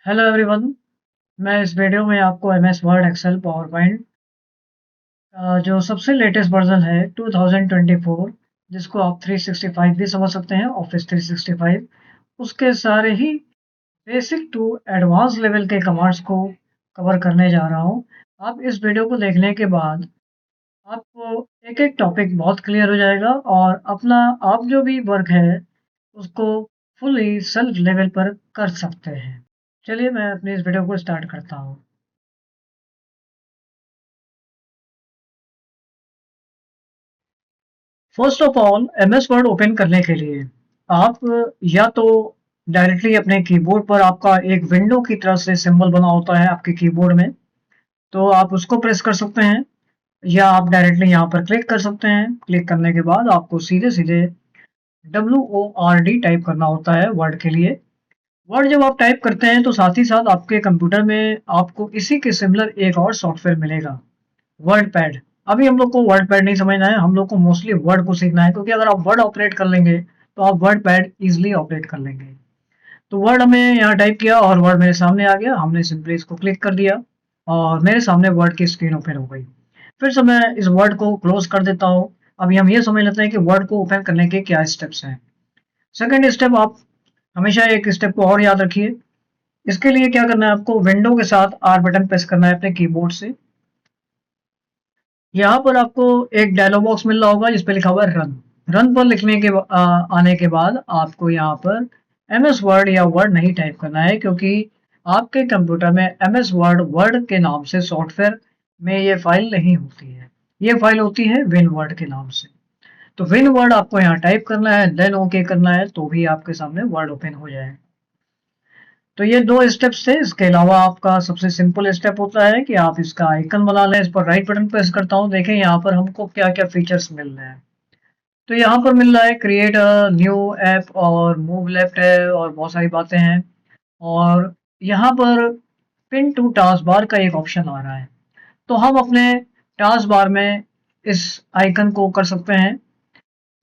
Hello everyone. मैं इस video में आपको MS Word Excel power point जो सबसे लेटेस्ट वर्जन है 2024, जिसको आप 365 भी समझ सकते हैं, ऑफिस 365, उसके सारे ही बेसिक टू एडवांस लेवल के कमांड्स को कवर करने जा रहा हूँ। आप इस वीडियो को देखने के बाद आपको एक एक टॉपिक बहुत क्लियर हो जाएगा और अपना आप जो भी वर्क है उसको फुली सेल्फ लेवल पर कर सकते हैं। चलिए मैं अपनी इस वीडियो को स्टार्ट करता हूँ। First of all MS word open करने के लिए आप या तो डायरेक्टली अपने कीबोर्ड पर आपका एक विंडो की तरह से सिंबल बना होता है आपके कीबोर्ड में, तो आप उसको प्रेस कर सकते हैं, या आप डायरेक्टली यहाँ पर क्लिक कर सकते हैं। क्लिक करने के बाद आपको सीधे सीधे WORD टाइप करना होता है वर्ड के लिए। वर्ड जब आप टाइप करते हैं तो साथ ही साथ आपके कंप्यूटर में आपको इसी के सिमिलर एक और सॉफ्टवेयर मिलेगा, वर्ड पैड। अभी हम लोग को वर्ड पैड नहीं समझना है, हम लोग को मोस्टली वर्ड को सीखना है, क्योंकि अगर आप वर्ड ऑपरेट कर लेंगे तो आप वर्ड पैड इजीली ऑपरेट कर लेंगे। तो वर्ड हमें यहाँ टाइप किया और वर्ड मेरे सामने आ गया, हमने सिंपली इसको क्लिक कर दिया और मेरे सामने वर्ड की स्क्रीन ओपन हो गई। फिर से मैं इस वर्ड को क्लोज कर देता हूँ। अभी हम ये समझ लेते हैं कि वर्ड को ओपन करने के क्या स्टेप्स हैं। सेकेंड स्टेप, आप हमेशा एक स्टेप को और याद रखिए। इसके लिए क्या करना है, आपको विंडो के साथ आर बटन प्रेस करना है अपने कीबोर्ड से। यहाँ पर आपको एक डायलॉग बॉक्स मिल रहा होगा जिस पे लिखा हुआ है रन। रन पर लिखने के आने के बाद आपको यहाँ पर एमएस वर्ड या वर्ड नहीं टाइप करना है, क्योंकि आपके कंप्यूटर में एमएस वर्ड वर्ड के नाम से सॉफ्टवेयर में ये फाइल नहीं होती है। ये फाइल होती है विन वर्ड के नाम से। तो विन वर्ड आपको यहाँ टाइप करना है, देन ओके करना है, तो भी आपके सामने वर्ड ओपन हो जाए। तो ये दो स्टेप्स थे। इसके अलावा आपका सबसे सिंपल स्टेप होता है कि आप इसका आइकन बना लें। इस पर राइट बटन प्रेस करता हूँ, देखें यहाँ पर हमको क्या क्या फीचर्स मिल रहे हैं। तो यहाँ पर मिल रहा है क्रिएट अ न्यू ऐप और मूव लेफ्ट है और बहुत सारी बातें हैं। और यहाँ पर पिन टू टास्क बार का एक ऑप्शन आ रहा है, तो हम अपने टास्क बार में इस आइकन को कर सकते हैं।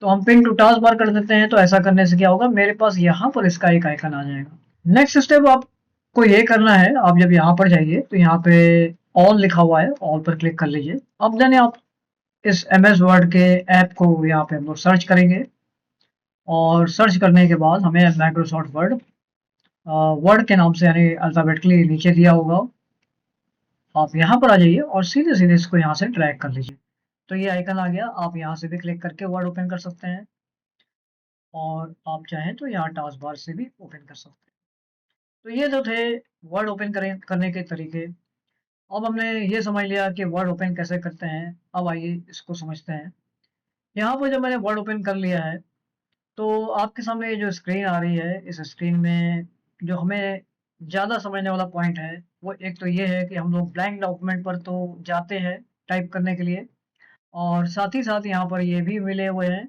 तो हम पिन टू टास्क बार कर देते हैं, तो ऐसा करने से क्या होगा, मेरे पास यहाँ पर इसका एक आइकन आ जाएगा। नेक्स्ट स्टेप आपको ये करना है, आप जब यहाँ पर जाइए तो यहाँ पे ऑल लिखा हुआ है, ऑल पर क्लिक कर लीजिए। अब देन आप इस एमएस वर्ड के ऐप को यहाँ पे हम लोग सर्च करेंगे, और सर्च करने के बाद हमें माइक्रोसॉफ्ट वर्ड वर्ड के नाम से यानी अल्फ़ाबेटिकली नीचे दिया होगा। आप यहाँ पर आ जाइए और सीधे सीधे इसको यहाँ से ड्रैग कर लीजिए, तो ये आइकन आ गया। आप यहाँ से भी क्लिक करके वर्ड ओपन कर सकते हैं, और आप चाहें तो यहाँ टास्क बार से भी ओपन कर सकते हैं। तो ये जो थे वर्ड ओपन करने के तरीके। अब हमने ये समझ लिया कि वर्ड ओपन कैसे करते हैं। अब आइए इसको समझते हैं। यहाँ पर जब मैंने वर्ड ओपन कर लिया है, तो आपके सामने ये जो स्क्रीन आ रही है, इस स्क्रीन में जो हमें ज़्यादा समझने वाला पॉइंट है, वो एक तो ये है कि हम लोग ब्लैंक डॉक्यूमेंट पर तो जाते हैं टाइप करने के लिए, और साथ ही साथ यहाँ पर ये भी मिले हुए हैं।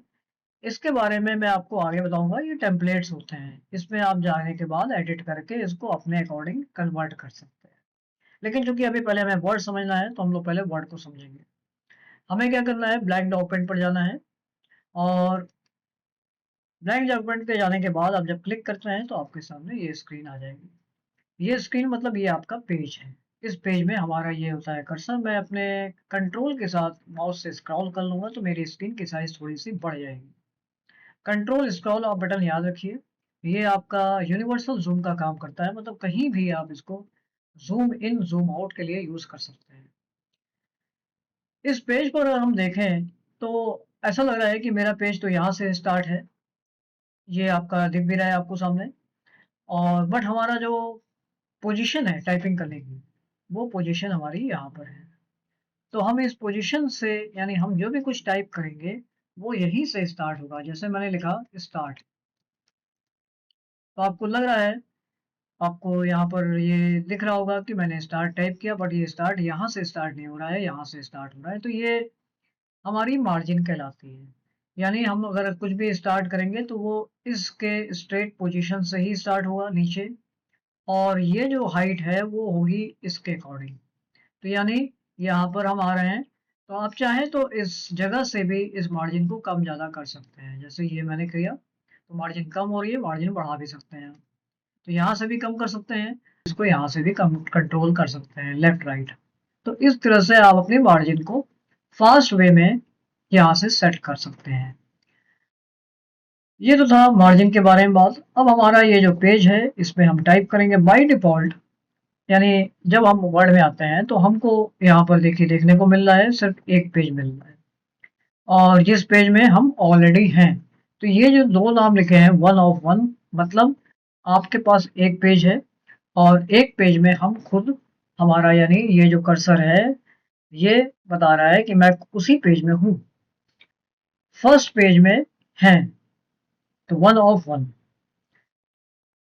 इसके बारे में मैं आपको आगे बताऊंगा। ये टेम्पलेट्स होते हैं, इसमें आप जाने के बाद एडिट करके इसको अपने अकॉर्डिंग कन्वर्ट कर सकते हैं। लेकिन चूंकि अभी पहले हमें वर्ड समझना है, तो हम लोग पहले वर्ड को समझेंगे। हमें क्या करना है, ब्लैंक डॉक्यूमेंट पर जाना है, और ब्लैंक डॉक्यूमेंट पे जाने के बाद आप जब क्लिक करते हैं तो आपके सामने ये स्क्रीन आ जाएगी। ये स्क्रीन मतलब ये आपका पेज है। इस पेज में हमारा ये होता है कर्सर। मैं अपने कंट्रोल के साथ माउस से स्क्रॉल कर लूंगा तो मेरी स्क्रीन की साइज थोड़ी सी बढ़ जाएगी। कंट्रोल स्क्रॉल आप बटन याद रखिए, ये आपका यूनिवर्सल जूम का काम करता है, मतलब कहीं भी आप इसको जूम इन जूम आउट के लिए यूज कर सकते हैं। इस पेज पर अगर हम देखें तो ऐसा लग रहा है कि मेरा पेज तो यहाँ से स्टार्ट है, ये आपका दिख भी रहा है आपको सामने। और बट हमारा जो पोजीशन है टाइपिंग करने की, वो पोजीशन हमारी यहाँ पर है। तो हम इस पोजीशन से, यानी हम जो भी कुछ टाइप करेंगे वो यहीं से स्टार्ट होगा। जैसे मैंने लिखा स्टार्ट, तो आपको लग रहा है, आपको यहाँ पर ये दिख रहा होगा कि मैंने स्टार्ट टाइप किया, बट ये स्टार्ट यहाँ से स्टार्ट नहीं हो रहा है, यहाँ से स्टार्ट हो रहा है। तो ये हमारी मार्जिन कहलाती है। यानी हम अगर कुछ भी स्टार्ट करेंगे तो वो इसके स्ट्रेट पोजीशन से ही स्टार्ट होगा नीचे, और ये जो हाइट है वो होगी इसके अकॉर्डिंग। तो यानी यहाँ पर हम आ रहे हैं, तो आप चाहें तो इस जगह से भी इस मार्जिन को कम ज़्यादा कर सकते हैं। जैसे ये मैंने किया तो मार्जिन कम हो रही है, मार्जिन बढ़ा भी सकते हैं। तो यहाँ से भी कम कर सकते हैं। इसको यहाँ से भी कंट्रोल कर सकते हैं लेफ्ट राइट। तो इस तरह से आप अपनी मार्जिन को फास्ट वे में यहाँ से सेट कर सकते हैं। ये तो था मार्जिन के बारे में बात। अब हमारा ये जो पेज है इसमें हम टाइप करेंगे बाय डिफ़ॉल्ट, यानी जब हम वर्ड में आते हैं तो हमको यहाँ पर देखिए देखने को मिल रहा है सिर्फ एक पेज मिल रहा है, और जिस पेज में हम ऑलरेडी हैं। तो ये जो 2 नाम लिखे हैं वन ऑफ वन, मतलब आपके पास एक पेज है और एक पेज में हम खुद हमारा यानी ये जो कर्सर है ये बता रहा है कि मैं उसी पेज में हूँ, फर्स्ट पेज में हैं, तो वन ऑफ वन।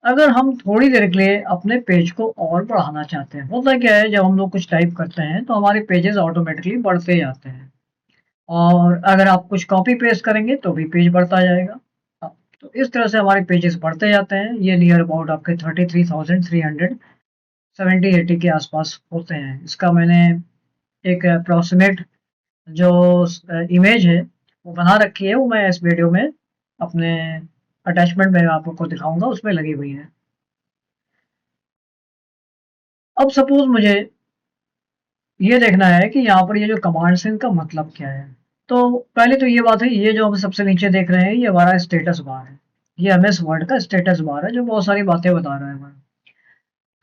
अगर हम थोड़ी देर के लिए अपने पेज को और बढ़ाना चाहते हैं, होता क्या है जब हम लोग कुछ टाइप करते हैं तो हमारे पेजेस ऑटोमेटिकली बढ़ते जाते हैं, और अगर आप कुछ कॉपी पेस्ट करेंगे तो भी पेज बढ़ता जाएगा। तो इस तरह से हमारे पेजेस बढ़ते जाते हैं। ये नियर अबाउट आपके 33,370-80 के आसपास होते हैं। इसका मैंने एक अप्रॉक्सीमेट जो इमेज है वो बना रखी है, वो मैं इस वीडियो में अपने अटैचमेंट में आपको दिखाऊंगा, उसमें लगी हुई है। अब सपोज मुझे ये देखना है कि यहाँ पर ये जो कमांड्स हैं इनका मतलब क्या है। तो पहले तो ये बात है, ये जो हम सबसे नीचे देख रहे हैं ये हमारा स्टेटस बार है। ये एमएस वर्ड का स्टेटस बार है जो बहुत सारी बातें बता रहा है हमें।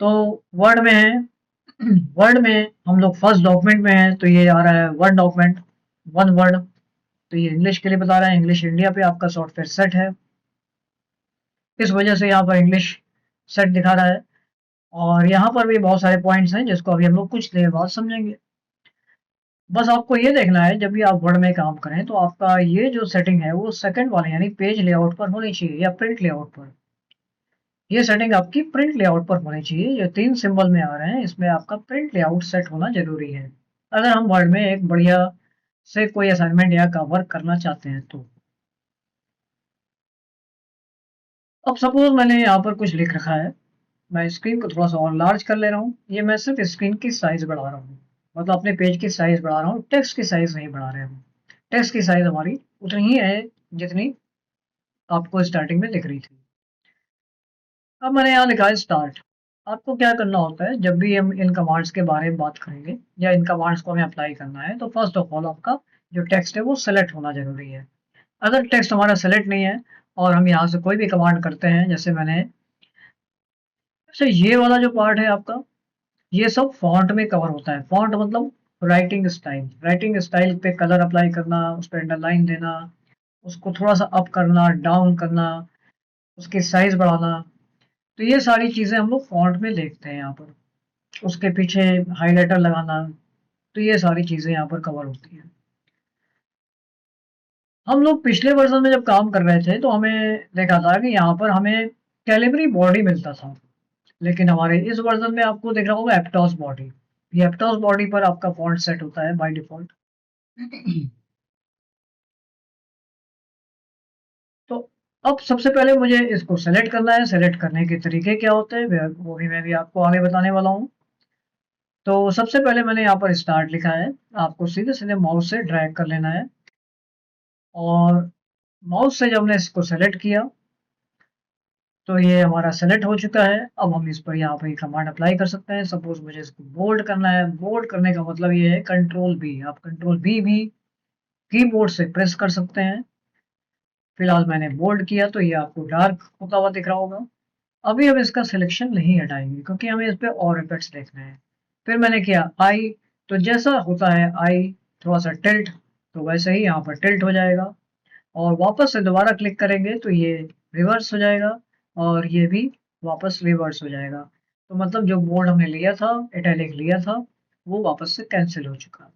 तो वर्ड में है, वर्ड में हम लोग फर्स्ट डॉक्यूमेंट में है तो ये आ रहा है वन डॉक्यूमेंट, वन वर्ड। तो ये इंग्लिश के लिए बता रहा है, इंग्लिश इंडिया पे आपका सॉफ्टवेयर सेट है, इस वजह से यहाँ पर इंग्लिश सेट दिखा रहा है। और यहाँ पर भी बहुत सारे पॉइंट्स हैं जिसको अभी हम लोग कुछ देर बाद समझेंगे। बस आपको ये देखना है जब भी आप वर्ड में काम करें तो आपका ये जो सेटिंग है वो सेकंड वाले यानी पेज लेआउट पर होनी चाहिए या प्रिंट लेआउट पर। ये सेटिंग आपकी प्रिंट लेआउट पर होनी चाहिए। ये 3 सिंबल में आ रहे हैं, इसमें आपका प्रिंट लेआउट सेट होना जरूरी है अगर हम वर्ड में एक बढ़िया से कोई असाइनमेंट या का वर्क करना चाहते हैं तो। अब सपोज मैंने यहाँ पर कुछ लिख रखा है, मैं स्क्रीन को थोड़ा सा और लार्ज कर ले रहा हूँ। ये मैं सिर्फ स्क्रीन की साइज बढ़ा रहा हूँ, मतलब अपने पेज की साइज बढ़ा रहा हूँ, टेक्स्ट की साइज नहीं बढ़ा रहे हम। टेक्स्ट की साइज हमारी उतनी ही है जितनी आपको स्टार्टिंग में दिख रही थी। अब मैंने यहाँ लिखा है स्टार्ट। आपको क्या करना होता है जब भी हम इन कमांड्स के बारे में बात करेंगे या इन कमांड्स को हमें अप्लाई करना है, तो फर्स्ट ऑफ ऑल आपका जो टेक्स्ट है वो सेलेक्ट होना जरूरी है। अगर टेक्स्ट हमारा सेलेक्ट नहीं है और हम यहाँ से कोई भी कमांड करते हैं, जैसे मैंने अच्छा ये वाला जो पार्ट है आपका, ये सब फॉन्ट में कवर होता है। फॉन्ट मतलब राइटिंग स्टाइल, राइटिंग स्टाइल पे कलर अप्लाई करना, उस पर अंडरलाइन देना, उसको थोड़ा सा अप करना डाउन करना, उसकी साइज बढ़ाना। तो ये सारी चीजें हम लोग फॉन्ट में देखते हैं यहाँ पर। उसके पीछे हाइलाइटर लगाना, तो ये सारी चीजें यहाँ पर कवर होती हैं। हम लोग पिछले वर्जन में जब काम कर रहे थे तो हमें देखा था कि यहाँ पर हमें कैलिबरी बॉडी मिलता था, लेकिन हमारे इस वर्जन में आपको दिख रहा होगा एप्टॉस बॉडी। ये एप्टॉस बॉडी पर आपका फॉन्ट सेट होता है बाय डिफॉल्ट। तो अब सबसे पहले मुझे इसको सेलेक्ट करना है। सेलेक्ट करने के तरीके क्या होते हैं वो भी मैं भी आपको आगे बताने वाला हूँ। तो सबसे पहले मैंने यहाँ पर स्टार्ट लिखा है, आपको सीधे सीधे माउस से ड्रैग कर लेना है, और माउस से जब हमने इसको सेलेक्ट किया तो ये हमारा सेलेक्ट हो चुका है। अब हम इस पर यहाँ पर कमांड अप्लाई कर सकते हैं। सपोज मुझे इसको बोल्ड करना है। बोल्ड करने का मतलब ये है कंट्रोल बी, आप कंट्रोल बी भी कीबोर्ड से प्रेस कर सकते हैं। फिलहाल मैंने बोल्ड किया तो ये आपको डार्क होता हुआ दिख रहा होगा। अभी हम इसका सिलेक्शन नहीं हटाएंगे क्योंकि हमें इस पे और इफेक्ट्स देखने हैं। फिर मैंने किया आई, तो जैसा होता है आई थोड़ा सा टिल्ट, तो वैसे ही यहाँ पर टिल्ट हो जाएगा। और वापस से दोबारा क्लिक करेंगे तो ये रिवर्स हो जाएगा, और ये भी वापस रिवर्स हो जाएगा। तो मतलब जो बोल्ड हमने लिया था, इटैलिक लिया था, वो वापस से कैंसिल हो चुका।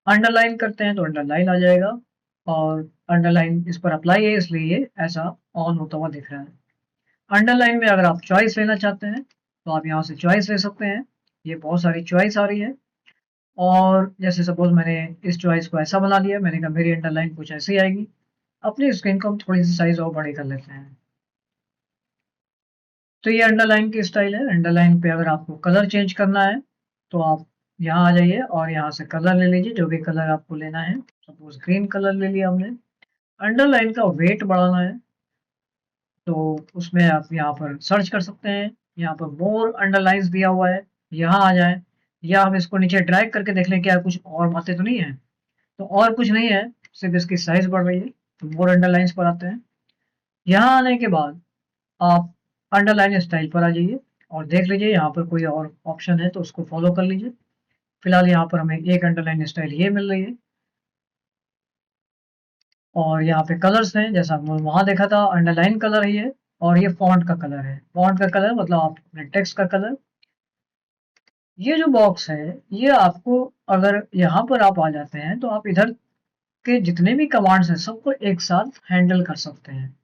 अंडरलाइन करते हैं तो अंडरलाइन आ जाएगा, और अंडरलाइन इस पर अप्लाई है इसलिए ये ऐसा ऑन होता हुआ दिख रहा है। अंडरलाइन में अगर आप चॉइस लेना चाहते हैं तो आप यहाँ से चॉइस ले सकते हैं। ये बहुत सारी चॉइस आ रही है, और जैसे सपोज मैंने इस चॉइस को ऐसा बना लिया, मैंने कहा मेरी अंडरलाइन कुछ ऐसी आएगी। अपनी स्क्रीन को हम थोड़ी सी साइज और बड़ी कर लेते हैं। तो ये अंडरलाइन की स्टाइल है। अंडरलाइन पे अगर आपको कलर चेंज करना है तो आप यहाँ आ जाइए और यहाँ से कलर ले लीजिए, जो भी कलर आपको लेना है। सपोज ग्रीन कलर ले लिया हमने। अंडरलाइन का वेट बढ़ाना है तो उसमें आप यहाँ पर सर्च कर सकते हैं, यहाँ पर मोर अंडरलाइंस दिया हुआ है, यहाँ आ जाए, या हम इसको नीचे ड्रैग करके देख लें क्या कुछ और बातें तो नहीं है। तो और कुछ नहीं है, सिर्फ इसकी साइज बढ़ रही है। तो मोर अंडरलाइंस पर आते हैं। यहाँ आने के बाद आप अंडरलाइन स्टाइल पर आ जाइए और देख लीजिए यहाँ पर कोई और ऑप्शन है तो उसको फॉलो कर लीजिए। फिलहाल यहाँ पर हमें एक अंडरलाइन स्टाइल ये मिल रही है। और यहाँ पे कलर्स हैं, जैसा हमने वहाँ देखा था अंडरलाइन कलर है ये, और ये फॉन्ट का कलर है। फॉन्ट का कलर मतलब आप अपने टेक्स्ट का कलर। ये जो बॉक्स है ये आपको, अगर यहाँ पर आप आ जाते हैं तो आप इधर के जितने भी कमांड्स हैं सबको एक साथ हैंडल कर सकते हैं।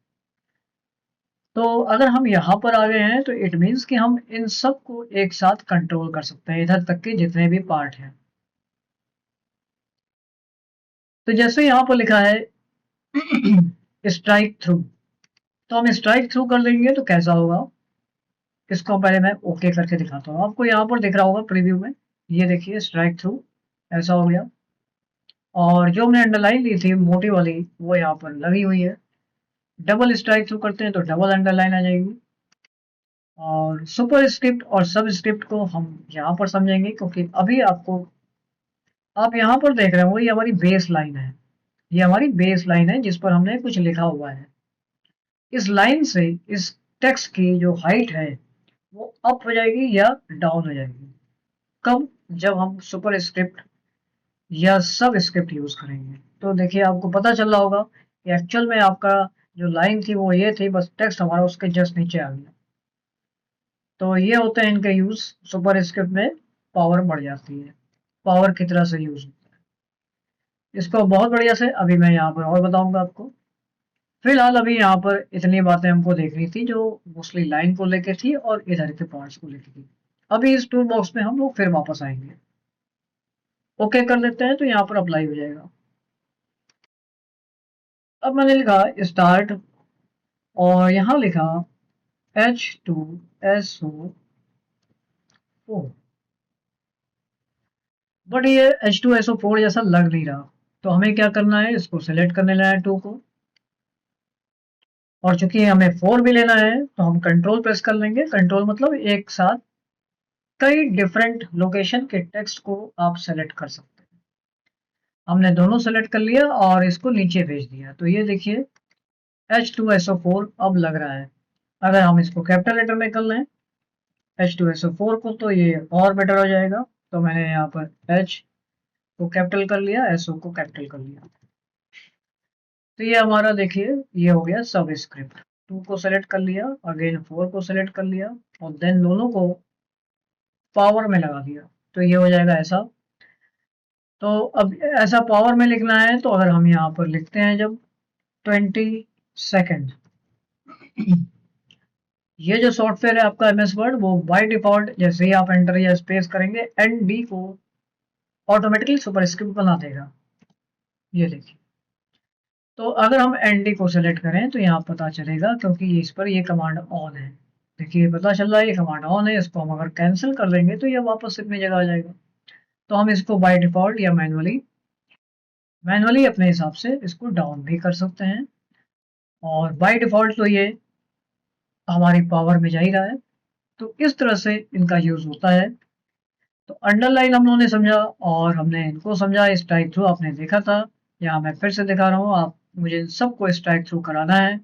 तो अगर हम यहाँ पर आ गए हैं तो इट मीन्स कि हम इन सबको एक साथ कंट्रोल कर सकते हैं, इधर तक के जितने भी पार्ट हैं। तो जैसे यहाँ पर लिखा है स्ट्राइक थ्रू, तो हम स्ट्राइक थ्रू कर लेंगे तो कैसा होगा, इसको पहले मैं ओके करके दिखाता हूँ आपको। यहाँ पर दिख रहा होगा प्रीव्यू में, ये देखिए स्ट्राइक थ्रू ऐसा हो गया। और जो हमने अंडरलाइन ली थी मोटी वाली वो यहाँ पर लगी हुई है। डबल स्ट्राइक थ्रू करते हैं तो डबल अंडरलाइन आ जाएगी। और सुपर स्क्रिप्ट और सब स्क्रिप्ट को हम यहाँ पर समझेंगे, क्योंकि अभी आपको, आप यहाँ पर देख रहे हो ये हमारी बेस लाइन है। ये हमारी बेस लाइन है जिस पर हमने कुछ लिखा हुआ है। इस लाइन से इस टेक्स्ट की जो हाइट है वो अप हो जाएगी या डाउन हो जाएगी। कब? जब हम सुपर स्क्रिप्ट या सब स्क्रिप्ट यूज करेंगे। तो देखिए आपको पता चल रहा होगा कि एक्चुअल में आपका जो लाइन थी वो ये थी, बस टेक्स्ट हमारा उसके जस्ट नीचे आ गया। तो ये होते हैं इनके यूज। सुपर स्क्रिप्ट में पावर बढ़ जाती है, पावर की तरह से यूज होता है इसको बहुत बढ़िया से। अभी मैं यहाँ पर और बताऊंगा आपको। फिलहाल अभी यहाँ पर इतनी बातें हमको देखनी थी जो मोस्टली लाइन को लेकर थी और इधर के पार्ट्स को लेकर थी। अभी इस टूल बॉक्स में हम लोग फिर वापस आएंगे। ओके कर लेते हैं तो यहाँ पर अप्लाई हो जाएगा। अब मैंने लिखा स्टार्ट और यहाँ लिखा H2SO4, बट ये H2SO4 जैसा लग नहीं रहा। तो हमें क्या करना है, इसको सिलेक्ट करने लेना है 2 को, और चूंकि हमें 4 भी लेना है तो हम कंट्रोल प्रेस कर लेंगे। कंट्रोल मतलब एक साथ कई डिफरेंट लोकेशन के टेक्स्ट को आप सेलेक्ट कर सकते हैं। हमने दोनों सेलेक्ट कर लिया और इसको नीचे भेज दिया। तो ये देखिए H2SO4 अब लग रहा है। अगर हम इसको कैपिटल लेटर में कर लें H2SO4 को तो ये और बेटर हो जाएगा। तो मैंने यहाँ पर H को कैपिटल कर लिया, SO को कैपिटल कर लिया। तो ये हमारा देखिए ये हो गया सब स्क्रिप्ट। 2 को सेलेक्ट कर लिया, अगेन 4 को सेलेक्ट कर लिया और देन दोनों को पावर में लगा दिया। तो ये हो जाएगा ऐसा। तो अब ऐसा पावर में लिखना है तो अगर हम यहाँ पर लिखते हैं जब 20 सेकेंड, ये जो सॉफ्टवेयर है आपका MS वर्ड, वो बाय डिफॉल्ट जैसे ही आप एंटर या स्पेस करेंगे ND को ऑटोमेटिकली सुपरस्क्रिप्ट बना देगा। ये देखिए, तो अगर हम ND को सेलेक्ट करें तो यहाँ पता चलेगा, क्योंकि इस पर ये कमांड ऑन है। देखिए पता चल रहा है ये कमांड ऑन है। इसको हम अगर कैंसिल कर देंगे तो ये वापस अपनी जगह आ जाएगा। तो हम इसको बाय डिफॉल्ट या मैनुअली अपने हिसाब से इसको डाउन भी कर सकते हैं। और बाय डिफॉल्ट तो ये हमारी पावर में जा ही रहा है। तो इस तरह से इनका यूज होता है। तो अंडरलाइन हम लोगों ने समझा और हमने इनको समझा। स्ट्राइक थ्रू आपने देखा था, यहाँ मैं फिर से दिखा रहा हूँ। आप मुझे सबको स्ट्राइक थ्रू कराना है।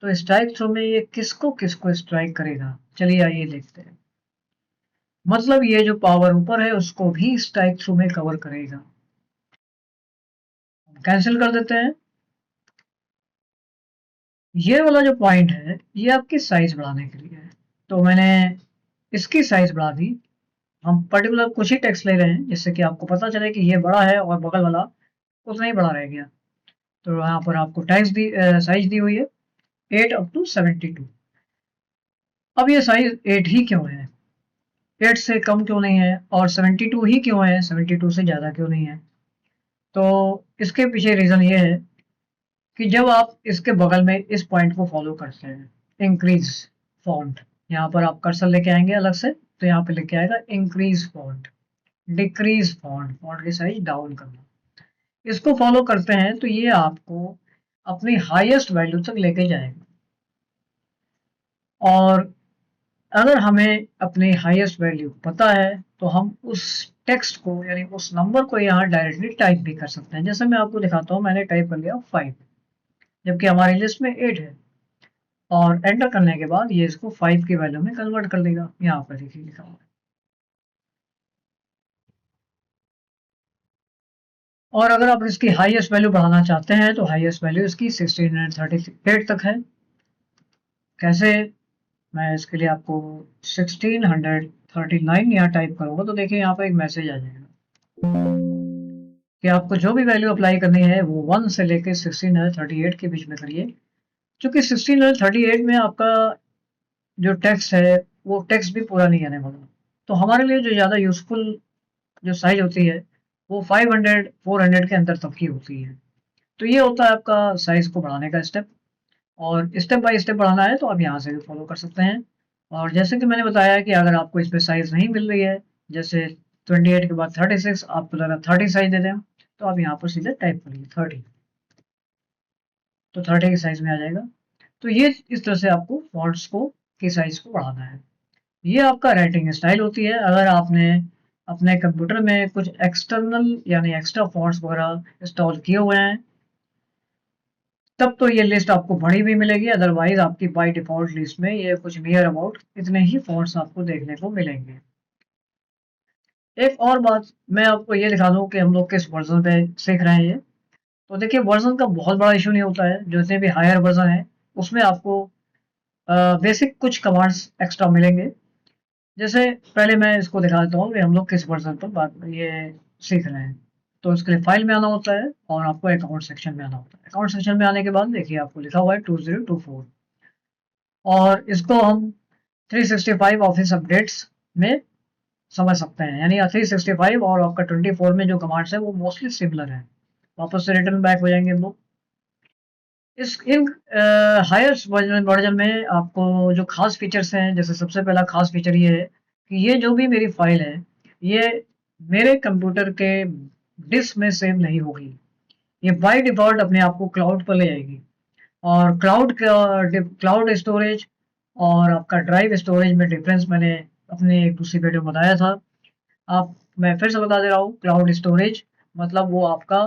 तो स्ट्राइक थ्रू में ये किसको किसको स्ट्राइक करेगा, चलिए आइए देखते हैं। मतलब ये जो पावर ऊपर है उसको भी स्ट्राइक थ्रू में कवर करेगा। कैंसिल कर देते हैं। ये वाला जो पॉइंट है ये आपकी साइज बढ़ाने के लिए है। तो मैंने इसकी साइज बढ़ा दी। हम पर्टिकुलर कुछ ही टेक्स्ट ले रहे हैं जिससे कि आपको पता चले कि ये बड़ा है और बगल वाला उतना ही बड़ा रह गया। तो यहाँ पर आपको साइज दी हुई है 8 अप टू 72। अब ये साइज 8 ही क्यों है, 8 से कम क्यों नहीं है, और 72 ही क्यों है, 72 से ज़्यादा क्यों नहीं है? तो इसके पीछे रीज़न ये है कि जब आप इसके बगल में इस पॉइंट को फॉलो करते हैं इंक्रीज फॉन्ट, यहाँ पर आप कर्सर लेके आएंगे अलग से तो यहाँ पे लेके आएगा increase font, decrease font, font की साइज डाउन करना। इसको फॉलो करते हैं तो ये आपको अपनी हाईएस्ट वैल्यू तक लेके जाएगा। और अगर हमें अपनी हाईएस्ट वैल्यू पता है तो हम उस टेक्स्ट को यानी उस नंबर को यहाँ डायरेक्टली टाइप भी कर सकते हैं। जैसे मैं आपको दिखाता हूँ, मैंने टाइप कर लिया 5, जबकि हमारी लिस्ट में 8 है, और एंटर करने के बाद ये इसको 5 की वैल्यू में कन्वर्ट कर देगा। यहाँ पर देखिए लिखा हुआ है। और अगर आप इसकी हाईएस्ट वैल्यू बढ़ाना चाहते हैं तो हाईएस्ट वैल्यू इसकी 1638 तक है। कैसे? मैं इसके लिए आपको 1639 यहाँ टाइप करूंगा तो देखिए यहाँ पर एक मैसेज आ जाएगा कि आपको जो भी वैल्यू अप्लाई करनी है वो 1 से लेकर 1638 के बीच में करिए। क्योंकि 1638 में आपका जो टेक्स्ट है वो टेक्स्ट भी पूरा नहीं आने वाला, तो हमारे लिए जो ज़्यादा यूजफुल जो साइज होती है वो 500 400 के अंदर तक की होती है। तो ये होता है आपका साइज को बढ़ाने का स्टेप, और स्टेप बाय स्टेप बढ़ाना है तो आप यहाँ से भी फॉलो कर सकते हैं। और जैसे कि मैंने बताया कि अगर आपको इसमें साइज नहीं मिल रही है, जैसे 28 के बाद 36 आपको ज़रा 30 साइज दे दें, तो आप यहाँ पर सीधे टाइप करिए 30, तो 30 की साइज में आ जाएगा। तो ये इस तरह से आपको फॉन्ट्स को की साइज को बढ़ाना है। ये आपका राइटिंग स्टाइल होती है। अगर आपने अपने कंप्यूटर में कुछ एक्सटर्नल यानी एक्स्ट्रा फॉन्ट्स वगैरह इंस्टॉल किए हुए हैं तब तो ये लिस्ट आपको बड़ी भी मिलेगी, अदरवाइज आपकी बाय डिफॉल्ट लिस्ट में ये कुछ नियर अबाउट इतने ही फॉन्ट्स आपको देखने को मिलेंगे। एक और बात मैं आपको ये दिखा दूं कि हम लोग किस वर्जन पे सीख रहे हैं ये। तो देखिए वर्जन का बहुत बड़ा इशू नहीं होता है, जितने भी हायर वर्जन है उसमें आपको बेसिक कुछ कमांड्स एक्स्ट्रा मिलेंगे। जैसे पहले मैं इसको दिखा देता हूँ कि हम लोग किस वर्जन पर बात ये सीख रहे हैं। तो इसके लिए फाइल में आना होता है और आपको अकाउंट सेक्शन में आना होता है। अकाउंट सेक्शन में आने के बाद देखिए आपको लिखा हुआ है 2024, और इसको हम 365 ऑफिस अपडेट्स में समझ सकते हैं। यानी 365 और आपका 24 में जो कमांड्स है वो मोस्टली सिमिलर है। वापस से रिटर्न बैक हो जाएंगे हम लोग। इस इन हायर वर्जन में आपको जो खास फीचर्स हैं, जैसे सबसे पहला खास फीचर ये है कि ये जो भी मेरी फाइल है ये मेरे कंप्यूटर के डिस्क में सेव नहीं होगी। ये बाय डिफॉल्ट अपने आप को क्लाउड पर ले जाएगी। और क्लाउड स्टोरेज और आपका ड्राइव स्टोरेज में डिफरेंस मैंने अपने एक दूसरी वीडियो में बताया था। आप मैं फिर से बता दे रहा हूँ, क्लाउड स्टोरेज मतलब वो आपका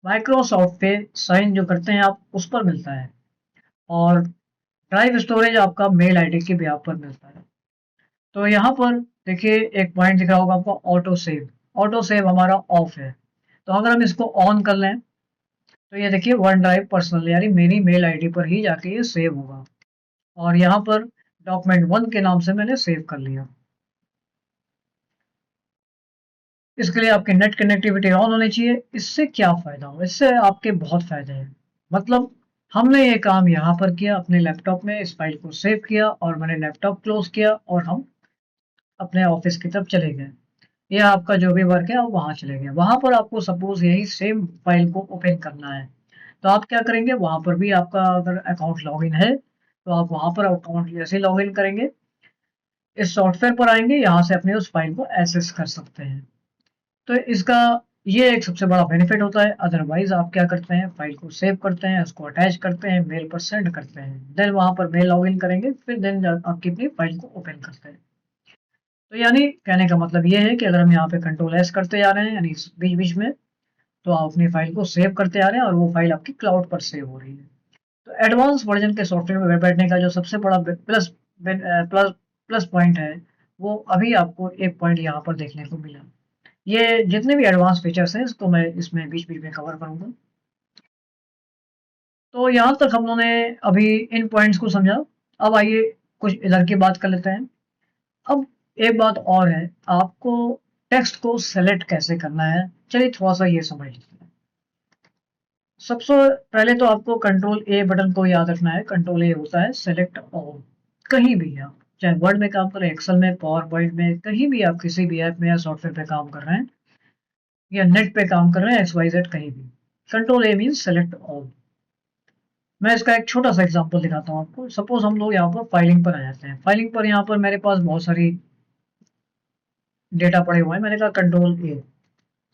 माइक्रोसॉफ्ट पे साइन जो करते हैं आप उस पर मिलता है, और ड्राइव स्टोरेज आपका मेल आईडी के भी आप पर मिलता है। तो यहाँ पर देखिए एक पॉइंट दिख रहा होगा आपको, ऑटो सेव। ऑटो सेव हमारा ऑफ है, तो अगर हम इसको ऑन कर लें तो ये देखिए वन ड्राइव पर्सनल यानी मेरी मेल आईडी पर ही जाके ये सेव होगा, और यहाँ पर डॉक्यूमेंट 1 के नाम से मैंने सेव कर लिया। इसके लिए आपकी नेट कनेक्टिविटी ऑन होनी चाहिए। इससे क्या फ़ायदा हो? इससे आपके बहुत फ़ायदे हैं। मतलब हमने ये काम यहाँ पर किया, अपने लैपटॉप में इस फाइल को सेव किया और मैंने लैपटॉप क्लोज़ किया और हम अपने ऑफ़िस की तरफ चले गए। या आपका जो भी वर्क है आप वहाँ चले गए। वहाँ पर आपको सपोज़ यही सेम फाइल को ओपन करना है। तो आप क्या करेंगे, वहाँ पर भी आपका अगर अकाउंट लॉगिन है, तो आप वहाँ पर अकाउंट जैसे ही लॉगिन करेंगे, इस सॉफ्टवेयर पर आएँगे, यहाँ से अपने उस फाइल को एक्सेस कर सकते हैं। तो इसका ये एक सबसे बड़ा बेनिफिट होता है। अदरवाइज आप क्या करते हैं, फाइल को सेव करते हैं, उसको अटैच करते हैं, मेल पर सेंड करते हैं, देन वहाँ पर मेल लॉगिन करेंगे, फिर देन आपकी अपनी फाइल को ओपन करते हैं। तो यानी कहने का मतलब ये है कि अगर हम यहाँ पे कंट्रोल एस करते जा रहे हैं यानी बीच बीच में, तो आप अपनी फाइल को सेव करते आ रहे हैं और वो फाइल आपकी क्लाउड पर सेव हो रही है। तो एडवांस वर्जन के सॉफ्टवेयर में बैठने का जो सबसे बड़ा प्लस प्लस पॉइंट है, वो अभी आपको एक पॉइंट यहाँ पर देखने को मिला। ये जितने भी एडवांस फीचर्स हैं इसको मैं इसमें बीच-बीच में कवर करूँगा। तो यहाँ तक हम लोगों ने अभी इन पॉइंट्स को समझा। अब आइए कुछ इधर की बात कर लेते हैं। अब एक बात और है, आपको टेक्स्ट को सेलेक्ट कैसे करना है? चलिए थोड़ा-सा ये समझ लेते हैं। सबसे पहले तो आपको कंट्रोल ए बटन को याद रखना है। कंट्रोल ए होता है सेलेक्ट ऑल। कहीं भी आप, चाहे वर्ड में काम करें, एक्सेल में, पावर पॉइंट में, कहीं भी आप किसी भी ऐप में या सॉफ्टवेयर पे काम कर रहे हैं या नेट पे काम कर रहे हैं, एक्स वाई जेड कहीं भी, कंट्रोल ए मीन्स सेलेक्ट ऑल। मैं इसका एक छोटा सा एग्जांपल दिखाता हूँ आपको। सपोज हम लोग यहाँ पर फाइलिंग पर आ जाते हैं। फाइलिंग पर यहाँ पर मेरे पास बहुत सारी डेटा पड़े हुए हैं। मैंने कहा कंट्रोल ए,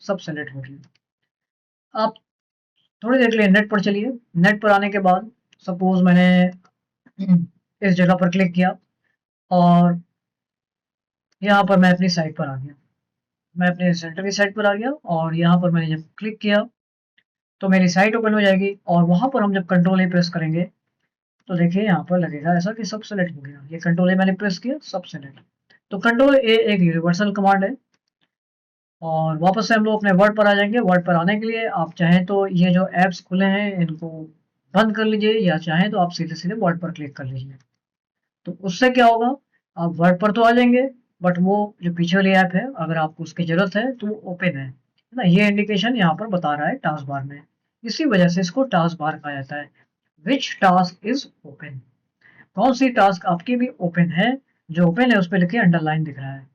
सब सेलेक्ट हो गया। आप थोड़ी देर के लिए नेट पर चलिए। नेट पर आने के बाद सपोज मैंने इस जगह पर क्लिक किया और यहाँ पर मैं अपनी साइट पर आ गया। मैं अपने सेंटर की साइट पर आ गया और यहाँ पर मैंने जब क्लिक किया तो मेरी साइट ओपन हो जाएगी और वहाँ पर हम जब कंट्रोल ए प्रेस करेंगे तो देखिए यहाँ पर लगेगा ऐसा कि सब सेलेक्ट हो गया। ये कंट्रोल ए मैंने प्रेस किया, सब सेलेक्ट। तो कंट्रोल ए एक यूनिवर्सल कमांड है। और वापस से हम लोग अपने वर्ड पर आ जाएंगे। वर्ड पर आने के लिए आप चाहें तो ये जो ऐप्स खुले हैं इनको बंद कर लीजिए, या चाहें तो आप सीधे सीधे वर्ड पर क्लिक कर लीजिए। तो उससे क्या होगा, आप वर्ड पर तो आ जाएंगे बट वो जो पीछे वाली ऐप है अगर आपको उसकी जरूरत है तो वो ओपन है ना। ये इंडिकेशन यहाँ पर बता रहा है टास्क बार में। इसी वजह से इसको टास्क बार कहा जाता है। विच टास्क इज ओपन, कौन सी टास्क आपकी भी ओपन है। जो ओपन है उस पर लिखे अंडरलाइन दिख रहा है।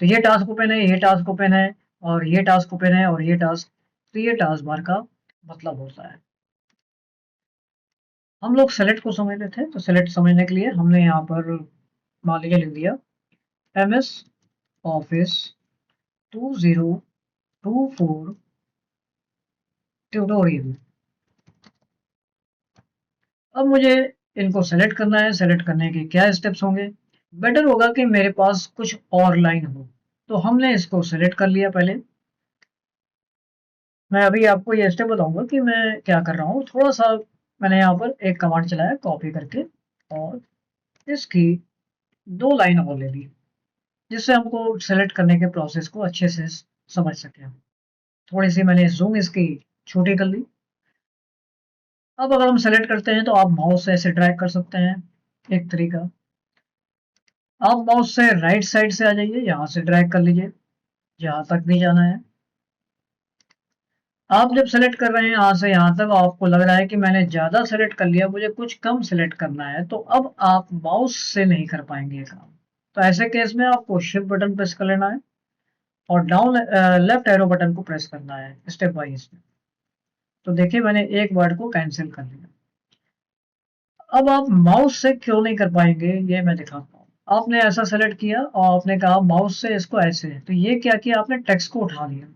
तो ये टास्क ओपन है, ये टास्क ओपन है, और ये टास्क ओपन है, और ये टास्क। तो ये टास्क बार का मतलब होता है। हम लोग सेलेक्ट को समझ लेते हैं। तो सेलेक्ट समझने के लिए हमने यहाँ पर मान लीजिए लिख दिया MS ऑफिस 2024 ट्यूटोरियल। अब मुझे इनको सेलेक्ट करना है। सेलेक्ट करने के क्या स्टेप्स होंगे, बेटर होगा कि मेरे पास कुछ और लाइन हो। तो हमने इसको सेलेक्ट कर लिया पहले। मैं अभी आपको ये स्टेप बताऊंगा कि मैं क्या कर रहा हूँ। थोड़ा सा मैंने यहाँ पर एक कमांड चलाया कॉपी करके, और इसकी 2 लाइन और ले ली, जिससे हमको सेलेक्ट करने के प्रोसेस को अच्छे से समझ सके। थोड़ी सी मैंने जूम इसकी छोटी कर ली। अब अगर हम सेलेक्ट करते हैं तो आप माउस से ऐसे ड्रैग कर सकते हैं, एक तरीका। आप माउस से राइट साइड से आ जाइए, यहाँ से ड्रैग कर लीजिए जहाँ तक भी जाना है। आप जब सेलेक्ट कर रहे हैं यहाँ से यहाँ तक, आपको लग रहा है कि मैंने ज़्यादा सेलेक्ट कर लिया, मुझे कुछ कम सेलेक्ट करना है, तो अब आप माउस से नहीं कर पाएंगे ये काम। तो ऐसे केस में आपको शिफ्ट बटन प्रेस कर लेना है और डाउन लेफ्ट एरो बटन को प्रेस करना है स्टेप वाइज। तो देखिए मैंने एक वर्ड को कैंसिल कर लिया। अब आप माउस से क्यों नहीं कर पाएंगे ये मैं दिखाता हूँ। आपने ऐसा सेलेक्ट किया और आपने कहा माउस से इसको ऐसे, तो ये क्या किया आपने, टेक्स्ट को उठा लिया।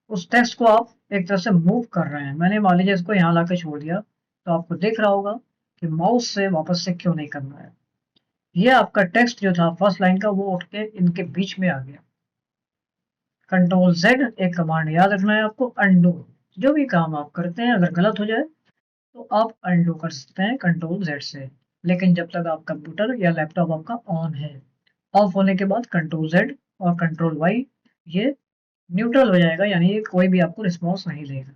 उस टेक्स्ट को आप एक तरह से मूव कर रहे हैं। मैंने मान लीजिए इसको यहाँ लाके छोड़ दिया, तो आपको दिख रहा होगा कि माउस से वापस से क्यों नहीं करना है। ये आपका टेक्स्ट जो था फर्स्ट लाइन का वो उठ के इनके बीच में आ गया। कंट्रोल Z एक कमांड याद रखना है आपको, अंडू। जो भी काम आप करते हैं अगर गलत हो जाए तो आप अंडू कर सकते हैं कंट्रोल Z से। लेकिन जब तक आप कंप्यूटर या लैपटॉप आपका ऑन है, ऑफ होने के बाद कंट्रोल Z और कंट्रोल Y ये न्यूट्रल हो जाएगा, यानी ये कोई भी आपको रिस्पॉन्स नहीं देगा।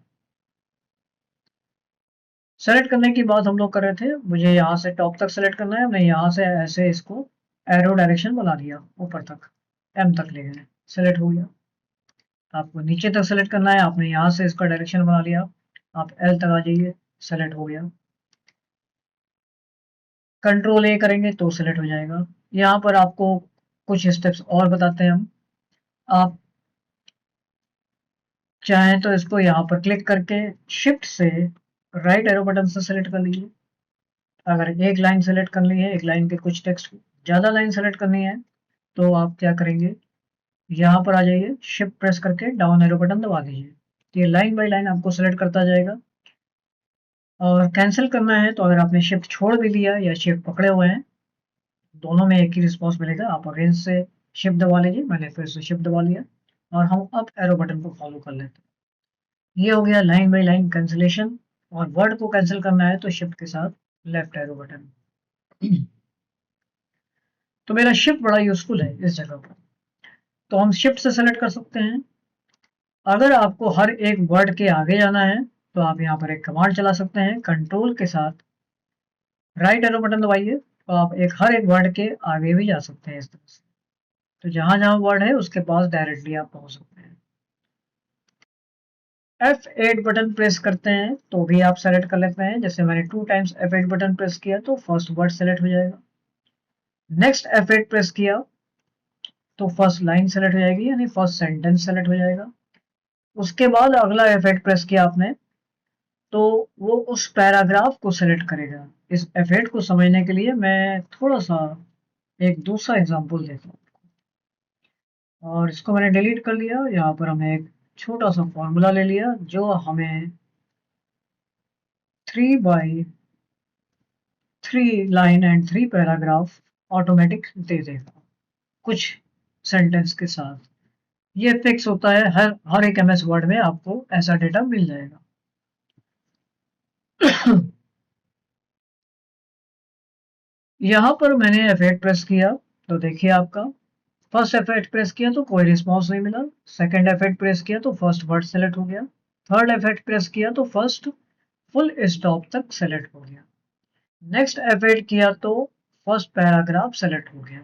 सेलेक्ट करने की बात हम लोग कर रहे थे, मुझे यहाँ से टॉप तक सेलेक्ट करना है। हमने यहाँ से ऐसे इसको एरो डायरेक्शन बना दिया, ऊपर तक M तक ले गए, सेलेक्ट हो गया। आपको नीचे तक सेलेक्ट करना है, आपने यहाँ से इसका डायरेक्शन बना लिया, आप L तक आ जाइए, सेलेक्ट हो गया। कंट्रोल A करेंगे तो सेलेक्ट हो जाएगा। यहाँ पर आपको कुछ स्टेप्स और बताते हैं हम। आप चाहें तो इसको यहाँ पर क्लिक करके शिफ्ट से राइट एरो बटन से सेलेक्ट कर लीजिए। अगर एक लाइन सेलेक्ट करनी है, एक लाइन के कुछ टेक्स्ट ज़्यादा लाइन सेलेक्ट करनी है, तो आप क्या करेंगे, यहाँ पर आ जाइए, शिफ्ट प्रेस करके डाउन एरो बटन दबा दीजिए। तो ये लाइन बाय लाइन आपको सेलेक्ट करता जाएगा। और कैंसिल करना है तो अगर आपने शिफ्ट छोड़ भी दिया या शिफ्ट पकड़े हुए हैं, दोनों में एक ही रिस्पॉन्स मिलेगा। आप अगेन से शिफ्ट दबा लीजिए, मैंने फिर से शिफ्ट दबा लिया, और हम अप एरो बटन को फॉलो कर लेते हैं। ये हो गया लाइन बाय लाइन कैंसिलेशन। और वर्ड को कैंसिल करना है तो शिफ्ट के साथ लेफ्ट एरो बटन। तो मेरा शिफ्ट बड़ा यूजफुल है इस जगह पर। तो हम शिफ्ट से सेलेक्ट कर सकते हैं। अगर आपको हर एक वर्ड के आगे जाना है तो आप यहाँ पर एक कमांड चला सकते हैं, कंट्रोल के साथ राइट एरो बटन दबाइए, तो आप हर एक वर्ड के आगे भी जा सकते हैं इस तरह से। तो जहां जहां वर्ड है उसके पास डायरेक्टली आप पहुंच सकते हैं। F8 बटन प्रेस करते हैं तो भी आप सेलेक्ट कर लेते हैं। जैसे मैंने 2 टाइम्स F8 बटन प्रेस किया तो फर्स्ट वर्ड सेलेक्ट हो जाएगा। नेक्स्ट F8 प्रेस किया तो फर्स्ट लाइन सेलेक्ट हो जाएगी, यानी फर्स्ट सेंटेंस सेलेक्ट हो जाएगा। उसके बाद अगला F8 प्रेस किया आपने तो वो उस पैराग्राफ को सेलेक्ट करेगा। इस F8 को समझने के लिए मैं थोड़ा सा एक दूसरा एग्जांपल देता हूँ। और इसको मैंने डिलीट कर लिया। यहाँ पर हमने एक छोटा सा फॉर्मूला ले लिया जो हमें 3 by 3 line and 3 paragraph automatic दे देगा। कुछ सेंटेंस के साथ। ये फिक्स होता है, हर एक एमएस वर्ड में आपको ऐसा डेटा मिल जाएगा। यहाँ पर मैंने F8 प्रेस किया तो देखिए आपका फर्स्ट F8 प्रेस किया तो कोई रिस्पॉन्स नहीं मिला, सेकंड F8 प्रेस किया तो फर्स्ट वर्ड सेलेक्ट हो गया, थर्ड F8 प्रेस किया तो फर्स्ट फुल स्टॉप तक सेलेक्ट हो गया, नेक्स्ट F8 किया तो फर्स्ट पैराग्राफ सेलेक्ट हो गया।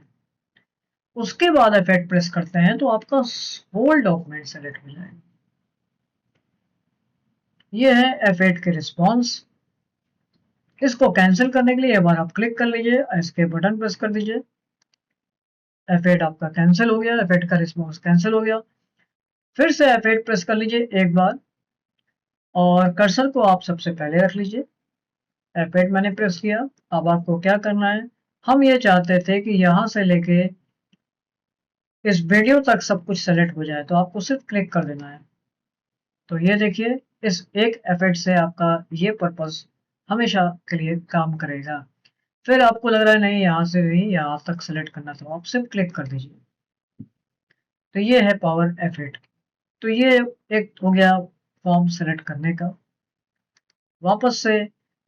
उसके बाद F8 प्रेस करते हैं तो आपका होल डॉक्यूमेंट सेलेक्ट हो जाएगा। ये है F8 के रिस्पॉन्स। इसको कैंसिल करने के लिए एक बार आप क्लिक कर लीजिए, एस्केप बटन प्रेस कर दीजिए, F8 आपका कैंसिल हो गया, F8 का रिस्पॉन्स कैंसिल हो गया। फिर से F8 प्रेस कर लीजिए एक बार और कर्सर को आप सबसे पहले रख लीजिए। F8 मैंने प्रेस किया। अब आपको क्या करना है, हम ये चाहते थे कि यहाँ से लेके इस वीडियो तक सब कुछ सेलेक्ट हो जाए, तो आपको सिर्फ क्लिक कर देना है। तो ये देखिए, इस एक F8 से आपका ये पर्पस हमेशा के लिए काम करेगा। फिर आपको लग रहा है नहीं यहाँ से नहीं यहाँ तक सेलेक्ट करना, तो आप सिर्फ क्लिक कर दीजिए। तो ये है पावर F8। तो ये एक हो गया फॉर्म सेलेक्ट करने का। वापस से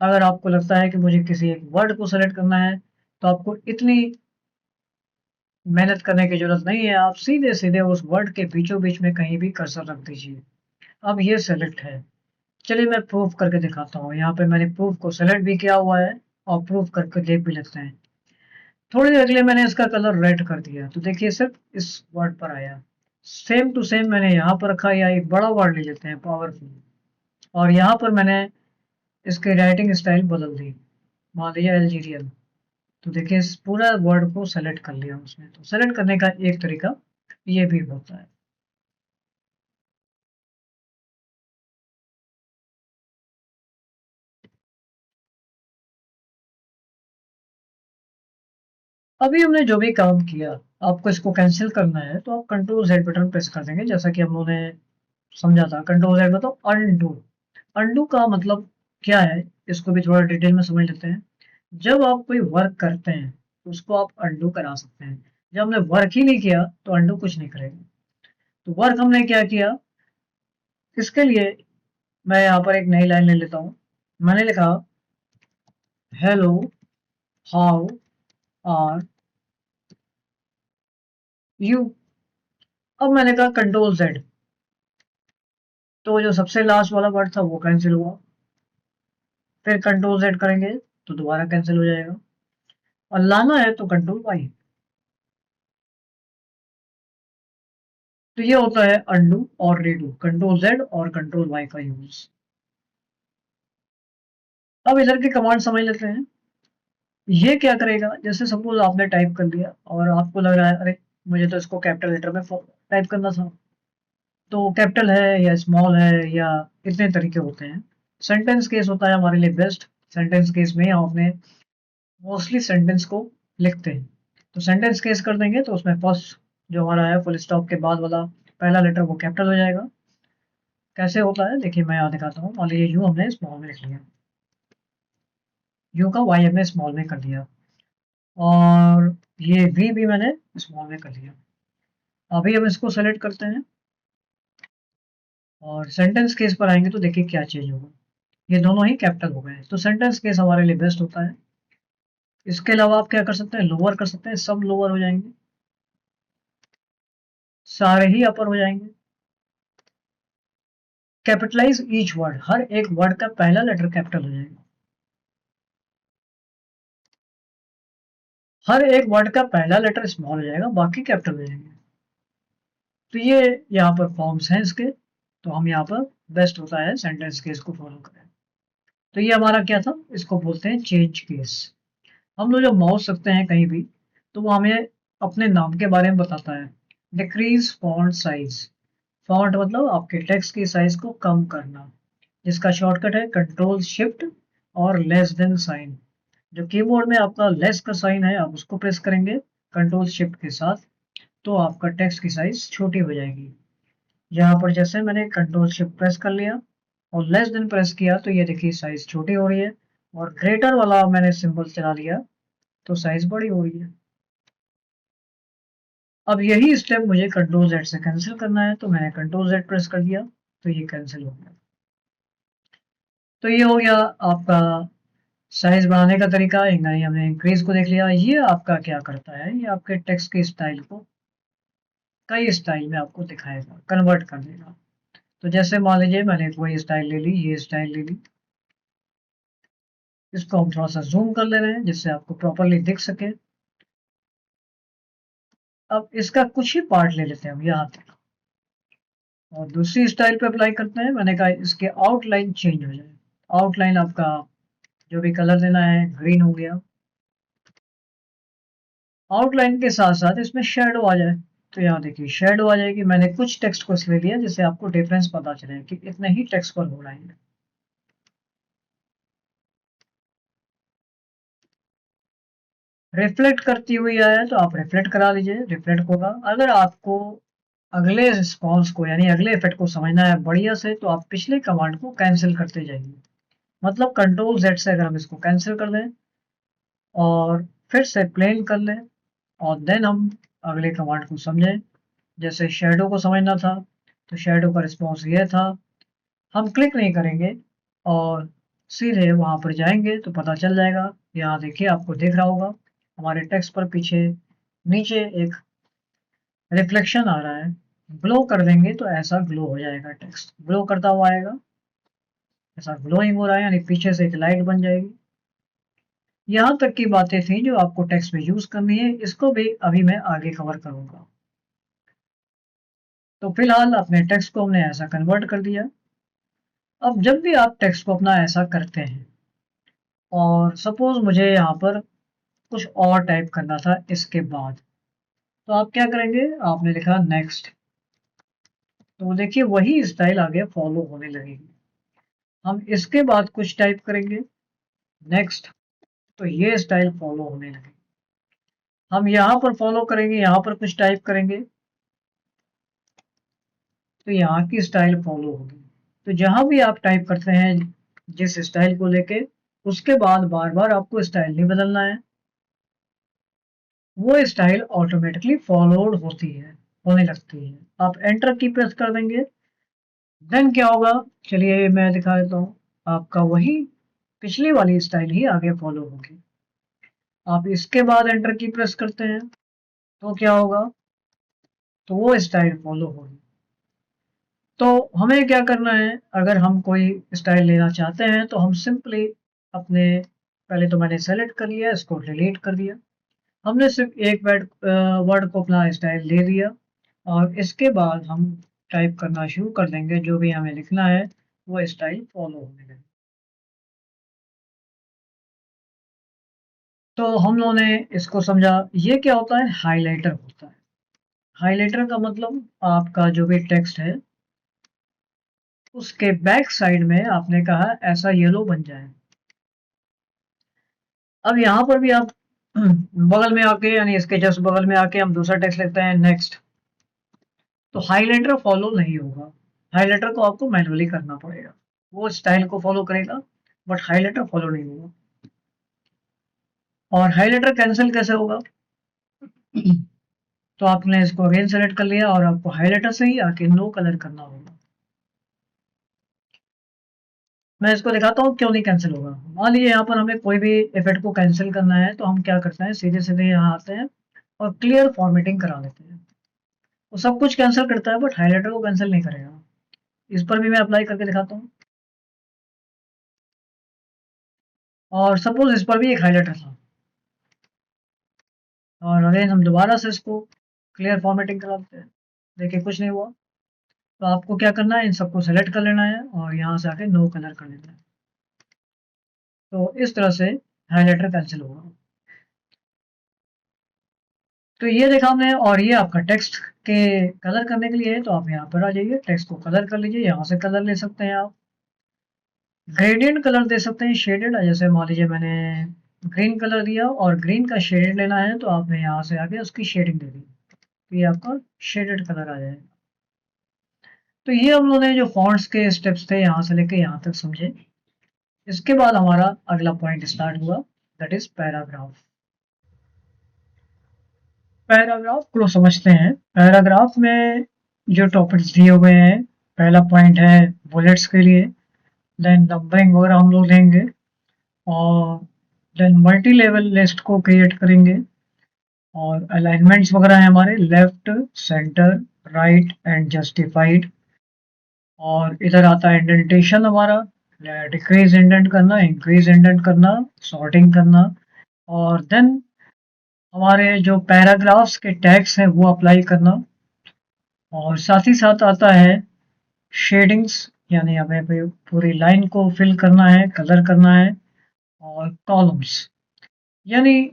अगर आपको लगता है कि मुझे किसी एक वर्ड को सेलेक्ट करना है तो आपको इतनी मेहनत करने की जरूरत नहीं है, आप सीधे सीधे उस वर्ड के बीचों बीच में कहीं भी कर्सर रख दीजिए। अब ये सेलेक्ट है। चलिए मैं प्रूफ करके दिखाता हूँ। यहाँ पे मैंने प्रूफ को सेलेक्ट भी किया हुआ है और प्रूफ करके देख भी लेते हैं। थोड़ी देर के लिए मैंने इसका कलर रेड कर दिया तो देखिए सिर्फ इस वर्ड पर आया। सेम टू सेम मैंने यहाँ पर रखा, या एक बड़ा वर्ड ले लेते हैं पावरफुल, और यहाँ पर मैंने इसकी राइटिंग स्टाइल बदल दी, मान लीजिए अल्जीरियन। तो देखिए इस पूरा वर्ड को सेलेक्ट कर लिया उसने। तो सेलेक्ट करने का एक तरीका ये भी होता है। अभी हमने जो भी काम किया, आपको इसको कैंसिल करना है तो आप कंट्रोल जेड बटन प्रेस कर देंगे, जैसा कि हम लोगों ने समझा था। कंट्रोल जेड मतलब अनडू। अनडू का मतलब क्या है, इसको भी थोड़ा डिटेल में समझ लेते हैं। जब आप कोई वर्क करते हैं तो उसको आप अनडू करा सकते हैं। जब हमने वर्क ही नहीं किया तो अनडू कुछ नहीं करेगा। तो वर्क हमने क्या किया, इसके लिए मैं यहाँ पर एक नई लाइन ले लेता हूँ। मैंने लिखा हेलो हाउ आर यू। अब मैंने कहा कंट्रोल जेड, तो जो सबसे लास्ट वाला वर्ड था वो कैंसिल हुआ। फिर कंट्रोल जेड करेंगे तो दोबारा कैंसिल हो जाएगा, और लाना है तो कंट्रोल वाई। तो ये होता है अनडू और रीडू, कंट्रोल जेड और कंट्रोल वाई का यूज। अब इधर की कमांड समझ लेते हैं। ये क्या करेगा, जैसे सपोज आपने टाइप कर दिया और आपको लग रहा है अरे मुझे तो इसको कैपिटल लेटर में टाइप करना था, तो कैपिटल है या स्मॉल है या कितने तरीके होते हैं। सेंटेंस केस होता है हमारे लिए बेस्ट। सेंटेंस केस में हम अपने मोस्टली सेंटेंस को लिखते हैं। तो सेंटेंस केस कर देंगे तो उसमें फर्स्ट जो हमारा है फुल स्टॉप के बाद वाला पहला लेटर वो कैपिटल हो जाएगा। कैसे होता है देखिए मैं यहाँ दिखाता हूँ। मान लीजिए यू हमने स्मॉल में लिख लिया, यू का वाई हमने स्मॉल में कर दिया, और ये वी भी मैंने स्मॉल में कर लिया। अभी हम इसको सेलेक्ट करते हैं और सेंटेंस केस पर आएंगे तो देखिए क्या चेंज होगा। ये दोनों ही कैपिटल हो गए, तो सेंटेंस केस हमारे लिए बेस्ट होता है। इसके अलावा आप क्या कर सकते हैं, लोअर कर सकते हैं, सब लोअर हो जाएंगे, सारे ही अपर हो जाएंगे। कैपिटलाइज ईच वर्ड, हर एक वर्ड का पहला लेटर कैपिटल हो जाएगा। हर एक वर्ड का पहला लेटर स्मॉल हो जाएगा, बाकी कैपिटल हो जाएंगे। तो ये यहाँ पर फॉर्म्स हैं इसके। तो हम यहाँ पर बेस्ट होता है सेंटेंस केस को फॉलो करें। तो ये हमारा क्या था, इसको बोलते हैं चेंज केस। हम लोग जब माउस रखते हैं कहीं भी तो वो हमें अपने नाम के बारे में बताता है। डिक्रीज फॉन्ट साइज, फॉन्ट मतलब आपके टेक्स्ट की साइज को कम करना, जिसका शॉर्टकट है कंट्रोल शिफ्ट और लेस देन साइन। जो कीबोर्ड में आपका लेस का साइन है आप उसको प्रेस करेंगे कंट्रोल शिफ्ट के साथ, तो आपका टेक्स्ट की साइज छोटी हो जाएगी। यहाँ पर जैसे मैंने कंट्रोल शिफ्ट प्रेस कर लिया और लेस देन प्रेस किया तो ये देखिए साइज छोटी हो रही है, और ग्रेटर वाला मैंने सिंबल चला लिया तो साइज बड़ी हो रही है। अब यही स्टेप मुझे कंट्रोल Z से कैंसिल करना है, तो मैंने कंट्रोल Z प्रेस कर दिया तो ये कैंसिल हो गया। तो ये हो गया आपका साइज बढ़ाने का तरीका। यानी हमने इंक्रीज को देख लिया। ये आपका क्या करता है, ये आपके टेक्स्ट के स्टाइल को कई स्टाइल में आपको दिखाएगा, कन्वर्ट कर देगा। तो जैसे मान लीजिए मैंने कोई स्टाइल ले ली, ये स्टाइल ले ली, इसको हम थोड़ा सा जूम कर ले रहे हैं जिससे आपको प्रॉपरली दिख सके। अब इसका कुछ ही पार्ट ले लेते हैं हम यहाँ तक और दूसरी स्टाइल पे अप्लाई करते हैं। मैंने कहा इसके आउटलाइन चेंज हो जाए। आउटलाइन आपका जो भी कलर देना है ग्रीन हो गया। आउटलाइन के साथ साथ इसमें शेडो आ जाए, तो यहाँ देखिए शेडो आ जाएगी। मैंने कुछ टेक्स्ट को इसलिए लिया जिससे आपको डिफरेंस पता चले कि इतने ही टेक्स्ट पर हो रहा है। रिफ्लेक्ट करती हुई आया तो आप रिफ्लेक्ट करा लीजिए, रिफ्लेक्ट होगा। अगर आपको अगले रिस्पॉन्स को यानी अगले इफेक्ट को समझना है बढ़िया से, तो आप पिछले कमांड को कैंसिल करते जाइए। मतलब कंट्रोल Z से अगर हम इसको कैंसिल कर दें और फिर से प्लेन कर लें और देन हम अगले कमांड को समझें। जैसे शेडो को समझना था तो शेडो का रिस्पॉन्स ये था। हम क्लिक नहीं करेंगे और सीधे वहां पर जाएंगे तो पता चल जाएगा। यहाँ देखिए आपको दिख रहा होगा हमारे टेक्स्ट पर पीछे नीचे एक रिफ्लेक्शन आ रहा है। ग्लो कर देंगे तो ऐसा ग्लो हो जाएगा, टेक्स्ट ग्लो करता हुआ आएगा। ऐसा ग्लोइंग हो रहा है यानी पीछे से एक लाइट बन जाएगी। यहाँ तक की बातें थी जो आपको टेक्स्ट में यूज करनी है, इसको भी अभी मैं आगे कवर करूंगा। तो फिलहाल अपने टेक्स्ट को हमने ऐसा कन्वर्ट कर दिया। अब जब भी आप टेक्स्ट को अपना ऐसा करते हैं और सपोज मुझे यहाँ पर कुछ और टाइप करना था इसके बाद, तो आप क्या करेंगे, आपने लिखा नेक्स्ट, तो देखिए वही स्टाइल आगे फॉलो होने लगेगी। हम इसके बाद कुछ टाइप करेंगे नेक्स्ट, तो ये स्टाइल फॉलो होने लगेगी। हम यहाँ पर फॉलो करेंगे, यहाँ पर कुछ टाइप करेंगे तो यहाँ की स्टाइल फॉलो होगी। तो जहां भी आप टाइप करते हैं जिस स्टाइल को लेके, उसके बाद बार बार आपको स्टाइल नहीं बदलना है, वो स्टाइल ऑटोमेटिकली फॉलोड होती है, होने लगती है। आप एंटर की प्रेस कर देंगे, देन क्या होगा चलिए मैं दिखा देता हूँ। आपका वही पिछली वाली स्टाइल ही आगे फॉलो होगी। आप इसके बाद एंटर की प्रेस करते हैं तो क्या होगा, तो वो स्टाइल फॉलो होगी। तो हमें क्या करना है, अगर हम कोई स्टाइल लेना चाहते हैं तो हम सिंपली अपने, पहले तो मैंने सेलेक्ट कर लिया, इसको डिलीट कर दिया। हमने सिर्फ एक वर्ड को अपना स्टाइल ले दिया और इसके बाद हम टाइप करना शुरू कर देंगे। जो भी हमें लिखना है वो स्टाइल फॉलो होने लगे। तो हम लोगों ने इसको समझा। ये क्या होता है, हाइलाइटर होता है। हाइलाइटर का मतलब आपका जो भी टेक्स्ट है उसके बैक साइड में आपने कहा ऐसा येलो बन जाए। अब यहाँ पर भी आप बगल में आके यानी इसके जस्ट बगल में आके हम दूसरा टेक्स्ट लिखते हैं नेक्स्ट, तो हाइलाइटर फॉलो नहीं होगा। हाइलाइटर को आपको मैनुअली करना पड़ेगा। वो स्टाइल को फॉलो करेगा बट हाइलाइटर फॉलो नहीं होगा। और हाइलाइटर कैंसिल कैसे होगा, तो आपने इसको अगेन सेलेक्ट कर लिया और आपको हाइलाइटर से ही आके नो कलर करना होगा। मैं इसको दिखाता हूँ क्यों नहीं कैंसिल होगा। मान लीजिए यहाँ पर हमें कोई भी इफेक्ट को कैंसिल करना है तो हम क्या करते हैं, सीधे सीधे यहाँ आते हैं और क्लियर फॉर्मेटिंग करा लेते हैं। वो सब कुछ कैंसिल करता है बट हाइलाइटर को कैंसिल नहीं करेगा। इस पर भी मैं अप्लाई करके दिखाता हूँ और सपोज इस पर भी एक हाइलाइटर था और अगेन हम दोबारा से इसको क्लियर फॉर्मेटिंग करा देते हैं। देखिए कुछ नहीं हुआ। तो आपको क्या करना है, इन सबको सेलेक्ट कर लेना है और यहाँ से आके नो कलर कर लेना है। तो इस तरह से हाइलाइटर कैंसिल होगा। तो ये देखा हमने। और ये आपका टेक्स्ट के कलर करने के लिए है, तो आप यहाँ पर आ जाइए, टेक्स्ट को कलर कर लीजिए। यहाँ से कलर ले सकते हैं आप, ग्रेडियंट कलर दे सकते हैं, शेडेड। जैसे मान लीजिए मैंने ग्रीन कलर दिया और ग्रीन का शेडेड लेना है तो आपने यहाँ से आके उसकी शेडिंग दे दी, तो ये आपका शेडेड कलर आ जाएगा। तो ये हम लोगों ने जो फॉन्ट्स के स्टेप्स थे यहाँ से लेके यहाँ तक समझे। इसके बाद हमारा अगला पॉइंट स्टार्ट हुआ, दैट इज पैराग्राफ। पैराग्राफ को समझते हैं। पैराग्राफ में जो टॉपिक्स दिए हुए हैं, पहला पॉइंट है बुलेट्स के लिए, देन नंबरिंग वगैरह हम लोग लेंगे, और देन मल्टी लेवल लिस्ट को क्रिएट करेंगे, और अलाइनमेंट्स वगैरह हैं हमारे left, centre, right and justified. और इधर आता है इंडेंटेशन हमारा, डिक्रीज इंडेंट करना, इंक्रीज इंडेंट करना, सॉर्टिंग करना, और देन हमारे जो पैराग्राफ्स के टैग्स हैं वो अप्लाई करना। और साथ ही साथ आता है शेडिंग्स, यानी हमें पूरी लाइन को फिल करना है, कलर करना है। और कॉलम्स, यानी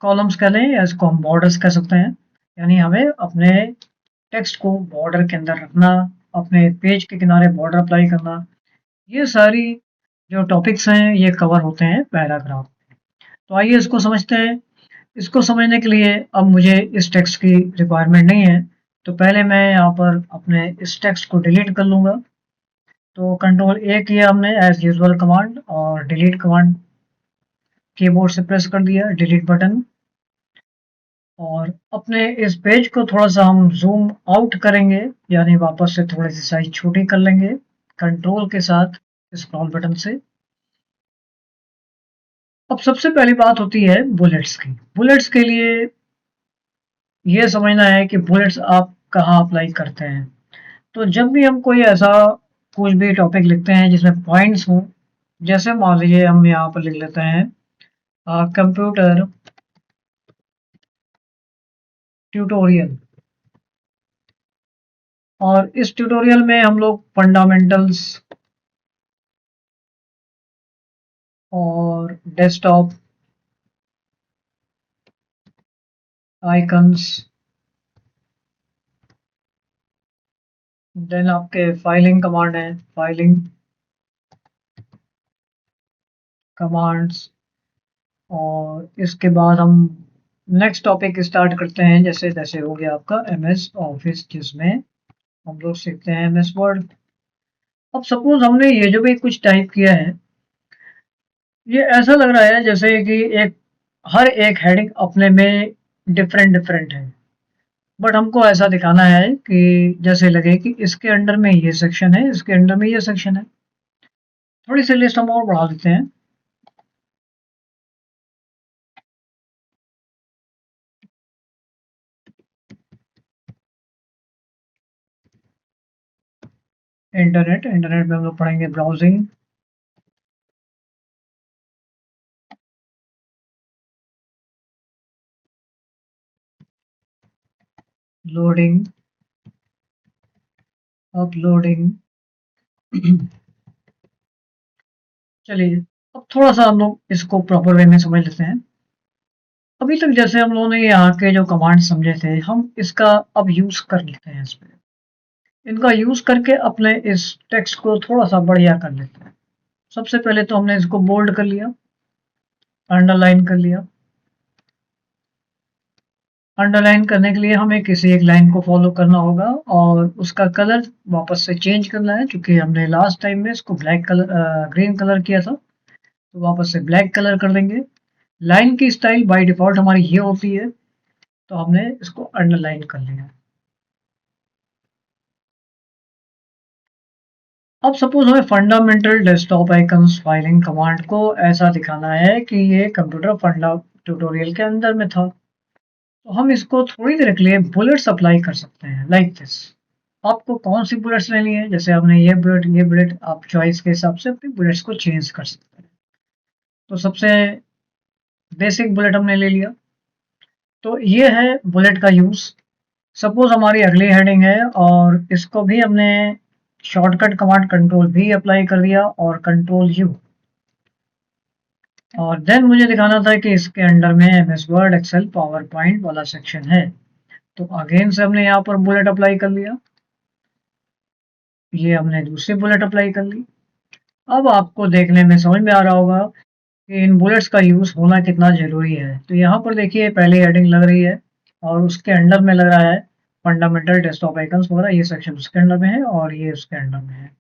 कॉलम्स कह लें या इसको हम बॉर्डर्स कह सकते हैं, यानी हमें अपने टेक्स्ट को बॉर्डर के अंदर रखना, अपने पेज के किनारे बॉर्डर अप्लाई करना। ये सारी जो टॉपिक्स हैं ये कवर होते हैं पैराग्राफ। तो आइए इसको समझते हैं। इसको समझने के लिए अब मुझे इस टेक्स्ट की रिक्वायरमेंट नहीं है, तो पहले मैं यहाँ पर अपने इस टेक्स्ट को डिलीट कर लूँगा। तो कंट्रोल ए किया हमने एज यूजुअल कमांड, और डिलीट कमांड कीबोर्ड से प्रेस कर दिया, डिलीट बटन। और अपने इस पेज को थोड़ा सा हम जूम आउट करेंगे, यानी वापस से थोड़ी सी साइज छोटी कर लेंगे कंट्रोल के साथ स्क्रॉल बटन से। अब सबसे पहली बात होती है बुलेट्स की। बुलेट्स के लिए ये समझना है कि बुलेट्स आप कहाँ अप्लाई करते हैं। तो जब भी हम कोई ऐसा कुछ भी टॉपिक लिखते हैं जिसमें पॉइंट्स हों, जैसे मान लीजिए हम यहाँ पर लिख लेते हैं कंप्यूटर ट्यूटोरियल, और इस ट्यूटोरियल में हम लोग फंडामेंटल्स और डेस्कटॉप आइकन्स, देन आपके फाइलिंग कमांड है, फाइलिंग कमांड्स, और इसके बाद हम नेक्स्ट टॉपिक स्टार्ट करते हैं। जैसे जैसे हो गया आपका एमएस ऑफिस, जिसमें हम लोग सीखते हैं एमएस वर्ड। अब सपोज हमने ये जो भी कुछ टाइप किया है, ये ऐसा लग रहा है जैसे कि एक हर एक हेडिंग अपने में डिफरेंट डिफरेंट है, बट हमको ऐसा दिखाना है कि जैसे लगे कि इसके अंडर में ये सेक्शन है, इसके अंडर में ये सेक्शन है। थोड़ी सी लिस्ट हम और बढ़ा देते हैं। इंटरनेट, इंटरनेट में हम लोग पढ़ेंगे ब्राउजिंग, लोडिंग, अपलोडिंग। चलिए, अब थोड़ा सा हम लोग इसको प्रॉपर वे में समझ लेते हैं। अभी तक जैसे हम लोगों ने यहाँ के जो कमांड समझे थे, हम इसका अब यूज कर लेते हैं इस पे। इनका यूज करके अपने इस टेक्स्ट को थोड़ा सा बढ़िया कर लेते हैं। सबसे पहले तो हमने इसको बोल्ड कर लिया, अंडरलाइन कर लिया। अंडरलाइन करने के लिए हमें किसी एक लाइन को फॉलो करना होगा, और उसका कलर वापस से चेंज करना है, क्योंकि हमने लास्ट टाइम में इसको ब्लैक कलर ग्रीन कलर किया था, तो वापस से ब्लैक कलर कर देंगे। लाइन की स्टाइल बाय डिफॉल्ट हमारी ये होती है, तो हमने इसको अंडरलाइन कर लिया। अब सपोज हमें fundamental desktop icons filing command को ऐसा दिखाना है कि ये कंप्यूटर फंडा ट्यूटोरियल के अंदर में था, तो हम इसको थोड़ी देर के लिए बुलेट्स अप्लाई कर सकते हैं, लाइक दिस। आपको कौन सी बुलेट्स लेनी है, जैसे आपने ये बुलेट आप चॉइस के हिसाब से अपनी बुलेट्स को चेंज कर सकते हैं। तो सबसे बेसिक बुलेट हमने ले लिया। तो ये है बुलेट का यूज। सपोज हमारी अगली हेडिंग है, और इसको भी हमने शॉर्टकट कमांड कंट्रोल भी अप्लाई कर दिया, और कंट्रोल यू। और देन मुझे दिखाना था कि इसके अंडर में MS Word, Excel, power point वाला सेक्शन है, तो अगेन से हमने यहाँ पर बुलेट अप्लाई कर लिया। ये हमने दूसरी बुलेट अप्लाई कर ली। अब आपको देखने में समझ में आ रहा होगा कि इन बुलेट्स का यूज होना कितना जरूरी है। तो यहाँ पर देखिए पहली हेडिंग लग रही है, और उसके अंडर में लग रहा है फंडामेंटल डेस्कटॉप आइकन्स वगैरह, ये सेक्शन उसके अंडर में है और ये उसके अंडर में है।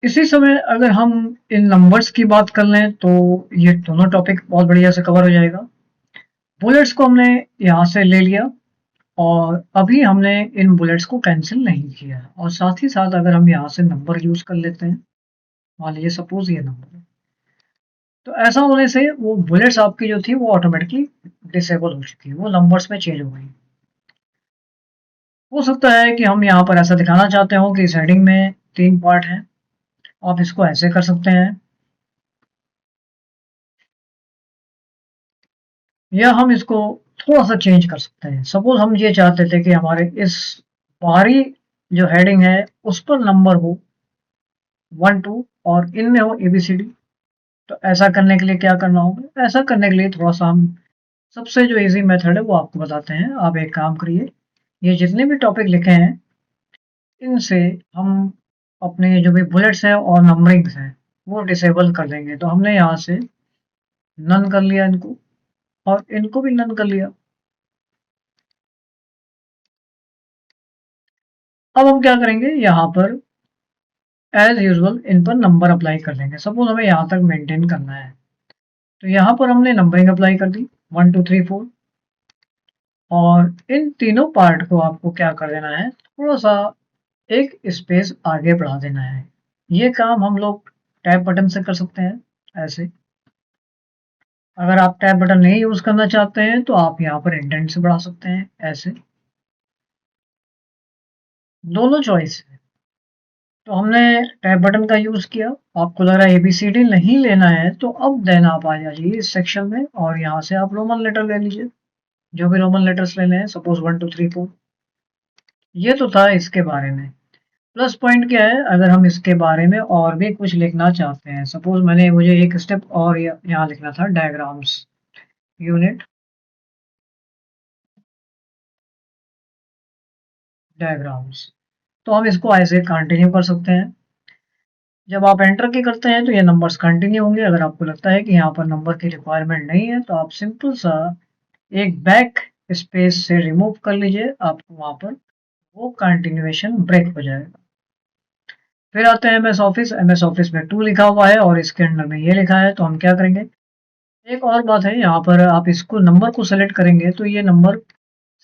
इसी समय अगर हम इन नंबर्स की बात कर लें तो ये दोनों टॉपिक बहुत बढ़िया से कवर हो जाएगा। बुलेट्स को हमने यहाँ से ले लिया और अभी हमने इन बुलेट्स को कैंसिल नहीं किया और साथ ही साथ अगर हम यहाँ से नंबर यूज कर लेते हैं, मान लीजिए सपोज ये नंबर है, तो ऐसा होने से वो बुलेट्स आपकी जो थी वो ऑटोमेटिकली डिसेबल हो चुकी है, वो नंबर्स में चेंज हो गई। हो सकता है कि हम यहाँ पर ऐसा दिखाना चाहते हो कि इस हेडिंग में 3 पार्ट हैं, आप इसको ऐसे कर सकते हैं या हम इसको थोड़ा सा चेंज कर सकते हैं। सपोज हम ये चाहते थे कि हमारे इस बाहरी जो हेडिंग है उस पर नंबर हो 1 2 और इनमें हो ABCD। तो ऐसा करने के लिए क्या करना होगा, ऐसा करने के लिए थोड़ा सा हम सबसे जो इजी मेथड है वो आपको बताते हैं। आप एक काम करिए, ये जितने भी टॉपिक लिखे हैं इनसे हम अपने जो भी बुलेट्स हैं और नंबरिंग्स हैं वो डिसेबल कर देंगे। तो हमने यहाँ से नन कर लिया इनको और इनको भी नन कर लिया। अब हम क्या करेंगे, यहाँ पर एज यूजुअल इन पर नंबर अप्लाई कर देंगे। सपोज हमें यहाँ तक मेंटेन करना है तो यहाँ पर हमने नंबरिंग अप्लाई कर दी 1 2 3 4 और इन तीनों पार्ट को आपको क्या कर देना है, थोड़ा सा एक स्पेस आगे बढ़ा देना है। ये काम हम लोग टैब बटन से कर सकते हैं ऐसे। अगर आप टैब बटन नहीं यूज करना चाहते हैं तो आप यहाँ पर इंडेंट से बढ़ा सकते हैं ऐसे, दोनों चॉइस है। तो हमने टैब बटन का यूज किया, आपको लग रहा है ABCD नहीं लेना है तो अब देन आप आ जाइए इस सेक्शन में और यहाँ से आप रोमन लेटर ले लीजिए, जो भी रोमन लेटर्स लेने हैं, सपोज 1 2 3 4। ये तो था इसके बारे में। प्लस पॉइंट क्या है, अगर हम इसके बारे में और भी कुछ लिखना चाहते हैं, सपोज मुझे एक स्टेप और यहाँ लिखना था डायग्राम्स यूनिट डायग्राम्स, तो हम इसको ऐसे कंटिन्यू कर सकते हैं। जब आप एंटर की करते हैं तो ये नंबर्स कंटिन्यू होंगे। अगर आपको लगता है कि यहाँ पर नंबर की रिक्वायरमेंट नहीं है तो आप सिंपल सा एक बैक स्पेस से रिमूव कर लीजिए, आपको वहां पर वो कंटिन्यूएशन ब्रेक हो जाएगा। फिर आते हैं एमएस ऑफिस। एमएस ऑफिस में 2 लिखा हुआ है और इसके अंडर में ये लिखा है, तो हम क्या करेंगे, एक और बात है, यहाँ पर आप इसको नंबर को सेलेक्ट करेंगे तो ये नंबर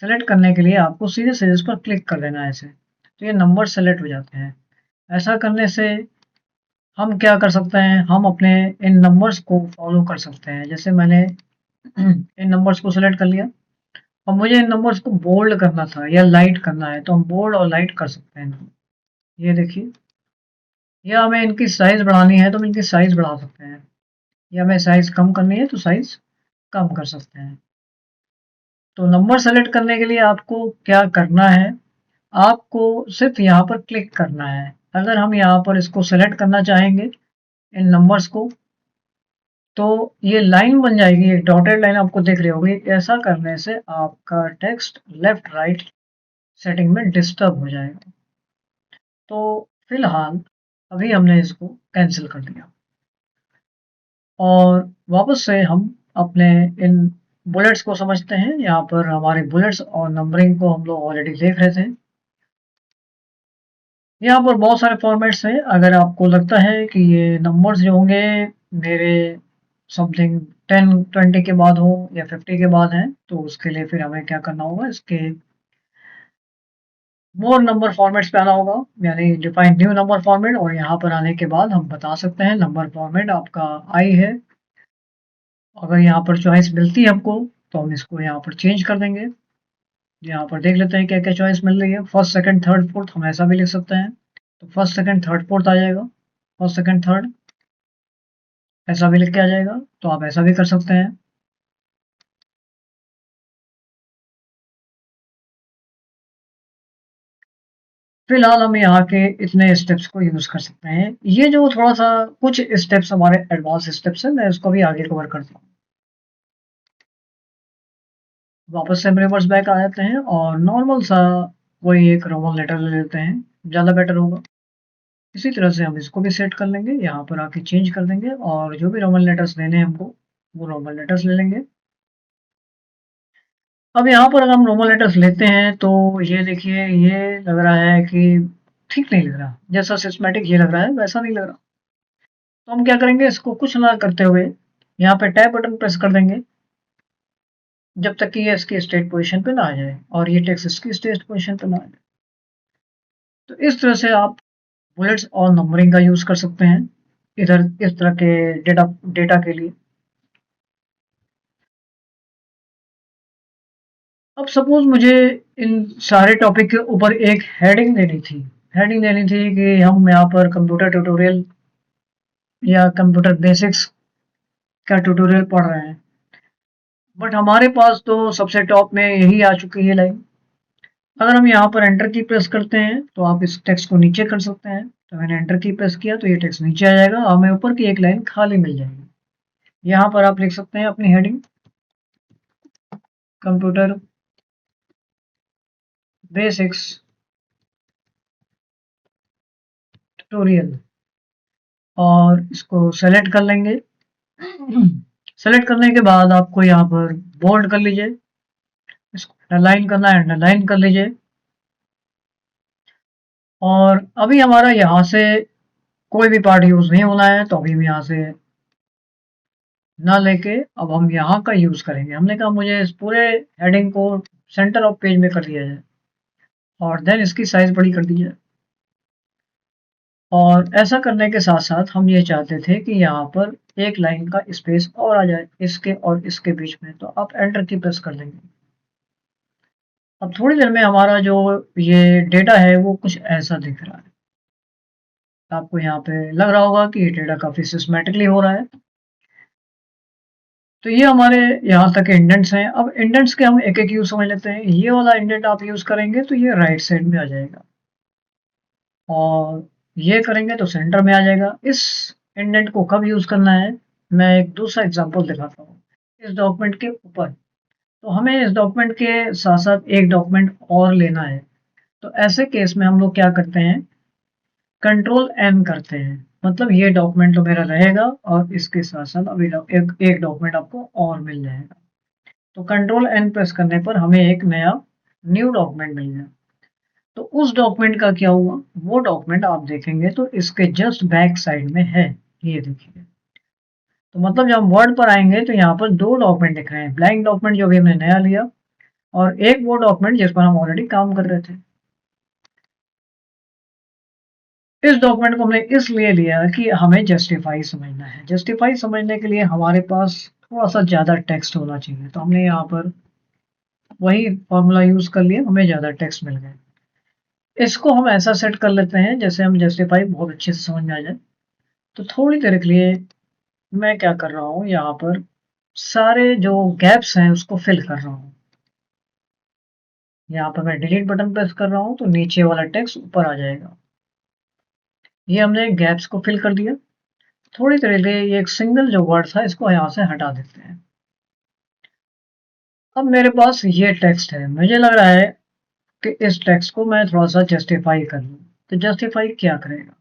सेलेक्ट करने के लिए आपको सीधे सीधे इस पर क्लिक कर देना है ऐसे, तो ये नंबर सेलेक्ट हो जाते हैं। ऐसा करने से हम क्या कर सकते हैं, हम अपने इन नंबर्स को फॉलो कर सकते हैं। जैसे मैंने इन नंबर्स को सेलेक्ट कर लिया और मुझे इन नंबर्स को बोल्ड करना था या लाइट करना है तो हम बोल्ड और लाइट कर सकते हैं। ये देखिए, या हमें इनकी साइज बढ़ानी है तो हम इनकी साइज बढ़ा सकते हैं, या हमें साइज कम करनी है तो साइज कम कर सकते हैं। तो नंबर सेलेक्ट करने के लिए आपको क्या करना है, आपको सिर्फ यहाँ पर क्लिक करना है। अगर हम यहाँ पर इसको सेलेक्ट करना चाहेंगे इन नंबर्स को तो ये लाइन बन जाएगी, एक डॉटेड लाइन आपको दिख रही होगी। ऐसा करने से आपका टेक्स्ट लेफ्ट राइट सेटिंग में डिस्टर्ब हो जाएगा। तो फिलहाल अभी हमने इसको कैंसिल कर दिया और वापस से हम अपने इन बुलेट्स को समझते हैं। यहाँ पर हमारे बुलेट्स और नंबरिंग को हम लोग ऑलरेडी देख रहे थे। यहाँ पर बहुत सारे फॉर्मेट्स हैं। अगर आपको लगता है कि ये नंबर्स जो होंगे मेरे समथिंग 10 20 के बाद हो या 50 के बाद हैं तो उसके लिए फिर हमें क्या करना होगा, इसके मोर नंबर फॉर्मेट्स पे आना होगा, यानी डिफाइन न्यू नंबर फॉर्मेट, और यहाँ पर आने के बाद हम बता सकते हैं नंबर फॉर्मेट आपका आई है। अगर यहाँ पर चॉइस मिलती है हमको तो हम इसको यहाँ पर चेंज कर देंगे। यहाँ पर देख लेते हैं क्या क्या चॉइस मिल रही है। फर्स्ट सेकंड थर्ड फोर्थ हम ऐसा भी लिख सकते हैं, तो फर्स्ट सेकंड थर्ड फोर्थ आ जाएगा, फर्स्ट सेकंड थर्ड ऐसा भी लिख के आ जाएगा, तो आप ऐसा भी कर सकते हैं। फिलहाल हम यहाँ के इतने स्टेप्स को यूज कर सकते हैं। ये जो थोड़ा सा कुछ स्टेप्स हमारे एडवांस स्टेप्स हैं, मैं इसको भी आगे कवर करता हूँ। वापस से हम रिवर्स बैक आ जाते हैं और नॉर्मल सा कोई एक रोमन लेटर ले लेते हैं, ज़्यादा बेटर होगा। इसी तरह से हम इसको भी सेट कर लेंगे, यहाँ पर आके चेंज कर देंगे और जो भी रोमन लेटर्स लेने हैं हमको वो रोमन लेटर्स ले लेंगे। अब यहाँ पर अगर हम रोमन लेटर्स लेते हैं तो ये देखिए, ये लग रहा है कि ठीक नहीं लग रहा, जैसा सिस्टमैटिक ये लग रहा है वैसा नहीं लग रहा। तो हम क्या करेंगे, इसको कुछ ना करते हुए यहाँ पे टैब बटन प्रेस कर देंगे जब तक कि ये इसकी स्टेट पोजीशन पे ना आ जाए और ये टेक्स्ट इसकी स्टेट पोजीशन पे ना आ जाए। तो इस तरह से आप बुलेट्स और नंबरिंग का यूज कर सकते हैं इधर इस तरह के डेटा के लिए। अब सपोज मुझे इन सारे टॉपिक के ऊपर एक हेडिंग देनी थी। हेडिंग देनी थी कि हम यहाँ पर कंप्यूटर ट्यूटोरियल या कंप्यूटर बेसिक्स का ट्यूटोरियल पढ़ रहे हैं, बट हमारे पास तो सबसे टॉप में यही आ चुकी है लाइन। अगर हम यहाँ पर एंटर की प्रेस करते हैं तो आप इस टेक्स्ट को नीचे कर सकते हैं। तो मैंने एंटर की प्रेस किया तो ये टेक्स्ट नीचे आ जाएगा, हमें ऊपर की एक लाइन खाली मिल जाएगी। यहाँ पर आप लिख सकते हैं अपनी हेडिंग कंप्यूटर बेसिक्स ट्यूटोरियल और इसको सेलेक्ट कर लेंगे। सेलेक्ट करने के बाद आपको यहाँ पर बोल्ड कर लीजिए, इसको अंडरलाइन करना है अंडरलाइन कर लीजिए। और अभी हमारा यहाँ से कोई भी पार्ट यूज नहीं होना है, तो अभी हम यहाँ से ना लेके अब हम यहाँ का यूज करेंगे। हमने कहा मुझे इस पूरे हेडिंग को सेंटर ऑफ पेज में कर दिया जाए और देन इसकी साइज बड़ी कर दी जाए। और ऐसा करने के साथ साथ हम ये चाहते थे कि यहाँ पर एक लाइन का स्पेस और आ जाए इसके और इसके बीच में, तो आप एंटर की प्रेस कर देंगे। अब थोड़ी देर में हमारा जो ये डेटा है वो कुछ ऐसा दिख रहा है। आपको यहाँ पे लग रहा होगा कि ये डेटा काफी सिस्टमैटिकली हो रहा है। तो ये हमारे यहाँ तक इंडेंट्स हैं। अब इंडेंट्स के हम एक एक यूज समझ लेते हैं। ये वाला इंडेंट आप यूज करेंगे तो ये राइट साइड में आ जाएगा और ये करेंगे तो सेंटर में आ जाएगा। इस इंडेंट को कब यूज करना है, मैं एक दूसरा एग्जांपल दिखाता हूँ। इस डॉक्यूमेंट के ऊपर, तो हमें इस डॉक्यूमेंट के साथ साथ एक डॉक्यूमेंट और लेना है। तो ऐसे केस में हम लोग क्या करते हैं, कंट्रोल एन करते हैं। मतलब ये डॉक्यूमेंट तो मेरा रहेगा और इसके साथ साथ अभी एक डॉक्यूमेंट आपको और मिल जाएगा। तो कंट्रोल एन प्रेस करने पर हमें एक नया न्यू डॉक्यूमेंट मिल गया। तो उस डॉक्यूमेंट का क्या हुआ, वो डॉक्यूमेंट आप देखेंगे तो इसके जस्ट बैक साइड में है, ये देखिए। तो मतलब जब हम वर्ड पर आएंगे तो यहाँ पर दो डॉक्यूमेंट दिख रहे हैं, ब्लैंक डॉक्यूमेंट जो भी हमने नया लिया और एक वो डॉक्यूमेंट जिस पर हम ऑलरेडी काम कर रहे थे। इस डॉक्यूमेंट को हमने इसलिए लिया कि हमें जस्टिफाई समझना है। जस्टिफाई समझने के लिए हमारे पास थोड़ा सा ज़्यादा टेक्स्ट होना चाहिए, तो हमने यहाँ पर वही फॉर्मूला यूज कर लिया, हमें ज़्यादा टेक्स्ट मिल गए। इसको हम ऐसा सेट कर लेते हैं जैसे हम जस्टिफाई बहुत अच्छे से समझ में आ जाए। तो थोड़ी देर के लिए मैं क्या कर रहा हूँ, यहाँ पर सारे जो गैप्स हैं उसको फिल कर रहा हूँ। यहाँ पर मैं डिलीट बटन प्रेस कर रहा हूँ तो नीचे वाला टेक्स्ट ऊपर आ जाएगा। ये हमने गैप्स को फिल कर दिया। थोड़ी देर के लिए ये एक सिंगल जो वर्ड था इसको यहाँ से हटा देते हैं। अब मेरे पास ये टेक्स्ट है, मुझे लग रहा है कि इस टेक्स्ट को मैं थोड़ा सा जस्टिफाई कर लूँ। तो जस्टिफाई क्या करेगा,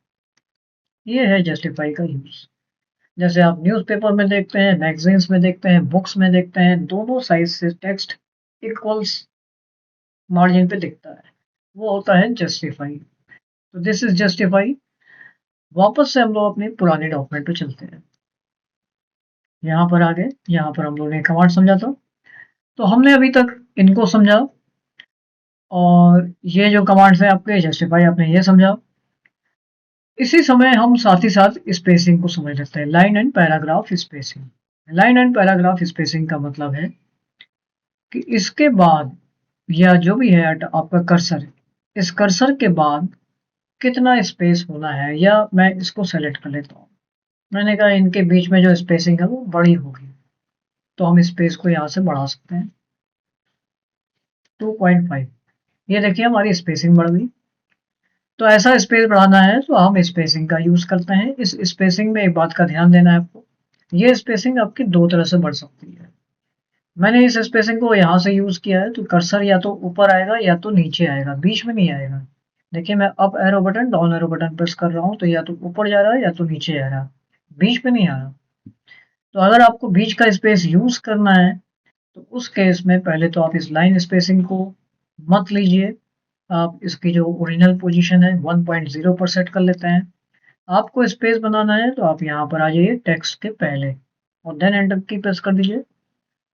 ये है जस्टिफाई का यूज। जैसे आप न्यूज़पेपर में देखते हैं, मैगजीन्स में देखते हैं, बुक्स में देखते हैं, दोनों साइज से टेक्स्ट इक्वल्स मार्जिन पे दिखता है, वो होता है जस्टिफाई। तो दिस इज जस्टिफाई। वापस से हम लोग अपने पुराने डॉक्यूमेंट पे चलते हैं। यहाँ पर आगे, यहाँ पर हम लोग ने कमांड समझा था, तो हमने अभी तक इनको समझा और ये जो कमांड्स हैं आपके जस्टिफाई आपने ये समझा। इसी समय हम साथ ही साथ स्पेसिंग को समझ लेते हैं, line and paragraph spacing. Line and paragraph spacing का मतलब है कि इसके बाद या जो भी है आपका कर्सर, इस कर्सर के बाद कितना स्पेस होना है, या मैं इसको सेलेक्ट कर लेता हूँ। मैंने कहा इनके बीच में जो स्पेसिंग है वो बड़ी होगी, तो हम स्पेस को यहाँ से बढ़ा सकते हैं 2.5। ये देखिए हमारी स्पेसिंग बढ़ गई। तो ऐसा स्पेस बढ़ाना है तो हम स्पेसिंग का यूज करते हैं। इस स्पेसिंग में एक बात का ध्यान देना है आपको, ये स्पेसिंग आपकी दो तरह से बढ़ सकती है। मैंने इस स्पेसिंग को यहाँ से यूज किया है, तो कर्सर या तो ऊपर आएगा या तो नीचे आएगा, बीच में नहीं आएगा। देखिए मैं up arrow button down arrow button press कर रहा हूँ तो या तो ऊपर जा रहा है या तो नीचे आ रहा है, बीच में नहीं आ रहा। तो अगर आपको बीच का स्पेस यूज करना है तो उस केस में पहले तो आप इस लाइन स्पेसिंग को मत लीजिए, आप इसकी जो ओरिजिनल पोजीशन है 1.0 पर सेट कर लेते हैं। आपको स्पेस बनाना है तो आप यहाँ पर आ जाइए टेक्स्ट के पहले और देन एंटर की प्रेस कर दीजिए।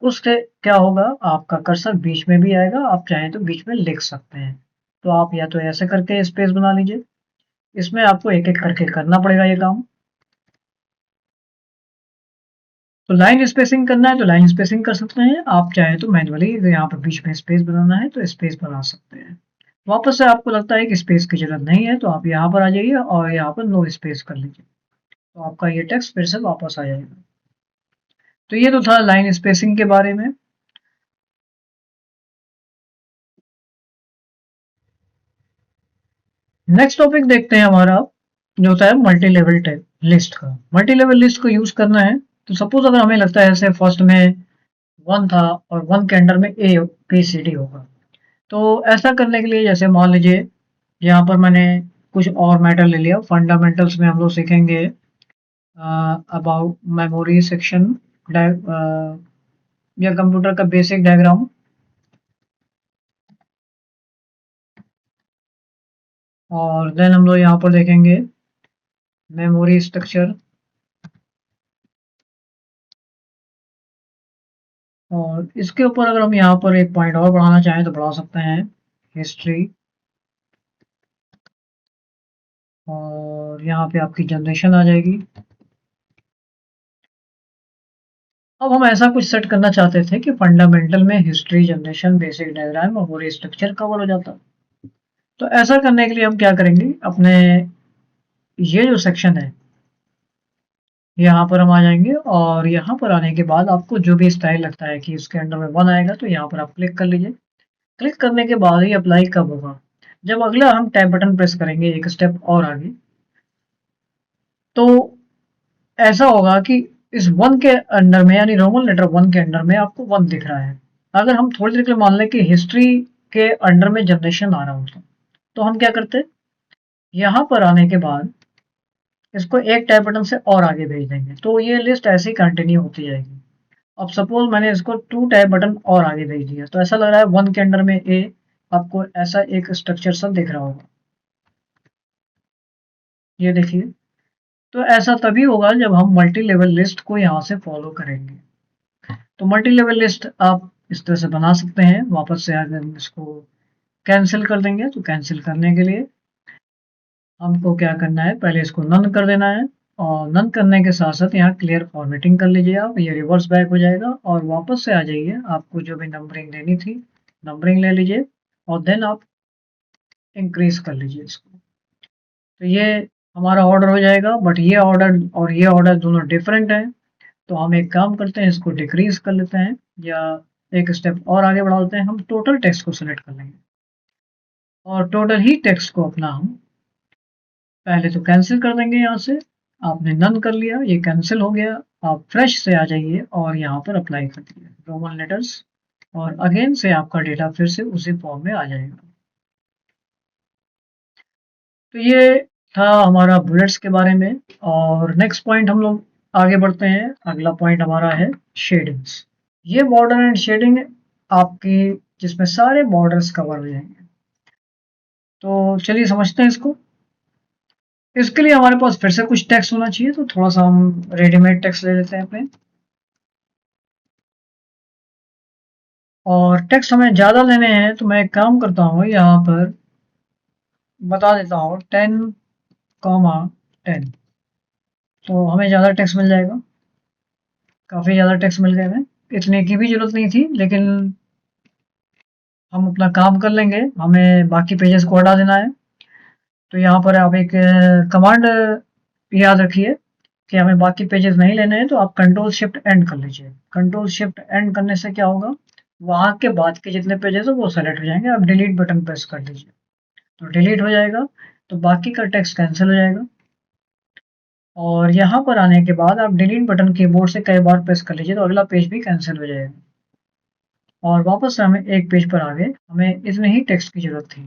उससे क्या होगा, आपका कर्सर बीच में भी आएगा, आप चाहें तो बीच में लिख सकते हैं। तो आप या तो ऐसे करके स्पेस बना लीजिए, इसमें आपको एक एक करके करना पड़ेगा ये काम। तो लाइन स्पेसिंग करना है तो लाइन स्पेसिंग कर सकते हैं, आप चाहे तो मैनुअली यहाँ पर बीच में स्पेस बनाना है तो स्पेस बना सकते हैं। वापस से आपको लगता है कि स्पेस की जरूरत नहीं है तो आप यहाँ पर आ जाइए और यहाँ पर नो स्पेस कर लीजिए, तो आपका ये टेक्स्ट फिर से वापस आ जाएगा। तो ये तो था लाइन स्पेसिंग के बारे में। नेक्स्ट टॉपिक देखते हैं हमारा, जो होता है मल्टी लेवल लिस्ट का। मल्टी लेवल लिस्ट को यूज करना है तो सपोज अगर हमें लगता है ऐसे फर्स्ट में 1 था और 1 के अंडर में ए बी सी डी होगा, तो ऐसा करने के लिए जैसे मान लीजिए यहाँ पर मैंने कुछ और मैटर ले लिया। फंडामेंटल्स में हम लोग सीखेंगे अबाउट मेमोरी सेक्शन या कंप्यूटर का बेसिक डायग्राम, और देन हम लोग यहाँ पर देखेंगे मेमोरी स्ट्रक्चर। और इसके ऊपर अगर हम यहाँ पर एक पॉइंट और बढ़ाना चाहें तो बढ़ा सकते हैं, हिस्ट्री। और यहाँ पे आपकी जनरेशन आ जाएगी। अब हम ऐसा कुछ सेट करना चाहते थे कि फंडामेंटल में हिस्ट्री, जनरेशन, बेसिक डायग्राम और पूरी स्ट्रक्चर कवर हो जाता। तो ऐसा करने के लिए हम क्या करेंगे, अपने ये जो सेक्शन है यहाँ पर हम आ जाएंगे और यहाँ पर आने के बाद आपको जो भी स्टाइल लगता है कि इसके अंडर में 1 आएगा तो यहाँ पर आप क्लिक कर लीजिए। क्लिक करने के बाद ही अप्लाई कब होगा, जब अगला हम टैब बटन प्रेस करेंगे एक स्टेप और आगे, तो ऐसा होगा कि इस 1 के अंडर में यानी रोमन लेटर 1 के अंडर में आपको 1 दिख रहा है। अगर हम थोड़ी देर के लिए मान लें कि हिस्ट्री के अंडर में जनरेशन आ रहा होता, तो हम क्या करते, यहाँ पर आने के बाद इसको एक टैब बटन से और आगे भेज देंगे तो ये लिस्ट ऐसे ही कंटिन्यू होती जाएगी। अब सपोज मैंने इसको 2 टैब बटन और आगे भेज दिया तो ऐसा लग रहा है 1 के अंडर में ए, आपको ऐसा एक स्ट्रक्चर सा दिख रहा होगा। ये देखिए, तो ऐसा तभी होगा जब हम मल्टी लेवल लिस्ट को यहाँ से फॉलो करेंगे। तो मल्टी लेवल लिस्ट आप इस तरह से बना सकते हैं। वापस से अगर हम इसको कैंसिल कर देंगे तो कैंसिल करने के लिए हमको क्या करना है, पहले इसको नन कर देना है और नन करने के साथ साथ यहाँ क्लियर फॉर्मेटिंग कर लीजिए आप, ये रिवर्स बैक हो जाएगा और वापस से आ जाइए। आपको जो भी नंबरिंग देनी थी नंबरिंग ले लीजिए और देन आप इंक्रीज कर लीजिए इसको। तो ये हमारा ऑर्डर हो जाएगा, बट ये ऑर्डर और ये ऑर्डर दोनों डिफरेंट है। तो हम एक काम करते हैं, इसको डिक्रीज कर लेते हैं या एक स्टेप और आगे बढ़ा लेते हैं। हम टोटल टेक्स्ट को सिलेक्ट कर लेंगे और टोटल ही टेक्स्ट को अपना हम पहले तो कैंसिल कर देंगे। यहाँ से आपने नन कर लिया, ये कैंसिल हो गया। आप फ्रेश से आ जाइए और यहाँ पर अप्लाई कर दिए रोमन लेटर्स और अगेन से आपका डेटा फिर से उसी फॉर्म में आ जाएगा। तो ये था हमारा बुलेट्स के बारे में। और नेक्स्ट पॉइंट हम लोग आगे बढ़ते हैं। अगला पॉइंट हमारा है शेडिंग्स। ये बॉर्डर एंड शेडिंग आपकी, जिसमें सारे बॉर्डर्स कवर हो जाएंगे। तो चलिए समझते हैं इसको। इसके लिए हमारे पास फिर से कुछ टेक्स्ट होना चाहिए, तो थोड़ा सा हम रेडीमेड टेक्स्ट ले लेते हैं अपने। और टेक्स्ट हमें ज़्यादा लेने हैं तो मैं एक काम करता हूँ, यहाँ पर बता देता हूँ 10, 10, तो हमें ज़्यादा टेक्स्ट मिल जाएगा। काफ़ी ज़्यादा टेक्स्ट मिल गए हमें, इतने की भी जरूरत नहीं थी, लेकिन हम अपना काम कर लेंगे। हमें बाकी पेजेस को हटा देना है। तो यहाँ पर आप एक कमांड याद रखिए कि हमें बाकी पेजेस नहीं लेने हैं, तो आप कंट्रोल शिफ्ट एंड कर लीजिए। कंट्रोल शिफ्ट एंड करने से क्या होगा, वहाँ के बाद के जितने पेजेस है वो सेलेक्ट हो जाएंगे। आप डिलीट बटन प्रेस कर दीजिए तो डिलीट हो जाएगा, तो बाकी का टेक्स्ट कैंसिल हो जाएगा। और यहाँ पर आने के बाद आप डिलीट बटन कीबोर्ड से कई बार प्रेस कर लीजिए तो अगला पेज भी कैंसिल हो जाएगा। और वापस से हमें एक पेज पर आगे हमें इतने ही टेक्स्ट की जरूरत थी।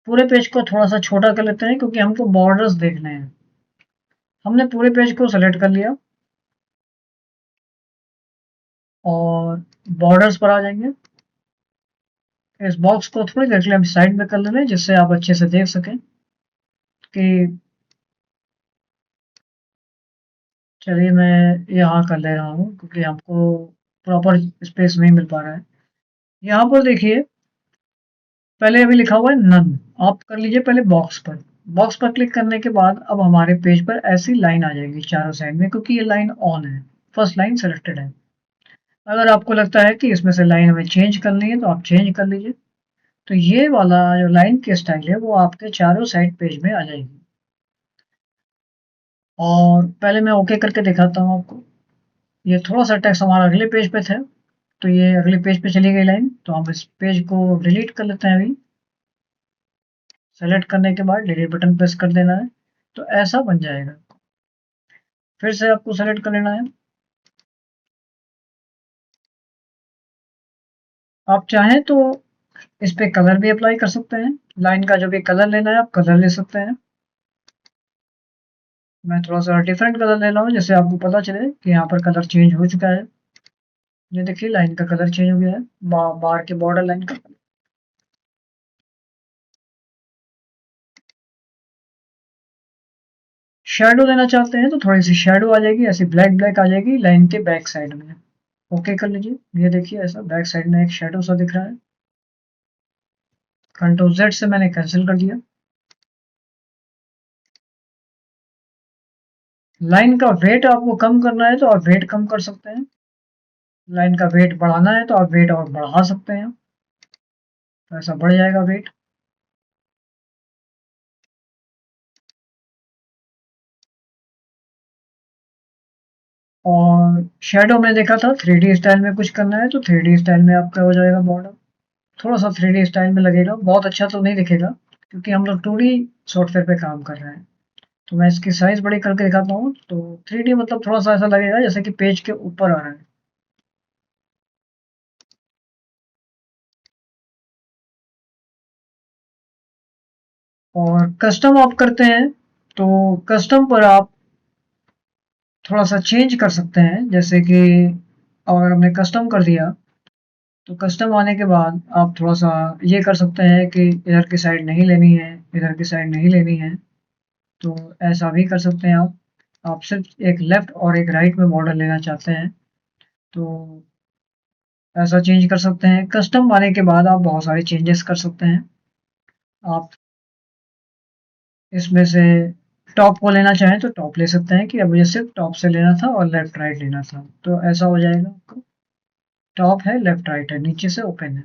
पूरे पेज को थोड़ा सा छोटा कर लेते हैं क्योंकि हमको बॉर्डर्स देखने हैं। हमने पूरे पेज को सेलेक्ट कर लिया और बॉर्डर्स पर आ जाएंगे। इस बॉक्स को थोड़ी देर के लिए हम साइड में कर ले रहे हैं जिससे आप अच्छे से देख सकें कि चलिए मैं यहाँ कर ले रहा हूँ क्योंकि हमको प्रॉपर स्पेस नहीं मिल पा रहा है। यहाँ पर देखिए पहले अभी लिखा हुआ है नन, आप कर लीजिए पहले बॉक्स पर। बॉक्स पर क्लिक करने के बाद अब हमारे पेज पर ऐसी लाइन आ जाएगी चारों साइड में क्योंकि ये लाइन ऑन है, फर्स्ट लाइन सेलेक्टेड है। अगर आपको लगता है कि इसमें से लाइन हमें चेंज करनी है तो आप चेंज कर लीजिए। तो ये वाला जो लाइन की स्टाइल है वो आपके चारों साइड पेज में आ जाएगी। और पहले मैं ओके करके दिखाता हूँ आपको। ये थोड़ा सा टेक्स्ट हमारा अगले पेज पे था, तो ये अगले पेज पे चली गई लाइन, तो हम इस पेज को डिलीट कर लेते हैं अभी। सेलेक्ट करने के बाद डिलीट बटन प्रेस कर देना है, तो ऐसा बन जाएगा। फिर से आपको सेलेक्ट कर लेना है। आप चाहें तो इस पे कलर भी अप्लाई कर सकते हैं, लाइन का जो भी कलर लेना है आप कलर ले सकते हैं। मैं थोड़ा सा डिफरेंट कलर ले रहा हूँ जिससे आपको पता चले कि यहाँ पर कलर चेंज हो चुका है। ये देखिए लाइन का कलर चेंज हो गया है, बार के बॉर्डर लाइन का। शेडो देना चाहते हैं तो थोड़ी सी शेडो आ जाएगी, ऐसी ब्लैक ब्लैक आ जाएगी लाइन के बैक साइड में। ओके कर लीजिए, ये देखिए ऐसा बैक साइड में एक शेडो सा दिख रहा है। कंट्रोल जेड से मैंने कैंसिल कर दिया। लाइन का वेट आपको कम करना है तो आप वेट कम कर सकते हैं। लाइन का वेट बढ़ाना है तो आप वेट और बढ़ा सकते हैं, तो ऐसा बढ़ जाएगा वेट। और शेडो में देखा था 3D स्टाइल में कुछ करना है तो 3D स्टाइल में आपका हो जाएगा बॉर्डर। थोड़ा सा 3D स्टाइल में लगेगा, बहुत अच्छा तो नहीं दिखेगा क्योंकि हम लोग 2D सॉफ्टवेयर पे काम कर रहे हैं। तो मैं इसकी साइज बड़ी करके दिखाता हूँ, तो 3D मतलब थोड़ा सा ऐसा लगेगा जैसे कि पेज के ऊपर आ रहा है। और कस्टम आप करते हैं तो कस्टम पर आप थोड़ा सा चेंज कर सकते हैं, जैसे कि अगर हमने कस्टम कर दिया तो कस्टम आने के बाद आप थोड़ा सा ये कर सकते हैं कि इधर की साइड नहीं लेनी है, इधर की साइड नहीं लेनी है, तो ऐसा भी कर सकते हैं आप सिर्फ एक लेफ्ट और एक राइट में बॉर्डर लेना चाहते हैं तो ऐसा चेंज कर सकते हैं। कस्टम आने के बाद आप बहुत सारे चेंजेस कर सकते हैं। आप इसमें से टॉप को लेना चाहें तो टॉप ले सकते हैं कि अब मुझे सिर्फ टॉप से लेना था और लेफ्ट राइट लेना था, तो ऐसा हो जाएगा आपको। टॉप है, लेफ्ट राइट है, नीचे से ओपन है।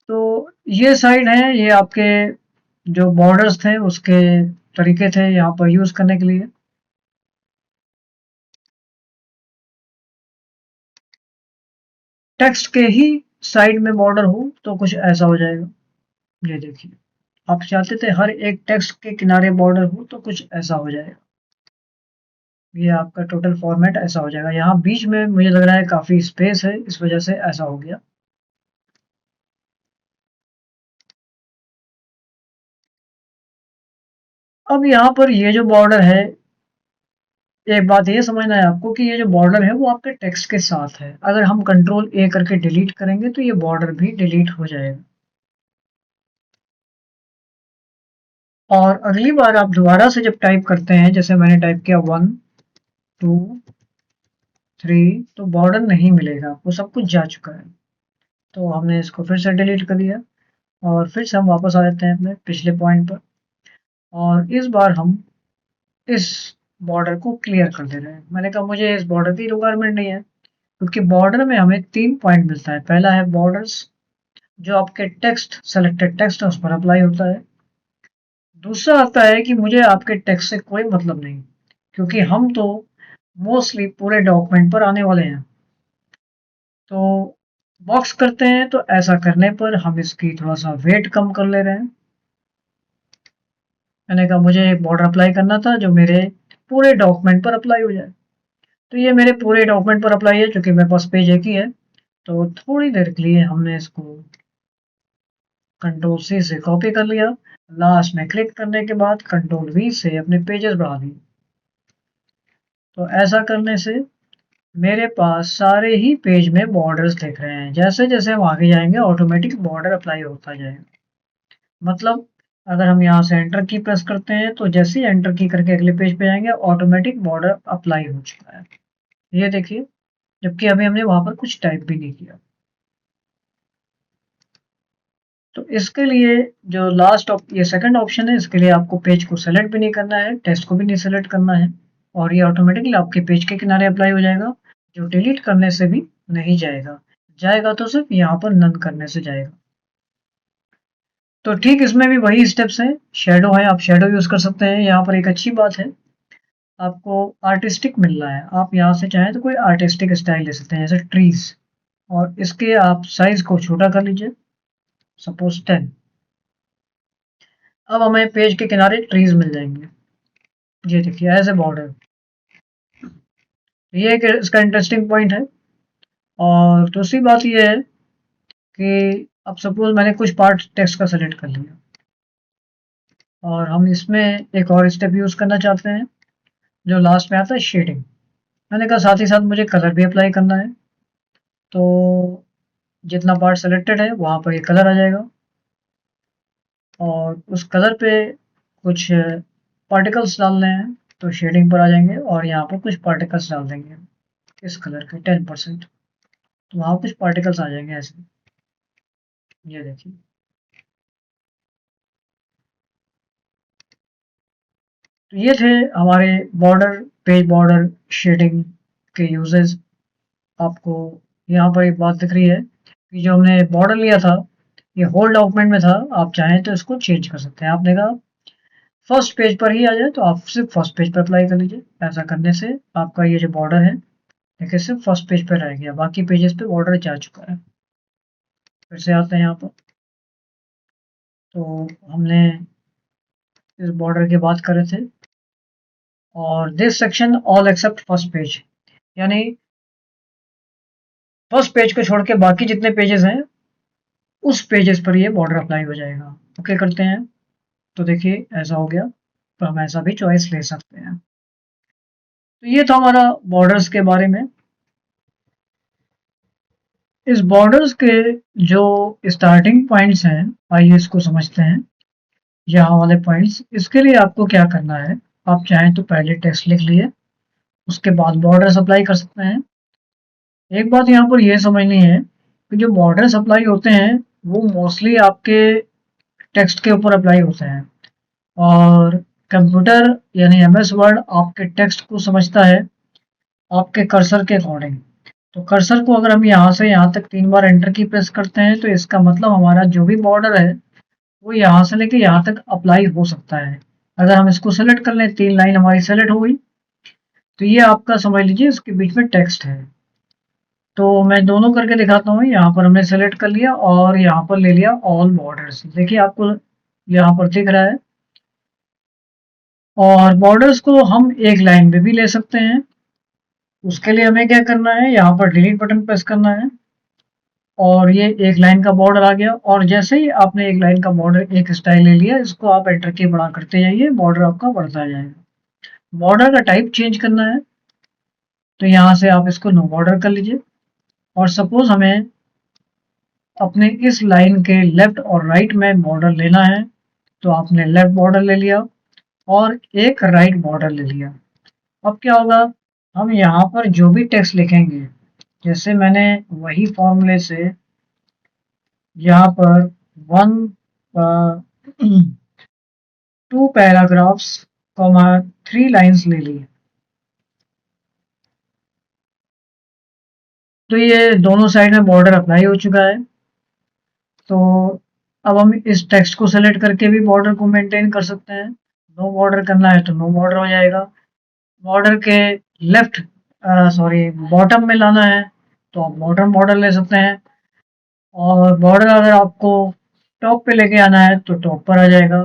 तो ये साइड है, ये आपके जो बॉर्डर्स थे उसके तरीके थे यहाँ पर यूज करने के लिए। टेक्स्ट के ही साइड में बॉर्डर हो तो कुछ ऐसा हो जाएगा। ये देखिए, आप चाहते थे हर एक टेक्स्ट के किनारे बॉर्डर हो तो कुछ ऐसा हो जाएगा। ये आपका टोटल फॉर्मेट ऐसा हो जाएगा। यहाँ बीच में मुझे लग रहा है काफी स्पेस है, इस वजह से ऐसा हो गया। अब यहाँ पर ये जो बॉर्डर है, एक बात ये समझना है आपको कि ये जो बॉर्डर है वो आपके टेक्स्ट के साथ है। अगर हम कंट्रोल ए करके डिलीट करेंगे तो ये बॉर्डर भी डिलीट हो जाएगा। और अगली बार आप दोबारा से जब टाइप करते हैं, जैसे मैंने टाइप किया 1 2 3, तो बॉर्डर नहीं मिलेगा, वो सब कुछ जा चुका है। तो हमने इसको फिर से डिलीट कर दिया और फिर से हम वापस आ जाते हैं अपने पिछले पॉइंट पर। और इस बार हम इस बॉर्डर को क्लियर कर दे रहे हैं। मैंने कहा मुझे इस बॉर्डर की रिक्वायरमेंट नहीं है क्योंकि बॉर्डर में हमें 3 पॉइंट मिलता है। पहला है बॉर्डर्स, जो आपके टेक्स्ट सेलेक्टेड टेक्स्ट है उस पर अप्लाई होता है। दूसरा आता है कि मुझे आपके टेक्स्ट से कोई मतलब नहीं क्योंकि हम तो मोस्टली पूरे डॉक्यूमेंट पर आने वाले हैं। तो बॉक्स करते हैं तो ऐसा करने पर हम इसकी थोड़ा सा वेट कम कर ले रहे हैं। मैंने कहा मुझे एक बॉर्डर अप्लाई करना था जो मेरे पूरे डॉक्यूमेंट पर अप्लाई हो जाए। तो ये मेरे पूरे डॉक्यूमेंट पर अप्लाई है क्योंकि मेरे पास पेज एक ही है। तो थोड़ी देर के लिए हमने इसको कंट्रोल सी से कॉपी कर लिया, लास्ट में क्लिक करने के बाद कंट्रोल वी से अपने पेजेस बढ़ा दिए। तो ऐसा करने से मेरे पास सारे ही पेज में बॉर्डर्स दिख रहे हैं। जैसे जैसे हम आगे जाएंगे ऑटोमेटिक बॉर्डर अप्लाई होता जाएगा। मतलब अगर हम यहाँ से एंटर की प्रेस करते हैं तो जैसे ही एंटर की करके अगले पेज पे जाएंगे ऑटोमेटिक बॉर्डर अप्लाई हो चुका है। ये देखिए, जबकि अभी हमने वहां पर कुछ टाइप भी नहीं किया। तो इसके लिए जो ये सेकंड ऑप्शन है, इसके लिए आपको पेज को सेलेक्ट भी नहीं करना है, टेक्स्ट को भी नहीं सेलेक्ट करना है, और ये ऑटोमेटिकली आपके पेज के किनारे अप्लाई हो जाएगा। जो डिलीट करने से भी नहीं जाएगा, जाएगा तो सिर्फ यहाँ पर नन करने से जाएगा। तो ठीक इसमें भी वही स्टेप्स हैं। शेडो है, आप शेडो यूज कर सकते हैं। यहाँ पर एक अच्छी बात है, आपको आर्टिस्टिक मिल रहा है। आप यहाँ से चाहें तो कोई आर्टिस्टिक स्टाइल ले सकते हैं, जैसे ट्रीज, और इसके आप साइज को छोटा कर लीजिए, सपोज 10। अब हमें पेज के किनारे ट्रीज मिल जाएंगे। ये देखिए एज ए बॉर्डर। ये एक इसका इंटरेस्टिंग पॉइंट है। और दूसरी बात ये है कि अब सपोज मैंने कुछ पार्ट टेक्स्ट का सेलेक्ट कर लिया और हम इसमें एक और स्टेप यूज करना चाहते हैं, जो लास्ट में आता है शेडिंग। मैंने कहा साथ ही साथ मुझे कलर भी अप्लाई करना है। तो जितना पार्ट सेलेक्टेड है वहां पर ये कलर आ जाएगा, और उस कलर पे कुछ पार्टिकल्स डालने हैं तो शेडिंग पर आ जाएंगे, और यहाँ पर कुछ पार्टिकल्स डाल देंगे इस कलर के 10%। तो वहाँ कुछ पार्टिकल्स आ जाएंगे ऐसे। ये देखिए, तो ये थे हमारे बॉर्डर, पेज बॉर्डर शेडिंग के यूजेस। आपको यहाँ पर एक बात दिख रही है कि जो हमने बॉर्डर लिया था ये होल डॉक्यूमेंट में था। आप चाहें तो इसको चेंज कर सकते हैं। आपने कहा फर्स्ट पेज पर ही आ जाए तो आप सिर्फ फर्स्ट पेज पर अप्लाई कर लीजिए। ऐसा करने से आपका ये जो बॉर्डर है देखिए सिर्फ फर्स्ट पेज पर रह गया, बाकी पेजेस पे बॉर्डर जा चुका है। फिर से आते हैं यहाँ पर। तो हमने इस बॉर्डर की बात कर रहे थे, और this section all except first page, यानी फर्स्ट पेज को छोड़ के बाकी जितने पेजेस हैं उस पेजेस पर ये बॉर्डर अप्लाई हो जाएगा। ओके करते हैं। तो देखिए ऐसा हो गया। तो हम ऐसा भी चॉइस ले सकते हैं। तो ये था हमारा बॉर्डर्स के बारे में। इस बॉर्डर्स के जो स्टार्टिंग पॉइंट्स हैं, आइए इसको समझते हैं। यहाँ वाले पॉइंट्स, इसके लिए आपको क्या करना है, आप चाहें तो पहले टेक्स्ट लिख लिए, उसके बाद बॉर्डर्स अप्लाई कर सकते हैं। एक बात यहाँ पर यह समझनी है कि जो बॉर्डर्स अप्लाई होते हैं वो मोस्टली आपके टेक्स्ट के ऊपर अप्लाई होते हैं, और कंप्यूटर यानी एमएस वर्ड आपके टेक्स्ट को समझता है आपके कर्सर के अकॉर्डिंग। तो कर्सर को अगर हम यहाँ से यहाँ तक 3 बार एंटर की प्रेस करते हैं तो इसका मतलब हमारा जो भी बॉर्डर है वो यहाँ से लेके यहाँ तक अप्लाई हो सकता है। अगर हम इसको सेलेक्ट कर लें, 3 लाइन हमारी सेलेक्ट हो गई, तो ये आपका समझ लीजिए इसके बीच में टेक्स्ट है। तो मैं दोनों करके दिखाता हूँ। यहाँ पर हमने सेलेक्ट कर लिया और यहाँ पर ले लिया ऑल बॉर्डर्स। देखिए आपको यहाँ पर दिख रहा है। और बॉर्डर्स को हम एक लाइन में भी ले सकते हैं। उसके लिए हमें क्या करना है, यहाँ पर डिलीट बटन प्रेस करना है, और ये एक लाइन का बॉर्डर आ गया। और जैसे ही आपने एक लाइन का बॉर्डर, एक स्टाइल ले लिया, इसको आप एंटर की बड़ा करते जाइए, बॉर्डर आपका बढ़ता जाएगा। बॉर्डर का टाइप चेंज करना है तो यहाँ से आप इसको नो बॉर्डर कर लीजिए। और सपोज हमें अपने इस लाइन के लेफ्ट और राइट में बॉर्डर लेना है, तो आपने लेफ्ट बॉर्डर ले लिया और एक राइट बॉर्डर ले लिया। अब क्या होगा, हम यहाँ पर जो भी टेक्स्ट लिखेंगे, जैसे मैंने वही फॉर्मूले से यहाँ पर 2 पैराग्राफ्स, 3 लाइन्स ले ली। तो ये दोनों साइड में बॉर्डर अप्लाई हो चुका है। तो अब हम इस टेक्स्ट को सेलेक्ट करके भी बॉर्डर को मेंटेन कर सकते हैं। नो बॉर्डर करना है तो नो बॉर्डर हो जाएगा। बॉर्डर के लेफ्ट सॉरी बॉटम में लाना है तो आप बॉटम बॉर्डर ले सकते हैं। और बॉर्डर अगर आपको टॉप पे लेके आना है तो टॉप पर आ जाएगा।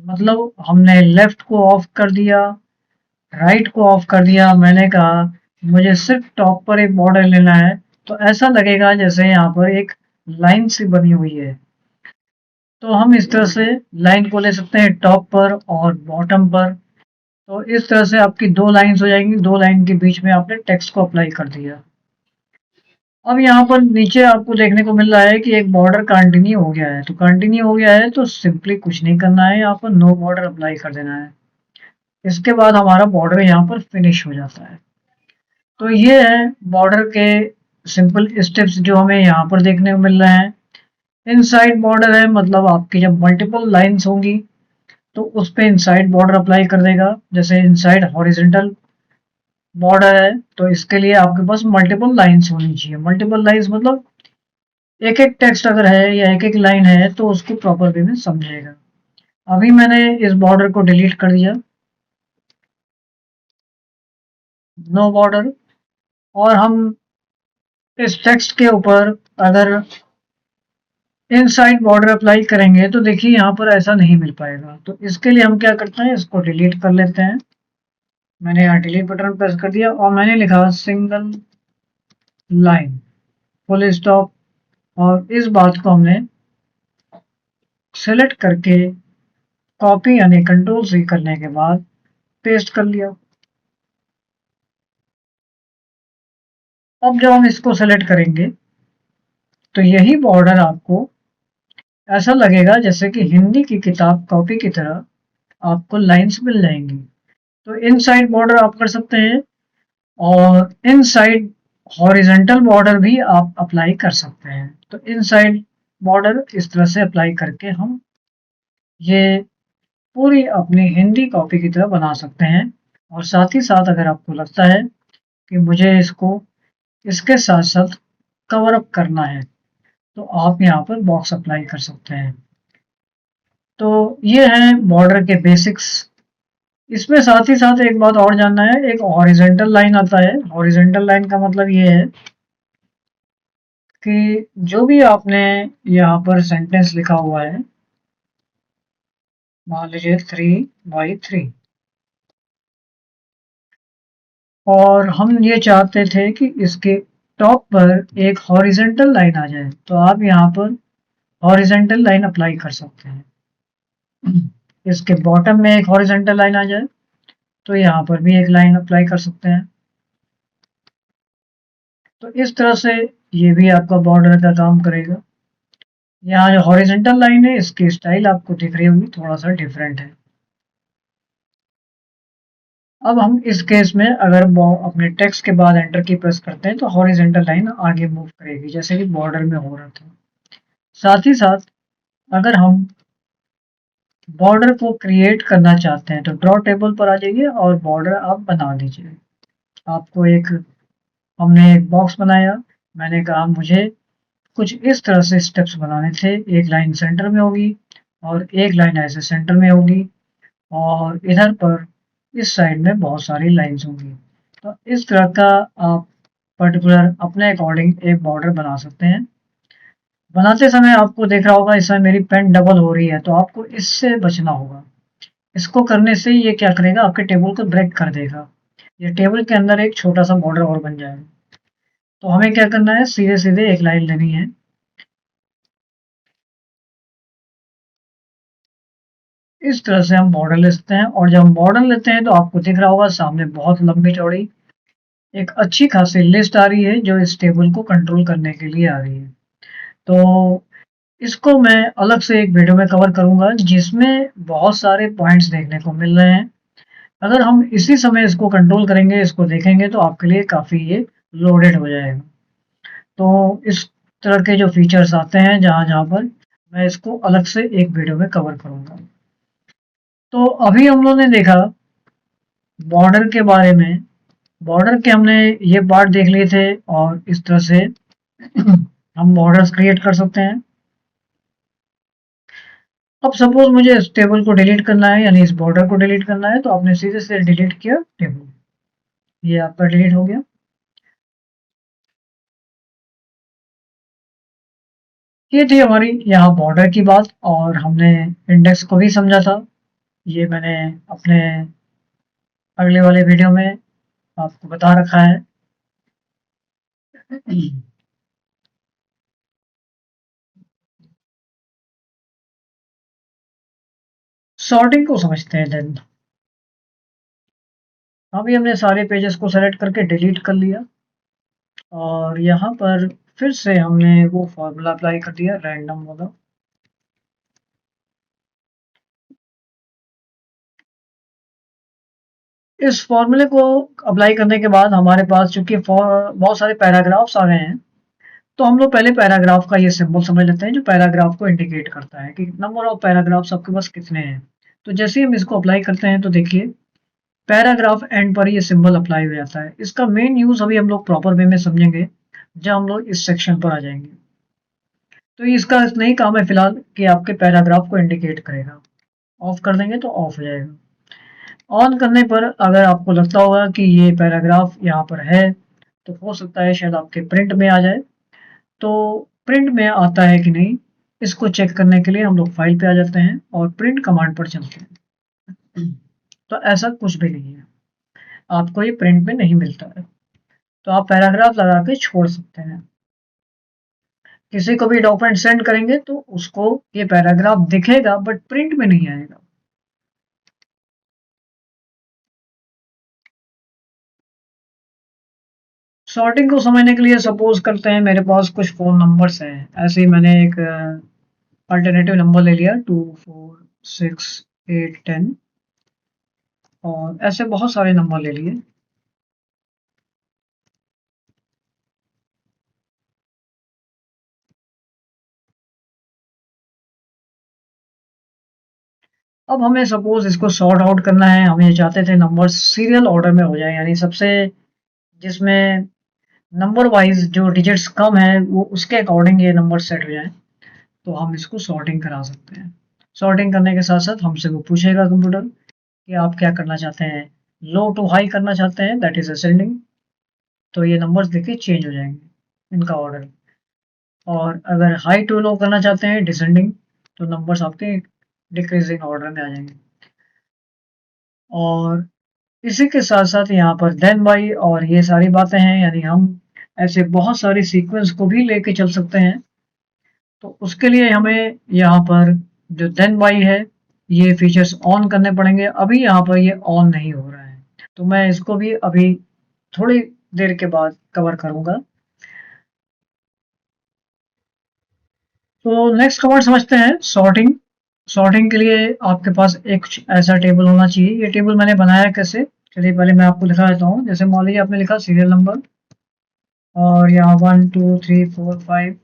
मतलब हमने लेफ्ट को ऑफ कर दिया, राइट को ऑफ कर दिया। मैंने कहा मुझे सिर्फ टॉप पर एक बॉर्डर लेना है, तो ऐसा लगेगा जैसे यहाँ पर एक लाइन सी बनी हुई है। तो हम इस तरह से लाइन को ले सकते हैं टॉप पर और बॉटम पर। तो इस तरह से आपकी 2 लाइन्स हो जाएँगी, 2 लाइन के बीच में आपने टेक्स्ट को अप्लाई कर दिया। अब यहाँ पर नीचे आपको देखने को मिल रहा है कि एक बॉर्डर कंटिन्यू हो गया है, तो कंटिन्यू हो गया है तो सिंपली कुछ नहीं करना है, यहाँ पर नो बॉर्डर अप्लाई कर देना है। इसके बाद हमारा बॉर्डर यहाँ पर फिनिश हो जाता है। तो ये है बॉर्डर के सिंपल स्टेप्स जो हमें यहाँ पर देखने को मिल रहे हैं। इनसाइड बॉर्डर है, मतलब आपकी जब मल्टीपल लाइन्स होंगी तो उस पे इनसाइड बॉर्डर अप्लाई कर देगा। जैसे इनसाइड हॉरिजॉन्टल बॉर्डर है तो इसके लिए आपके पास मल्टीपल लाइन्स होनी चाहिए। मल्टीपल लाइन्स मतलब एक एक टेक्स्ट अगर है या एक एक लाइन है तो उसको प्रॉपर वे में समझेगा। अभी मैंने इस बॉर्डर को डिलीट कर दिया, नो बॉर्डर। और हम इस टेक्स्ट के ऊपर अगर इनसाइड बॉर्डर अप्लाई करेंगे तो देखिए यहाँ पर ऐसा नहीं मिल पाएगा। तो इसके लिए हम क्या करते हैं, इसको डिलीट कर लेते हैं। मैंने यहाँ डिलीट बटन प्रेस कर दिया और मैंने लिखा सिंगल लाइन फुल स्टॉप, और इस बात को हमने सेलेक्ट करके कॉपी यानी कंट्रोल सी करने के बाद पेस्ट कर लिया। अब जब हम इसको सेलेक्ट करेंगे तो यही बॉर्डर आपको ऐसा लगेगा जैसे कि हिंदी की किताब कॉपी की तरह आपको लाइंस मिल जाएंगी। तो इनसाइड बॉर्डर आप कर सकते हैं और इनसाइड हॉरिजॉन्टल बॉर्डर भी आप अप्लाई कर सकते हैं। तो इनसाइड बॉर्डर इस तरह से अप्लाई करके हम ये पूरी अपनी हिंदी कॉपी की तरह बना सकते हैं। और साथ ही साथ अगर आपको लगता है कि मुझे इसको इसके साथ साथ कवर अप करना है तो आप यहाँ पर बॉक्स अप्लाई कर सकते हैं। तो ये है बॉर्डर के बेसिक्स। इसमें साथ ही साथ एक बात और जानना है, एक हॉरिजॉन्टल लाइन आता है। हॉरिजॉन्टल लाइन का मतलब ये है कि जो भी आपने यहाँ पर सेंटेंस लिखा हुआ है, मान लीजिए 3/3, और हम ये चाहते थे कि इसके टॉप पर एक हॉरिजॉन्टल लाइन आ जाए, तो आप यहाँ पर हॉरिजॉन्टल लाइन अप्लाई कर सकते हैं। इसके बॉटम में एक हॉरिजॉन्टल लाइन आ जाए तो यहाँ पर भी एक लाइन अप्लाई कर सकते हैं। तो इस तरह से ये भी आपका बॉर्डर का काम करेगा। यहाँ जो हॉरिजॉन्टल लाइन है इसकी स्टाइल आपको दिख रही होगी, थोड़ा सा डिफरेंट है। अब हम इस केस में अगर अपने टेक्स्ट के बाद एंटर की प्रेस करते हैं तो हॉरिजॉन्टल लाइन आगे मूव करेगी जैसे कि बॉर्डर में हो रहा था। साथ ही साथ अगर हम बॉर्डर को क्रिएट करना चाहते हैं तो ड्रॉ टेबल पर आ जाइए और बॉर्डर आप बना दीजिए। आपको एक हमने एक बॉक्स बनाया, मैंने कहा मुझे कुछ इस तरह से स्टेप्स बनाने थे। एक लाइन सेंटर में होगी और एक लाइन ऐसे सेंटर में होगी और इधर पर इस साइड में बहुत सारी लाइंस होंगी। तो इस तरह का आप पर्टिकुलर अपने अकॉर्डिंग एक बॉर्डर बना सकते हैं। बनाते समय आपको देख रहा होगा इसमें मेरी पेन डबल हो रही है, तो आपको इससे बचना होगा। इसको करने से ये क्या करेगा, आपके टेबल को ब्रेक कर देगा। ये टेबल के अंदर एक छोटा सा बॉर्डर और बन जाएगा। तो हमें क्या करना है, सीधे सीधे एक लाइन लेनी है। इस तरह से हम बॉर्डर लेते हैं और जब हम बॉर्डर लेते हैं तो आपको दिख रहा होगा सामने बहुत लंबी चौड़ी एक अच्छी खासी लिस्ट आ रही है जो इस टेबल को कंट्रोल करने के लिए आ रही है। तो इसको मैं अलग से एक वीडियो में कवर करूंगा जिसमें बहुत सारे पॉइंट्स देखने को मिल रहे हैं। अगर हम इसी समय इसको कंट्रोल करेंगे, इसको देखेंगे तो आपके लिए काफ़ी ये लोडेड हो जाएगा। तो इस तरह के जो फीचर्स आते हैं जहाँ जहाँ पर मैं इसको अलग से एक वीडियो में कवर करूंगा। तो अभी हम लोगों ने देखा बॉर्डर के बारे में। बॉर्डर के हमने ये पार्ट देख लिए थे और इस तरह से हम बॉर्डर्स क्रिएट कर सकते हैं। अब सपोज मुझे इस टेबल को डिलीट करना है यानी इस बॉर्डर को डिलीट करना है तो आपने सीधे से डिलीट किया टेबल, ये आपका डिलीट हो गया। ये थी हमारी यहाँ बॉर्डर की बात और हमने इंडेक्स को भी समझा था। ये मैंने अपने अगले वाले वीडियो में आपको बता रखा है। सॉर्टिंग को समझते हैं देन। अभी हमने सारे पेजेस को सेलेक्ट करके डिलीट कर लिया और यहाँ पर फिर से हमने वो फॉर्मूला अप्लाई कर दिया रैंडम वाला। इस फॉर्मूले को अप्लाई करने के बाद हमारे पास चूंकि बहुत सारे पैराग्राफ्स आ गए हैं, तो हम लोग पहले पैराग्राफ का ये सिंबल समझ लेते हैं जो पैराग्राफ को इंडिकेट करता है कि नंबर ऑफ पैराग्राफ्स आपके पास कितने हैं। तो जैसे ही हम इसको अप्लाई करते हैं तो देखिए पैराग्राफ एंड पर ये सिंबल अप्लाई हो जाता है। इसका मेन यूज अभी हम लोग प्रॉपर वे में समझेंगे जब हम लोग इस सेक्शन पर आ जाएंगे। तो इसका नहीं काम है फिलहाल कि आपके पैराग्राफ को इंडिकेट करेगा। ऑफ कर देंगे तो ऑफ हो जाएगा। ऑन करने पर अगर आपको लगता होगा कि ये पैराग्राफ यहाँ पर है तो हो सकता है शायद आपके प्रिंट में आ जाए। तो प्रिंट में आता है कि नहीं इसको चेक करने के लिए हम लोग फाइल पे आ जाते हैं और प्रिंट कमांड पर चलते हैं। तो ऐसा कुछ भी नहीं है, आपको ये प्रिंट में नहीं मिलता है, तो आप पैराग्राफ लगा के छोड़ सकते हैं। किसी को भी डॉक्यूमेंट सेंड करेंगे तो उसको ये पैराग्राफ दिखेगा बट प्रिंट में नहीं आएगा। सॉर्टिंग को समझने के लिए सपोज करते हैं मेरे पास कुछ फ़ोन नंबर्स हैं, ऐसे ही मैंने एक अल्टरनेटिव नंबर ले लिया 2 4 6 8 10 और ऐसे बहुत सारे नंबर ले लिए। अब हमें सपोज इसको सॉर्ट आउट करना है, हम ये चाहते थे नंबर सीरियल ऑर्डर में हो जाए, यानी सबसे जिसमें नंबर वाइज जो डिजिट्स कम है वो उसके अकॉर्डिंग ये नंबर सेट हो जाए। तो हम इसको सॉर्टिंग करा सकते हैं। सॉर्टिंग करने के साथ साथ हमसे वो पूछेगा कंप्यूटर कि आप क्या करना चाहते हैं, लो टू हाई करना चाहते हैं दैट इज असेंडिंग, तो ये नंबर्स देखिए चेंज हो जाएंगे इनका ऑर्डर। और अगर हाई टू लो करना चाहते हैं डिसेंडिंग, तो नंबर्स आपके डिक्रीजिंग ऑर्डर में आ जाएंगे। और इसी के साथ साथ यहाँ पर देन बाई और ये सारी बातें हैं, यानी हम ऐसे बहुत सारी सीक्वेंस को भी लेके चल सकते हैं। तो उसके लिए हमें यहाँ पर जो देन बाई है ये फीचर्स ऑन करने पड़ेंगे। अभी यहाँ पर ये ऑन नहीं हो रहा है, तो मैं इसको भी अभी थोड़ी देर के बाद कवर करूंगा। तो नेक्स्ट कमांड समझते हैं सॉर्टिंग। सॉर्टिंग के लिए आपके पास एक ऐसा टेबल होना चाहिए। ये टेबल मैंने बनाया कैसे, चलिए पहले मैं आपको दिखा देता हूँ। जैसे मान लीजिए आपने लिखा सीरियल नंबर और यहाँ 1 2 3 4 5,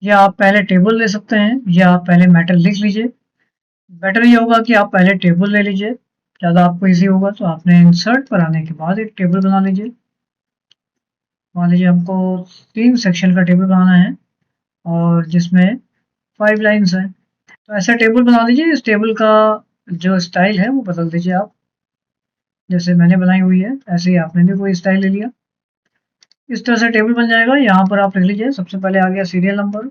या आप पहले टेबल ले सकते हैं या आप पहले मैटर लिख लीजिए। बेटर ये होगा कि आप पहले टेबल ले लीजिए, ज़्यादा आपको इजी होगा। तो आपने इंसर्ट पर आने के बाद एक टेबल बना लीजिए। मान लीजिए हमको 3 सेक्शन का टेबल बनाना है और जिसमें 5 लाइन्स हैं। तो ऐसा टेबल बना लीजिए। इस टेबल का जो स्टाइल है वो बदल दीजिए आप, जैसे मैंने बनाई हुई है ऐसे ही आपने भी कोई स्टाइल ले लिया। इस तरह से टेबल बन जाएगा। यहाँ पर आप लिख लीजिए, सबसे पहले आ गया serial number,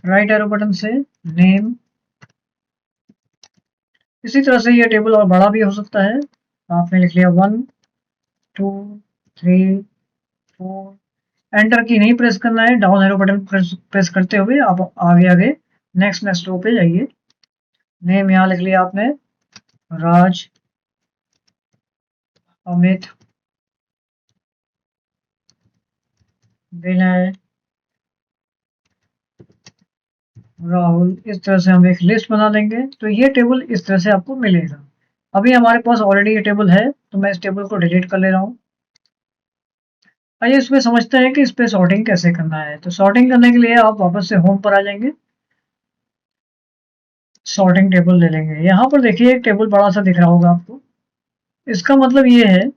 right arrow button से नेम। इसी तरह से ये टेबल और बड़ा भी हो सकता है। आपने लिख लिया 1 2 3 4, एंटर की नहीं प्रेस करना है, डाउन एरो बटन प्रेस करते हुए आप आगे आगे नेक्स्ट नेक्स्ट रो पे जाइए। नेम यहाँ लिख लिया आपने राज, अमित, विनय, राहुल। इस तरह से हम एक लिस्ट बना लेंगे। तो ये टेबल इस तरह से आपको मिलेगा। अभी हमारे पास ऑलरेडी ये टेबल है तो मैं इस टेबल को डिलीट कर ले रहा हूँ। आइए इसमें समझते हैं कि इस पे सॉर्टिंग कैसे करना है। तो सॉर्टिंग करने के लिए आप वापस से होम पर आ जाएंगे, सॉर्टिंग टेबल ले लेंगे। यहाँ पर देखिए एक टेबल बड़ा सा दिख रहा होगा आपको। इसका मतलब ये है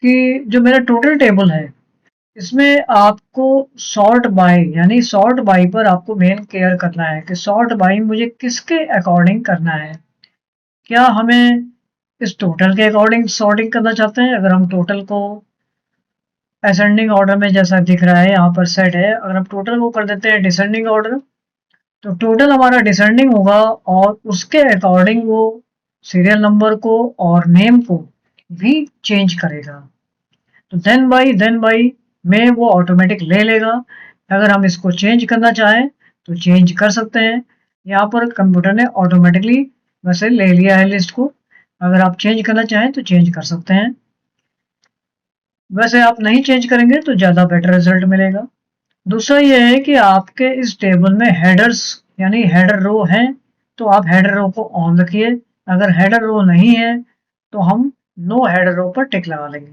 कि जो मेरा टोटल टेबल है इसमें आपको सॉर्ट बाय, यानी सॉर्ट बाय पर आपको मेन केयर करना है कि सॉर्ट बाय मुझे किसके अकॉर्डिंग करना है। क्या हमें इस टोटल के अकॉर्डिंग सॉर्टिंग करना चाहते हैं? अगर हम टोटल को असेंडिंग ऑर्डर में जैसा दिख रहा है यहाँ पर सेट है, अगर हम टोटल को कर देते हैं डिसेंडिंग ऑर्डर तो टोटल हमारा डिसेंडिंग होगा और उसके अकॉर्डिंग वो सीरियल नंबर को और नेम को भी चेंज करेगा। तो देन बाई में वो ऑटोमेटिक ले लेगा। अगर हम इसको चेंज करना चाहें तो चेंज कर सकते हैं। यहाँ पर कंप्यूटर ने ऑटोमेटिकली वैसे ले लिया है लिस्ट को, अगर आप चेंज करना चाहें तो चेंज कर सकते हैं, वैसे आप नहीं चेंज करेंगे तो ज़्यादा बेटर रिजल्ट मिलेगा। दूसरा ये है कि आपके इस टेबल में हेडर्स यानी हेडर रो हैं, तो आप हेडर रो को ऑन रखिए। अगर हेडर रो नहीं है तो हम नो हेडर रो पर टिक लगा लेंगे।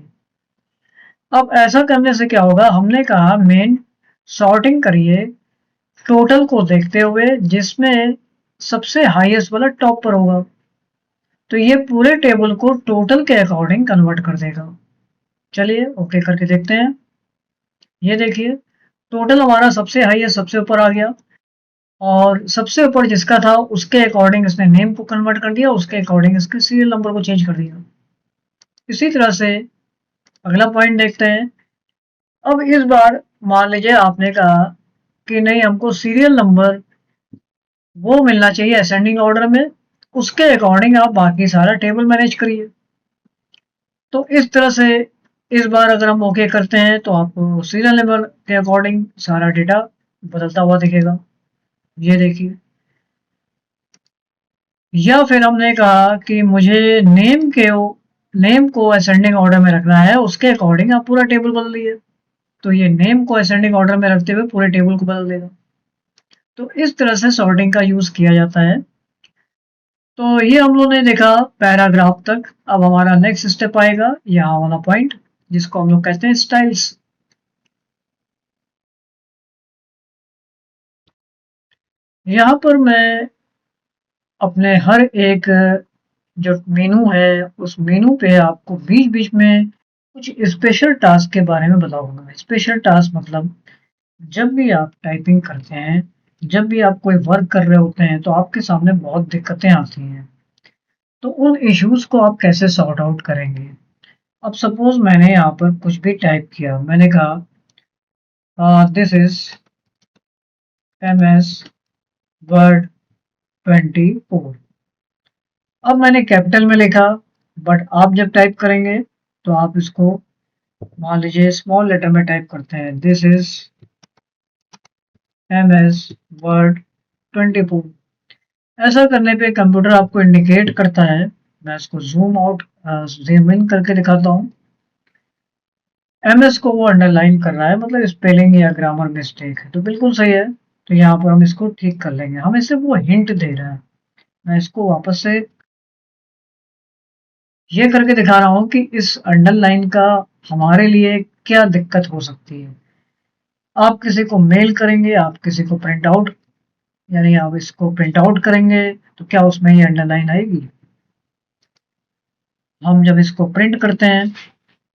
अब ऐसा करने से क्या होगा, हमने कहा मेन सॉर्टिंग करिए टोटल को देखते हुए, जिसमें सबसे हाईएस्ट वाला टॉप पर होगा, तो ये पूरे टेबल को टोटल के अकॉर्डिंग कन्वर्ट कर देगा। चलिए ओके करके देखते हैं। ये देखिए टोटल हमारा सबसे हाईएस्ट सबसे ऊपर आ गया, और सबसे ऊपर जिसका था उसके अकॉर्डिंग इसने नेम को कन्वर्ट कर दिया, उसके अकॉर्डिंग इसके सीरियल नंबर को चेंज कर दिया। इसी तरह से अगला पॉइंट देखते हैं। अब इस बार मान लीजिए आपने कहा कि नहीं हमको सीरियल नंबर वो मिलना चाहिए असेंडिंग ऑर्डर में, उसके अकॉर्डिंग आप बाकी सारा टेबल मैनेज करिए। तो इस तरह से इस बार अगर हम ओके करते हैं तो आपको सीरियल नंबर के अकॉर्डिंग सारा डेटा बदलता हुआ दिखेगा। ये देखिए, या फिर हमने कहा कि मुझे नेम को असेंडिंग ऑर्डर में रखना है, उसके अकॉर्डिंग आप पूरा टेबल बदल दिए, तो ये नेम को असेंडिंग ऑर्डर में रखते हुए पूरे टेबल को बदल देगा। तो इस तरह से सॉर्टिंग का यूज किया जाता है। तो ये हम लोगों ने देखा पैराग्राफ तक। अब हमारा नेक्स्ट स्टेप आएगा यहाँ वाला पॉइंट, जिसको हम लोग कहते हैं स्टाइल्स। यहाँ पर मैं अपने हर एक जो मेनू है उस मेनू पे आपको बीच बीच में कुछ स्पेशल टास्क के बारे में बताऊंगा। स्पेशल टास्क मतलब जब भी आप टाइपिंग करते हैं, जब भी आप कोई वर्क कर रहे होते हैं, तो आपके सामने बहुत दिक्कतें आती हैं। तो उन इश्यूज को आप कैसे सॉर्ट आउट करेंगे। अब सपोज मैंने यहाँ पर कुछ भी टाइप किया, मैंने कहा दिस इज MS वर्ड 24। अब मैंने कैपिटल में लिखा, बट आप जब टाइप करेंगे तो आप इसको मान लीजिए स्मॉल लेटर में टाइप करते हैं, दिस इज MS वर्ड 24। ऐसा करने पे कंप्यूटर आपको इंडिकेट करता है। मैं इसको जूम इन करके दिखाता हूँ। MS को वो अंडरलाइन कर रहा है, मतलब स्पेलिंग या ग्रामर मिस्टेक है, तो बिल्कुल सही है। तो यहाँ पर हम इसको ठीक कर लेंगे, हमें सिर्फ वो हिंट दे रहा है। मैं इसको वापस से ये करके दिखा रहा हूँ कि इस अंडरलाइन का हमारे लिए क्या दिक्कत हो सकती है। आप किसी को मेल करेंगे, आप किसी को प्रिंट आउट यानी आप इसको प्रिंट आउट करेंगे, तो क्या उसमें ये अंडरलाइन आएगी। हम जब इसको प्रिंट करते हैं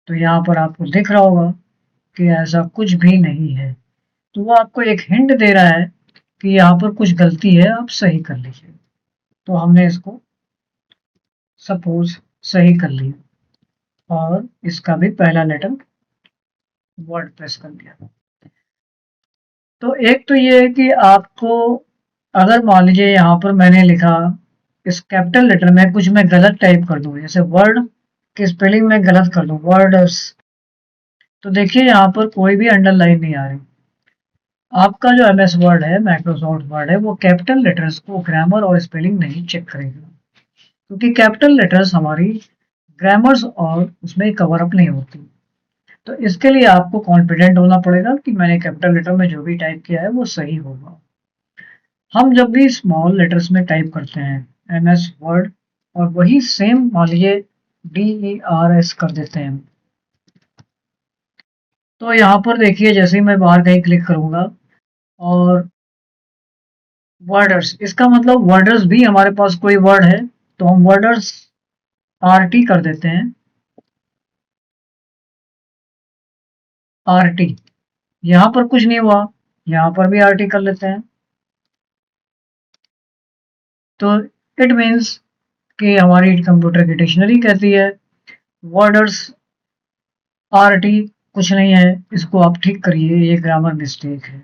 तो यहाँ पर आपको दिख रहा होगा कि ऐसा कुछ भी नहीं है। तो वो आपको एक हिंट दे रहा है कि यहाँ पर कुछ गलती है, आप सही कर लीजिए। तो हमने इसको सपोज सही कर लिया, और इसका भी पहला लेटर वर्ड प्रेस कर दिया। तो एक तो ये है कि आपको अगर मान लीजिए यहाँ पर मैंने लिखा इस कैपिटल लेटर में कुछ मैं गलत टाइप कर दूं, जैसे वर्ड की स्पेलिंग में गलत कर दूं वर्ड्स, तो देखिए यहाँ पर कोई भी अंडरलाइन नहीं आ रही। आपका जो MS वर्ड है, माइक्रोसॉफ्ट वर्ड है, वो कैपिटल लेटर्स को ग्रामर और स्पेलिंग नहीं चेक करेगा, क्योंकि कैपिटल लेटर्स हमारी ग्रामर्स और उसमें कवर अप नहीं होती। तो इसके लिए आपको कॉन्फिडेंट होना पड़ेगा कि मैंने कैपिटल लेटर में जो भी टाइप किया है वो सही होगा। हम जब भी स्मॉल लेटर्स में टाइप करते हैं MS वर्ड, और वही सेम मान लीजिए DERS कर देते हैं, तो यहाँ पर देखिए जैसे ही मैं बाहर कहीं क्लिक करूंगा और वर्डर्स, इसका मतलब वर्डर्स भी हमारे पास कोई वर्ड है, तो हम वर्डर्स RT कर देते हैं, RT। यहाँ पर कुछ नहीं हुआ, यहाँ पर भी RT कर लेते हैं। तो इट मीन्स कि हमारी कंप्यूटर की डिक्शनरी कहती है वर्डर्स RT कुछ नहीं है, इसको आप ठीक करिए, ये ग्रामर मिस्टेक है।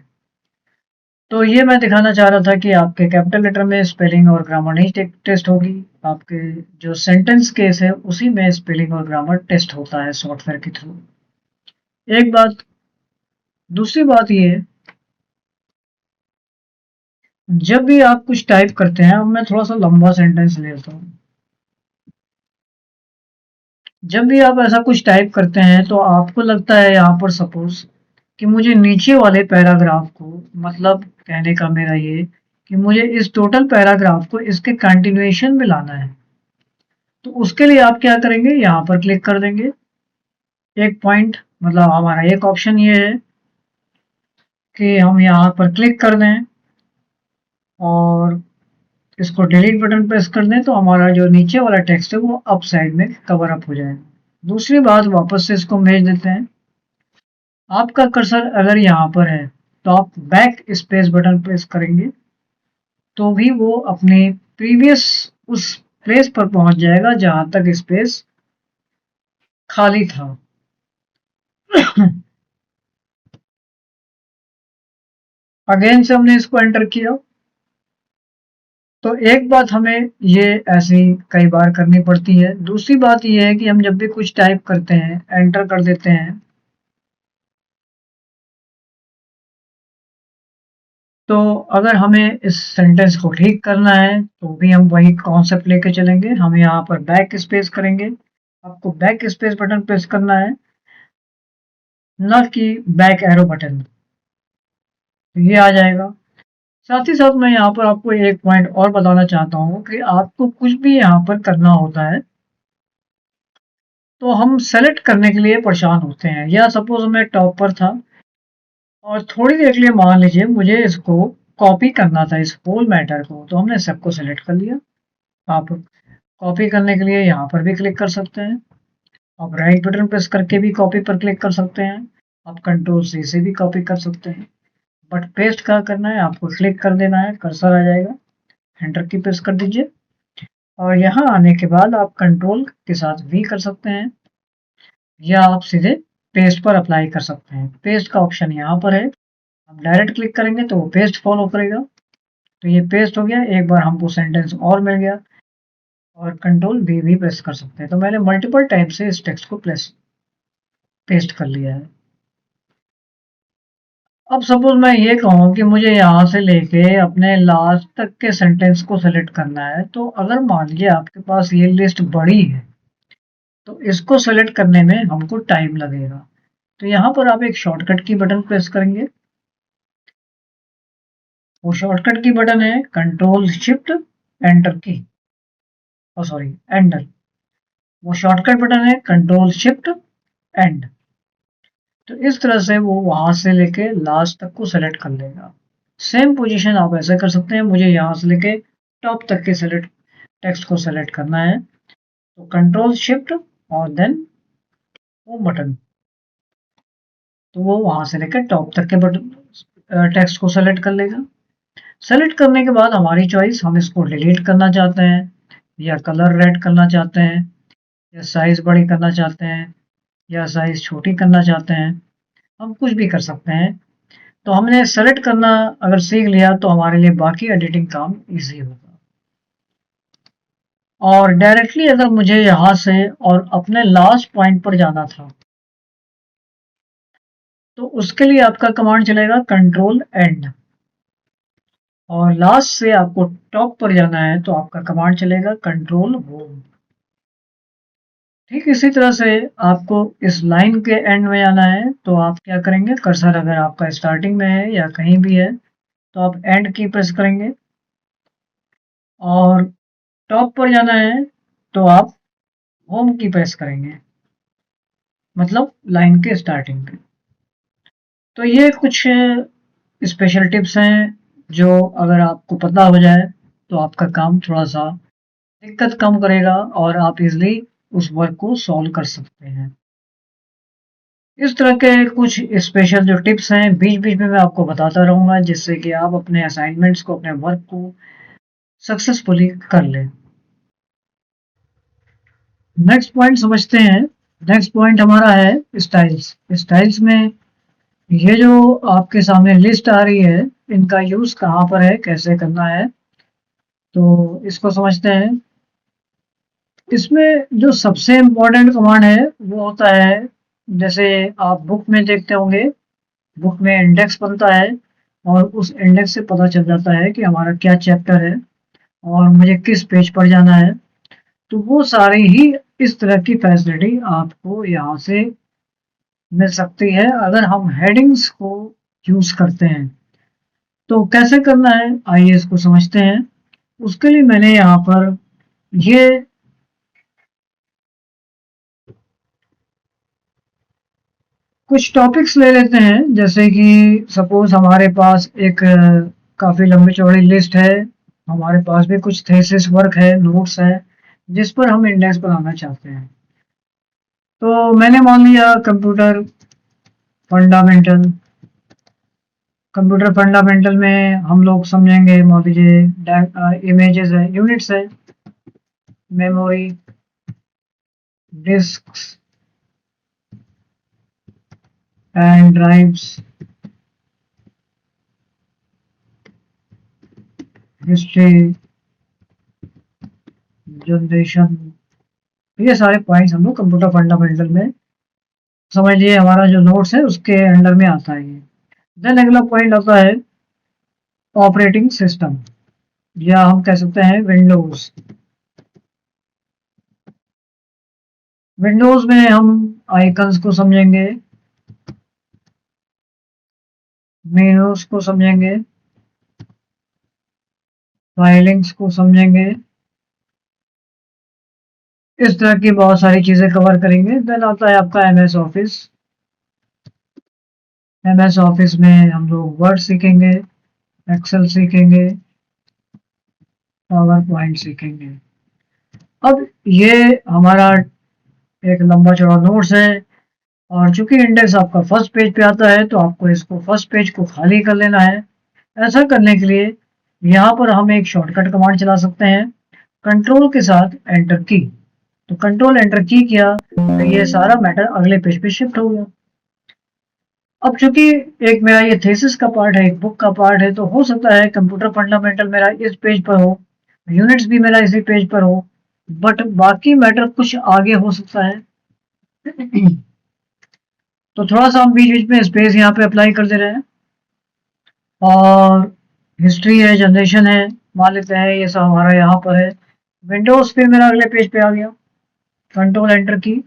तो ये मैं दिखाना चाह रहा था कि आपके कैपिटल लेटर में स्पेलिंग और ग्रामर नहीं टेस्ट होगी, आपके जो सेंटेंस केस है उसी में स्पेलिंग और ग्रामर टेस्ट होता है सॉफ्टवेयर के थ्रू। एक बात। दूसरी बात ये, जब भी आप कुछ टाइप करते हैं, अब मैं थोड़ा सा लंबा सेंटेंस लेता हूँ। जब भी आप ऐसा कुछ टाइप करते हैं तो आपको लगता है यहाँ पर सपोज कि मुझे नीचे वाले पैराग्राफ को, मतलब कहने का मेरा ये कि मुझे इस टोटल पैराग्राफ को इसके कंटिन्यूएशन में लाना है, तो उसके लिए आप क्या करेंगे, यहाँ पर क्लिक कर देंगे एक पॉइंट, मतलब हमारा एक ऑप्शन ये है कि हम यहाँ पर क्लिक कर दें और इसको डिलीट बटन प्रेस कर दें तो हमारा जो नीचे वाला टेक्स्ट है वो अप साइड में कवर अप हो जाएगा। दूसरी बात, वापस से इसको भेज देते हैं। आपका कर्सर अगर यहाँ पर है तो आप बैक स्पेस बटन प्रेस करेंगे तो भी वो अपने प्रीवियस उस प्लेस पर पहुंच जाएगा जहां तक स्पेस खाली था। अगेन से हमने इसको एंटर किया, तो एक बात हमें ये ऐसी कई बार करनी पड़ती है। दूसरी बात ये है कि हम जब भी कुछ टाइप करते हैं, एंटर कर देते हैं, तो अगर हमें इस सेंटेंस को ठीक करना है तो भी हम वही कॉन्सेप्ट लेके चलेंगे। हम यहाँ पर बैक स्पेस करेंगे, आपको बैक स्पेस बटन प्रेस करना है, न कि बैक एरो बटन, तो ये आ जाएगा। साथ ही साथ मैं यहाँ पर आपको एक पॉइंट और बताना चाहता हूँ कि आपको कुछ भी यहाँ पर करना होता है तो हम सेलेक्ट करने के लिए परेशान होते हैं। या सपोज मैं टॉप पर था और थोड़ी देर के लिए मान लीजिए मुझे इसको कॉपी करना था, इस होल मैटर को, तो हमने सबको सेलेक्ट कर लिया। आप कॉपी करने के लिए यहाँ पर भी क्लिक कर सकते हैं, आप राइट बटन प्रेस करके भी कॉपी पर क्लिक कर सकते हैं, आप कंट्रोल सी से भी कॉपी कर सकते हैं। बट पेस्ट क्या करना है, आपको क्लिक कर देना है, कर्सर आ जाएगा, एंटर की प्रेस कर दीजिए और यहाँ आने के बाद आप कंट्रोल के साथ वी कर सकते हैं या आप सीधे पेस्ट पर अप्लाई कर सकते हैं। पेस्ट का ऑप्शन यहाँ पर है, हम डायरेक्ट क्लिक करेंगे तो वो पेस्ट फॉलो करेगा। तो ये पेस्ट हो गया, एक बार हमको सेंटेंस और मिल गया और कंट्रोल वी भी प्रेस कर सकते हैं। तो मैंने मल्टीपल टाइम से इस टेक्स्ट को पेस्ट कर लिया है। अब सपोज मैं ये कहूँ कि मुझे यहाँ से लेके अपने लास्ट तक के सेंटेंस को सेलेक्ट करना है, तो अगर मान लीजिए आपके पास ये लिस्ट बड़ी है तो इसको सेलेक्ट करने में हमको टाइम लगेगा। तो यहाँ पर आप एक शॉर्टकट की बटन प्रेस करेंगे, वो शॉर्टकट की बटन है कंट्रोल शिफ्ट एंटर की, सॉरी एंटर, वो शॉर्टकट बटन है कंट्रोल शिफ्ट एंड। तो इस तरह से वो वहां से लेके लास्ट तक को सेलेक्ट कर लेगा। सेम पोजीशन आप ऐसे कर सकते हैं, मुझे यहाँ से लेके टॉप तक के सेलेक्ट टेक्स्ट को सेलेक्ट करना है तो कंट्रोल शिफ्ट और देन वो बटन, तो वो वहां से लेकर टॉप तक के बटन टेक्स्ट को सेलेक्ट कर लेगा। सेलेक्ट करने के बाद हमारी चॉइस, हम इसको डिलीट करना चाहते हैं या कलर रेड करना चाहते हैं या साइज बड़ी करना चाहते हैं या साइज छोटी करना चाहते हैं, हम कुछ भी कर सकते हैं। तो हमने सेलेक्ट करना अगर सीख लिया तो हमारे लिए बाकी एडिटिंग काम इजी होगा। और डायरेक्टली अगर मुझे यहाँ से और अपने लास्ट पॉइंट पर जाना था तो उसके लिए आपका कमांड चलेगा कंट्रोल एंड, और लास्ट से आपको टॉप पर जाना है तो आपका कमांड चलेगा कंट्रोल होम। ठीक इसी तरह से आपको इस लाइन के एंड में आना है तो आप क्या करेंगे, कर्सर अगर आपका स्टार्टिंग में है या कहीं भी है तो आप एंड की प्रेस करेंगे और टॉप पर जाना है तो आप होम की प्रेस करेंगे, मतलब लाइन के स्टार्टिंग पे। तो ये कुछ स्पेशल टिप्स हैं जो अगर आपको पता हो जाए तो आपका काम थोड़ा सा दिक्कत कम करेगा और आप इजली उस वर्क को सॉल्व कर सकते हैं। इस तरह के कुछ स्पेशल जो टिप्स हैं बीच बीच में मैं आपको बताता रहूंगा जिससे कि आप अपने असाइनमेंट्स को, अपने वर्क को सक्सेसफुली कर लें। नेक्स्ट पॉइंट समझते हैं। नेक्स्ट पॉइंट हमारा है स्टाइल्स। स्टाइल्स में ये जो आपके सामने लिस्ट आ रही है इनका यूज कहाँ पर है, कैसे करना है, तो इसको समझते हैं। इसमें जो सबसे इम्पोर्टेंट कमांड है वो होता है, जैसे आप बुक में देखते होंगे, बुक में इंडेक्स बनता है और उस इंडेक्स से पता चल जाता है कि हमारा क्या चैप्टर है और मुझे किस पेज पर जाना है। तो वो सारी ही इस तरह की फैसिलिटी आपको यहाँ से मिल सकती है अगर हम हेडिंग्स को यूज करते हैं। तो कैसे करना है आइए इसको समझते हैं। उसके लिए मैंने यहाँ पर ये कुछ टॉपिक्स ले लेते हैं, जैसे कि सपोज हमारे पास एक काफी लंबी चौड़ी लिस्ट है, हमारे पास भी कुछ थीसिस वर्क है, नोट्स है, जिस पर हम इंडेक्स बनाना चाहते हैं। तो मैंने मान लिया फंडामेंटल कंप्यूटर फंडामेंटल में हम लोग समझेंगे, मान लीजिए इमेजेस है, यूनिट्स है, memory, disk and drives, history, generation, ये सारे पॉइंट्स हम लोग कंप्यूटर फंडामेंटल में समझ लिए, हमारा जो नोट्स है उसके अंडर में आता है ये। देन अगला पॉइंट आता है ऑपरेटिंग सिस्टम, या हम कह सकते हैं विंडोज। विंडोज में हम आइकन्स को समझेंगे, मेनूज को समझेंगे, फाइलिंग्स को समझेंगे, इस तरह की बहुत सारी चीजें कवर करेंगे। देन आता है आपका एमएस ऑफिस। एमएस ऑफिस में हम लोग वर्ड सीखेंगे, एक्सेल सीखेंगे, पावर पॉइंट सीखेंगे। अब ये हमारा एक लंबा चौड़ा नोट्स है, और चूंकि इंडेक्स आपका फर्स्ट पेज पे आता है तो आपको इसको फर्स्ट पेज को खाली कर लेना है। ऐसा करने के लिए यहाँ पर हम एक शॉर्टकट कमांड चला सकते हैं, कंट्रोल के साथ एंटर की। तो कंट्रोल एंटर की किया तो ये सारा मैटर अगले पेज पे शिफ्ट हो गया। अब चूंकि एक मेरा ये थीसिस का पार्ट है, एक बुक का पार्ट है, तो हो सकता है कंप्यूटर फंडामेंटल मेरा इस पेज पर हो, यूनिट्स भी मेरा इसी पेज पर हो, बट बाकी मैटर कुछ आगे हो सकता है। तो थोड़ा सा हम बीच बीच में स्पेस यहाँ पे अप्लाई कर दे रहे हैं। और हिस्ट्री है, जनरेशन है, मान लेते हैं ये सब हमारा यहाँ पर है। विंडोज फिर मेरा अगले पेज पे आ गया, कंट्रोल एंटर की,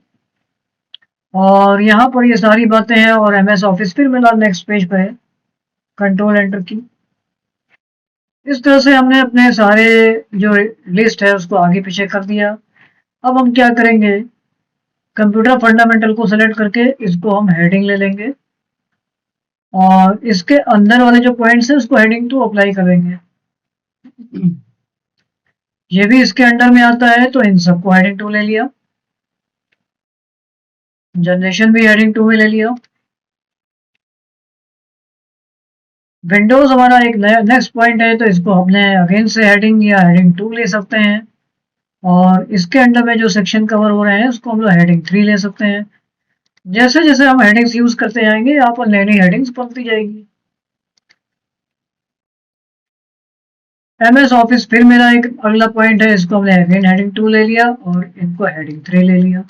और यहाँ पर ये सारी बातें हैं, और एमएस ऑफिस फिर मेरा नेक्स्ट पेज पे है, कंट्रोल एंटर की। इस तरह से हमने अपने सारे जो लिस्ट है उसको आगे पीछे कर दिया। अब हम क्या करेंगे, कंप्यूटर फंडामेंटल को सेलेक्ट करके इसको हम हेडिंग ले लेंगे, और इसके अंदर वाले जो पॉइंट्स है उसको हेडिंग टू अप्लाई करेंगे। ये भी इसके अंडर में आता है तो इन सबको हेडिंग टू ले लिया, जनरेशन भी हेडिंग टू में ले लिया। विंडोज हमारा एक नया नेक्स्ट पॉइंट है तो इसको हमने अगेन से हेडिंग या हेडिंग टू ले सकते हैं, और इसके अंडर में जो सेक्शन कवर हो रहे हैं उसको हम लोग हेडिंग 3 ले सकते हैं। जैसे जैसे हम हेडिंग्स यूज करते जाएंगे यहाँ पर नई नई हेडिंग्स बनती जाएगी। एमएस ऑफिस फिर मेरा एक अगला पॉइंट है, इसको हमने अगेन हेडिंग 2 ले लिया और इनको हेडिंग 3 ले लिया।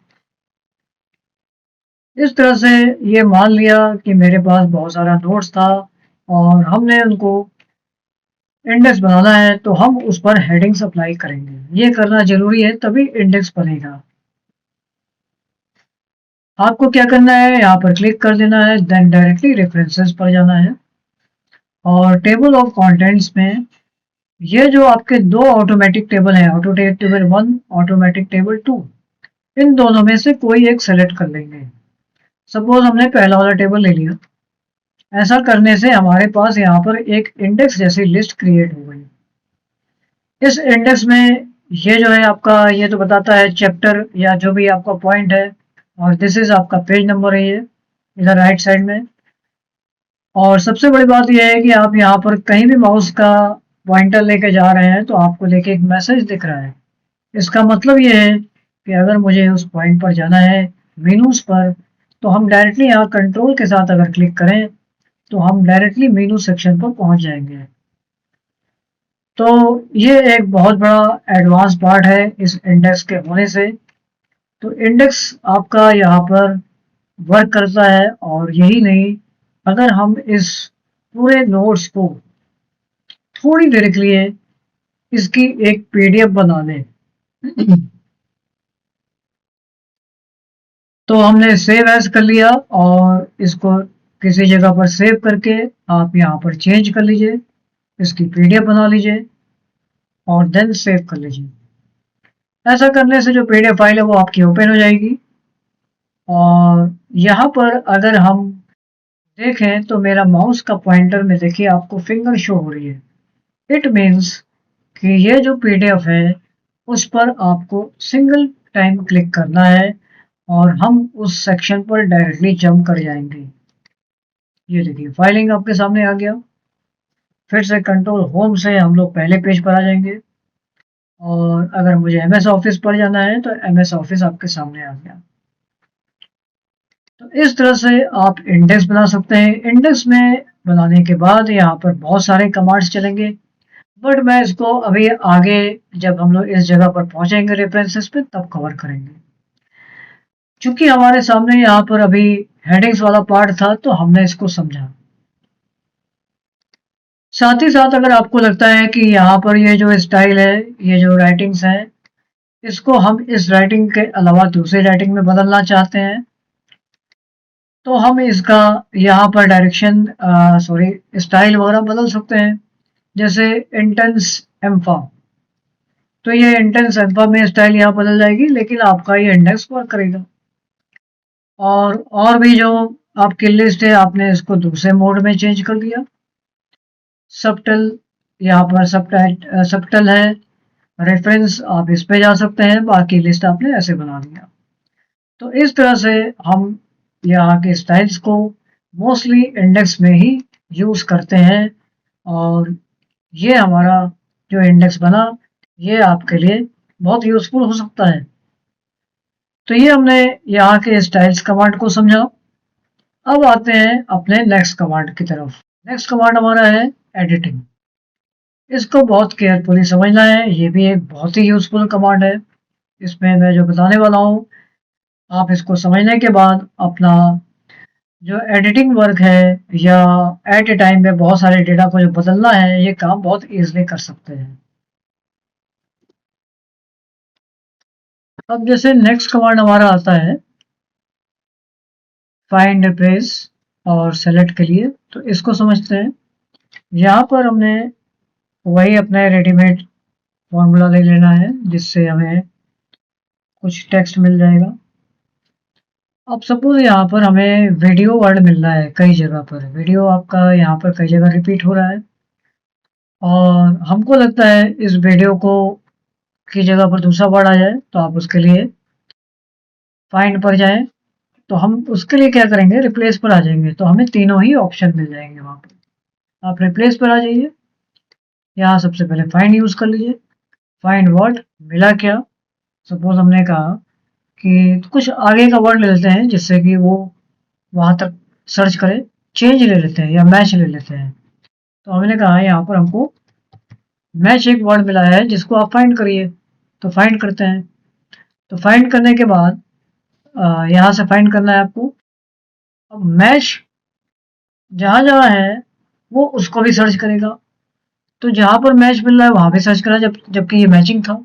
इस तरह से ये मान लिया कि मेरे पास बहुत सारा नोट्स था और हमने उनको इंडेक्स बनाना है, तो हम उस पर हेडिंग्स अप्लाई करेंगे। ये करना जरूरी है, तभी इंडेक्स बनेगा। आपको क्या करना है, यहाँ पर क्लिक कर देना है, देन डायरेक्टली रेफरेंसेस पर जाना है, और टेबल ऑफ कंटेंट्स में ये जो आपके दो ऑटोमेटिक टेबल है, ऑटोमेटिक टेबल 1, ऑटोमेटिक टेबल 2, इन दोनों में से कोई एक सेलेक्ट कर लेंगे। सपोज हमने पहला वाला टेबल ले लिया। ऐसा करने से हमारे पास यहाँ पर एक इंडेक्स जैसी लिस्ट क्रिएट हो गई। इस इंडेक्स में ये जो है आपका, ये तो बताता है चैप्टर या जो भी आपका पॉइंट है, और दिस इज आपका पेज नंबर है, ये इधर राइट साइड में। और सबसे बड़ी बात यह है कि आप यहाँ पर कहीं भी माउस का पॉइंटर लेके जा रहे हैं तो आपको देखिए एक मैसेज दिख रहा है। इसका मतलब ये है कि अगर मुझे उस पॉइंट पर जाना है मेनूज पर, तो हम डायरेक्टली यहाँ कंट्रोल के साथ अगर क्लिक करें तो हम डायरेक्टली मेनू सेक्शन पर पहुंच जाएंगे। तो ये एक बहुत बड़ा एडवांस पार्ट है इस इंडेक्स के होने से। तो इंडेक्स आपका यहाँ पर वर्क करता है, और यही नहीं, अगर हम इस पूरे नोट्स को थोड़ी देर के लिए इसकी एक पीडीएफ बना लें तो हमने सेव एज कर लिया और इसको किसी जगह पर सेव करके आप यहाँ पर चेंज कर लीजिए, इसकी पीडीएफ बना लीजिए और देन सेव कर लीजिए। ऐसा करने से जो पीडीएफ फाइल है वो आपकी ओपन हो जाएगी। और यहाँ पर अगर हम देखें तो मेरा माउस का पॉइंटर में देखिए आपको फिंगर शो हो रही है। इट मीन्स कि ये जो पीडीएफ है उस पर आपको सिंगल टाइम क्लिक करना है और हम उस सेक्शन पर डायरेक्टली जंप कर जाएंगे। ये देखिए फाइलिंग आपके सामने आ गया। फिर से कंट्रोल होम से हम लोग पहले पेज पर आ जाएंगे और अगर मुझे एमएस ऑफिस पर जाना है तो एमएस ऑफिस आपके सामने आ गया। तो इस तरह से आप इंडेक्स बना सकते हैं। इंडेक्स में बनाने के बाद यहाँ पर बहुत सारे कमांड्स चलेंगे, बट मैं इसको अभी आगे जब हम लोग इस जगह पर पहुंचेंगे रेफरेंसेस पे तब कवर करेंगे। चूंकि हमारे सामने यहाँ पर अभी हेडिंग्स वाला पार्ट था तो हमने इसको समझा। साथ ही साथ अगर आपको लगता है कि यहाँ पर ये जो स्टाइल है, ये जो राइटिंग्स है, इसको हम इस राइटिंग के अलावा दूसरी राइटिंग में बदलना चाहते हैं तो हम इसका यहाँ पर डायरेक्शन स्टाइल वगैरह बदल सकते हैं। जैसे इंटेंस एम्फा, तो ये इंटेंस एम्फा में स्टाइल यहाँ बदल जाएगी लेकिन आपका ये इंडेक्स वर्क करेगा। और भी जो आपकी लिस्ट है आपने इसको दूसरे मोड में चेंज कर दिया। सबटल, यहाँ पर सबटल है, रेफरेंस आप इस पे जा सकते हैं, बाकी लिस्ट आपने ऐसे बना दिया। तो इस तरह से हम यहाँ के स्टाइल्स को मोस्टली इंडेक्स में ही यूज करते हैं और ये हमारा जो इंडेक्स बना ये आपके लिए बहुत यूजफुल हो सकता है। तो ये हमने यहाँ के स्टाइल्स कमांड को समझा। अब आते हैं अपने नेक्स्ट कमांड की तरफ। नेक्स्ट कमांड हमारा है एडिटिंग। इसको बहुत केयरफुली समझना है, ये भी एक बहुत ही यूजफुल कमांड है। इसमें मैं जो बताने वाला हूँ आप इसको समझने के बाद अपना जो एडिटिंग वर्क है या एट ए टाइम में बहुत सारे डेटा को जो बदलना है ये काम बहुत ईजिली कर सकते हैं। अब जैसे नेक्स्ट कमांड हमारा आता है फाइंड रिप्लेस और सेलेक्ट के लिए, तो इसको समझते हैं। यहाँ पर हमने वही अपना रेडीमेड फॉर्मूला ले लेना है जिससे हमें कुछ टेक्स्ट मिल जाएगा। अब सपोज यहाँ पर हमें वीडियो वर्ड मिल रहा है कई जगह पर, वीडियो आपका यहाँ पर कई जगह रिपीट हो रहा है और हमको लगता है इस वीडियो को की जगह पर दूसरा वर्ड आ जाए तो आप उसके लिए फाइंड पर जाएं। तो हम उसके लिए क्या करेंगे, रिप्लेस पर आ जाएंगे तो हमें तीनों ही ऑप्शन मिल जाएंगे वहां पर। आप रिप्लेस पर आ जाइए, यहाँ सबसे पहले फाइंड यूज कर लीजिए। फाइंड वर्ड मिला क्या, सपोज हमने कहा कि कुछ आगे का वर्ड ले लेते हैं जिससे कि वो वहां तक सर्च करे। चेंज ले लेते हैं या मैच ले लेते हैं। तो हमने कहा यहाँ पर हमको मैच एक वर्ड मिला है जिसको आप फाइंड करिए, तो फाइंड करते हैं। तो फाइंड करने के बाद यहाँ से फाइंड करना है आपको। अब मैच जहां जहां है वो उसको भी सर्च करेगा, तो जहां पर मैच मिल रहा है वहां भी सर्च करा जबकि ये मैचिंग था।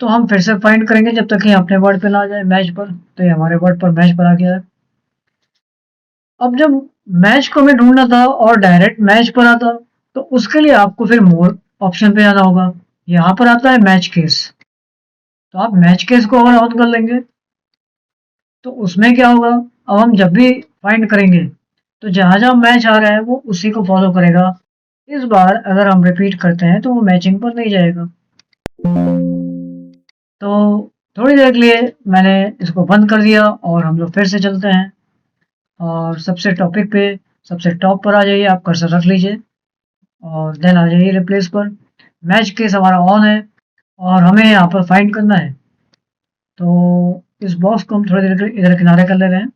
तो हम फिर से फाइंड करेंगे जब तक ये अपने वर्ड पे ना आ जाए मैच पर। तो ये हमारे वर्ड पर मैच पर आ गया है। अब जब मैच को हमें ढूंढना था और डायरेक्ट मैच पर आता तो उसके लिए आपको फिर मोर ऑप्शन पे जाना होगा। यहाँ पर आता है मैच केस, तो आप मैच केस को अगर ऑन कर लेंगे तो उसमें क्या होगा, अब हम जब भी फाइंड करेंगे तो जहां जहां मैच आ रहा है वो उसी को फॉलो करेगा। इस बार अगर हम रिपीट करते हैं तो वो मैचिंग पर नहीं जाएगा। तो थोड़ी देर के लिए मैंने इसको बंद कर दिया और हम लोग फिर से चलते हैं और सबसे टॉपिक पे सबसे टॉप पर आ जाइए, आप कर्सर रख लीजिए और देन आ जाइए रिप्लेस पर। मैच केस हमारा ऑन है और हमें यहाँ पर फाइंड करना है। तो इस बॉक्स को हम थोड़ी देर इधर किनारे कर ले रहे हैं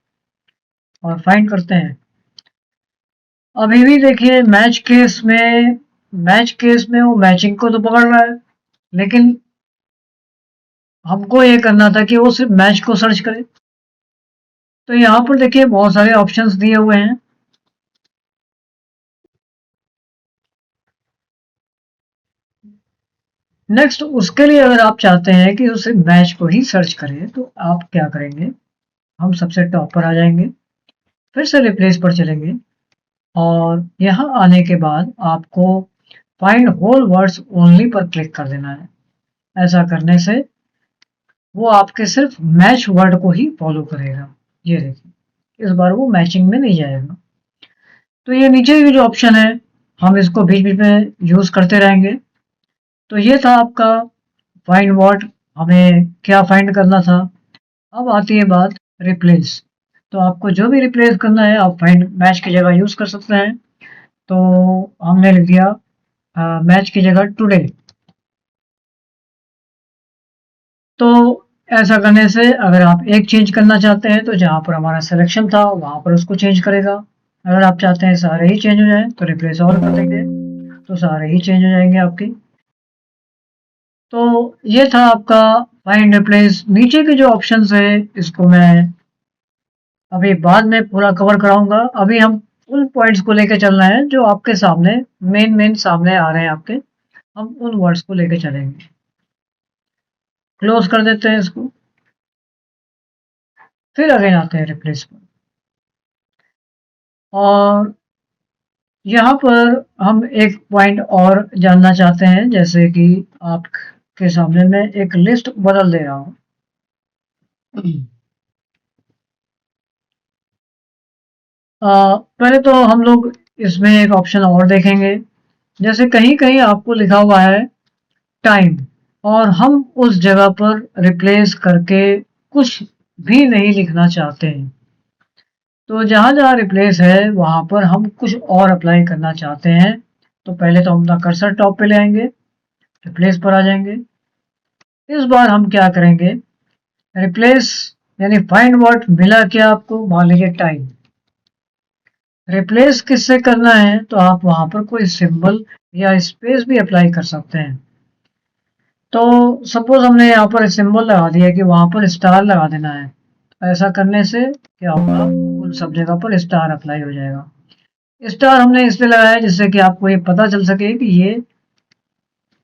और फाइंड करते हैं। अभी भी देखिए मैच केस में वो मैचिंग को तो पकड़ रहा है, लेकिन हमको ये करना था कि वो सिर्फ मैच को सर्च करे। तो यहाँ पर देखिए बहुत सारे ऑप्शंस दिए हुए हैं। नेक्स्ट उसके लिए अगर आप चाहते हैं कि उस मैच को ही सर्च करें तो आप क्या करेंगे, हम सबसे टॉप पर आ जाएंगे, फिर से रिप्लेस पर चलेंगे और यहाँ आने के बाद आपको फाइंड होल वर्ड्स ओनली पर क्लिक कर देना है। ऐसा करने से वो आपके सिर्फ मैच वर्ड को ही फॉलो करेगा। ये देखिए, इस बार वो मैचिंग में नहीं जाएगा। तो ये नीचे की जो ऑप्शन है हम इसको बीच बीच में यूज करते रहेंगे। तो ये था आपका फाइंड वर्ड, हमें क्या फाइंड करना था। अब आती है बात रिप्लेस। तो आपको जो भी रिप्लेस करना है आप फाइंड मैच की जगह यूज कर सकते हैं। तो हमने लिख दिया मैच की जगह टुडे। तो ऐसा करने से अगर आप एक चेंज करना चाहते हैं तो जहाँ पर हमारा सिलेक्शन था वहाँ पर उसको चेंज करेगा। अगर आप चाहते हैं सारे ही चेंज हो जाए तो रिप्लेस ऑल कर देंगे, तो सारे ही चेंज हो जाएंगे आपके। तो ये था आपका फाइंड रिप्लेस। नीचे के जो ऑप्शंस है इसको मैं अभी बाद में पूरा कवर कराऊंगा। अभी हम उन पॉइंट्स को लेकर चलना है जो आपके सामने मेन सामने आ रहे हैं आपके, हम उन वर्ड्स को लेकर चलेंगे। क्लोज कर देते हैं इसको, फिर अगेन आते हैं रिप्लेस पर। और यहाँ पर हम एक पॉइंट और जानना चाहते हैं, जैसे कि आपके सामने मैं एक लिस्ट बदल दे रहा हूँ। पहले तो हम लोग इसमें एक ऑप्शन और देखेंगे, जैसे कहीं कहीं आपको लिखा हुआ है टाइम, और हम उस जगह पर रिप्लेस करके कुछ भी नहीं लिखना चाहते हैं। तो जहाँ जहाँ रिप्लेस है वहाँ पर हम कुछ और अप्लाई करना चाहते हैं। तो पहले तो हम अपना कर्सर टॉप पे ले आएंगे, रिप्लेस पर आ जाएंगे। इस बार हम क्या करेंगे, रिप्लेस यानी फाइंड वर्ड मिला क्या आपको, मान लीजिए टाइम। रिप्लेस किससे करना है तो आप वहां पर कोई सिंबल या स्पेस भी अप्लाई कर सकते हैं। तो सपोज हमने यहाँ पर सिंबल लगा दिया कि वहां पर स्टार लगा देना है। ऐसा करने से क्या होगा, उन सब जगह पर स्टार अप्लाई हो जाएगा। स्टार हमने इसलिए लगाया जिससे कि आपको ये पता चल सके कि ये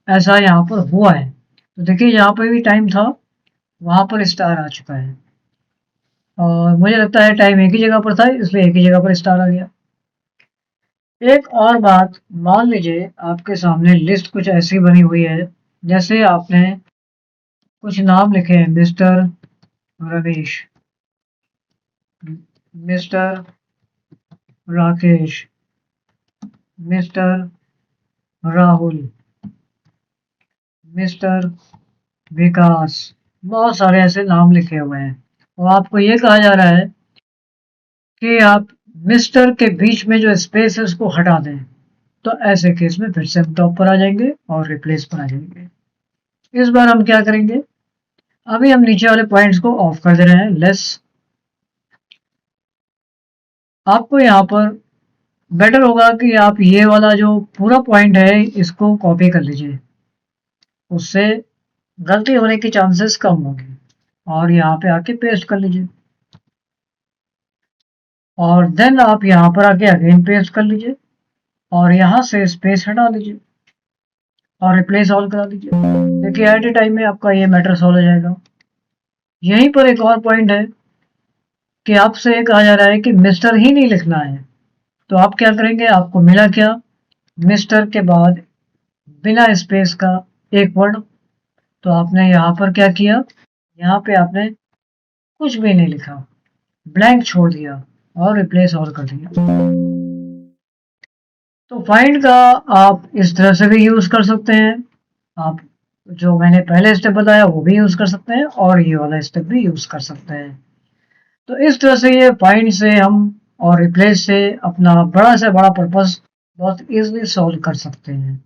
ऐसा यहाँ पर हुआ है। तो देखिए यहाँ पर भी टाइम था, वहां पर स्टार आ चुका है, और मुझे लगता है टाइम एक ही जगह पर था इसलिए एक ही जगह पर स्टार आ गया। एक और बात, मान लीजिए आपके सामने लिस्ट कुछ ऐसी बनी हुई है, जैसे आपने कुछ नाम लिखे हैं, mister Ramesh, mister Rakesh, mister Rahul, mister Vikas, बहुत सारे ऐसे नाम लिखे हुए हैं। और आपको ये कहा जा रहा है कि आप मिस्टर के बीच में जो स्पेस है उसको हटा दें। तो ऐसे केस में फिर से हम टॉप पर आ जाएंगे और रिप्लेस पर आ जाएंगे। इस बार हम क्या करेंगे, अभी हम नीचे वाले पॉइंट्स को ऑफ कर दे रहे हैं, लेस। आपको यहाँ पर बेटर होगा कि आप ये वाला जो पूरा पॉइंट है इसको कॉपी कर लीजिए, उससे गलती होने की चांसेस कम होंगे। और यहाँ पे आके पेस्ट कर लीजिए, और देन आप यहाँ पर आके अगेन पेस्ट कर लीजिए, और यहाँ से स्पेस हटा लीजिए और रिप्लेस ऑल करा दीजिए। देखिए एट ए टाइम में आपका ये मैटर सॉल्व हो जाएगा। यहीं पर एक और पॉइंट है कि आपसे ये कहा जा रहा है कि मिस्टर ही नहीं लिखना है। तो आप क्या करेंगे, आपको मिला क्या, मिस्टर के बाद बिना स्पेस का एक वर्ड। तो आपने यहाँ पर क्या किया, यहाँ पे आपने कुछ भी नहीं लिखा, ब्लैंक छोड़ दिया और रिप्लेस ऑल कर दिया। तो फाइंड का आप इस तरह से भी यूज कर सकते हैं। आप जो मैंने पहले स्टेप बताया वो भी यूज कर सकते हैं, और ये वाला स्टेप भी यूज कर सकते हैं। तो इस तरह से ये फाइंड से हम और रिप्लेस से अपना बड़ा से बड़ा पर्पस बहुत इजीली सॉल्व कर सकते हैं।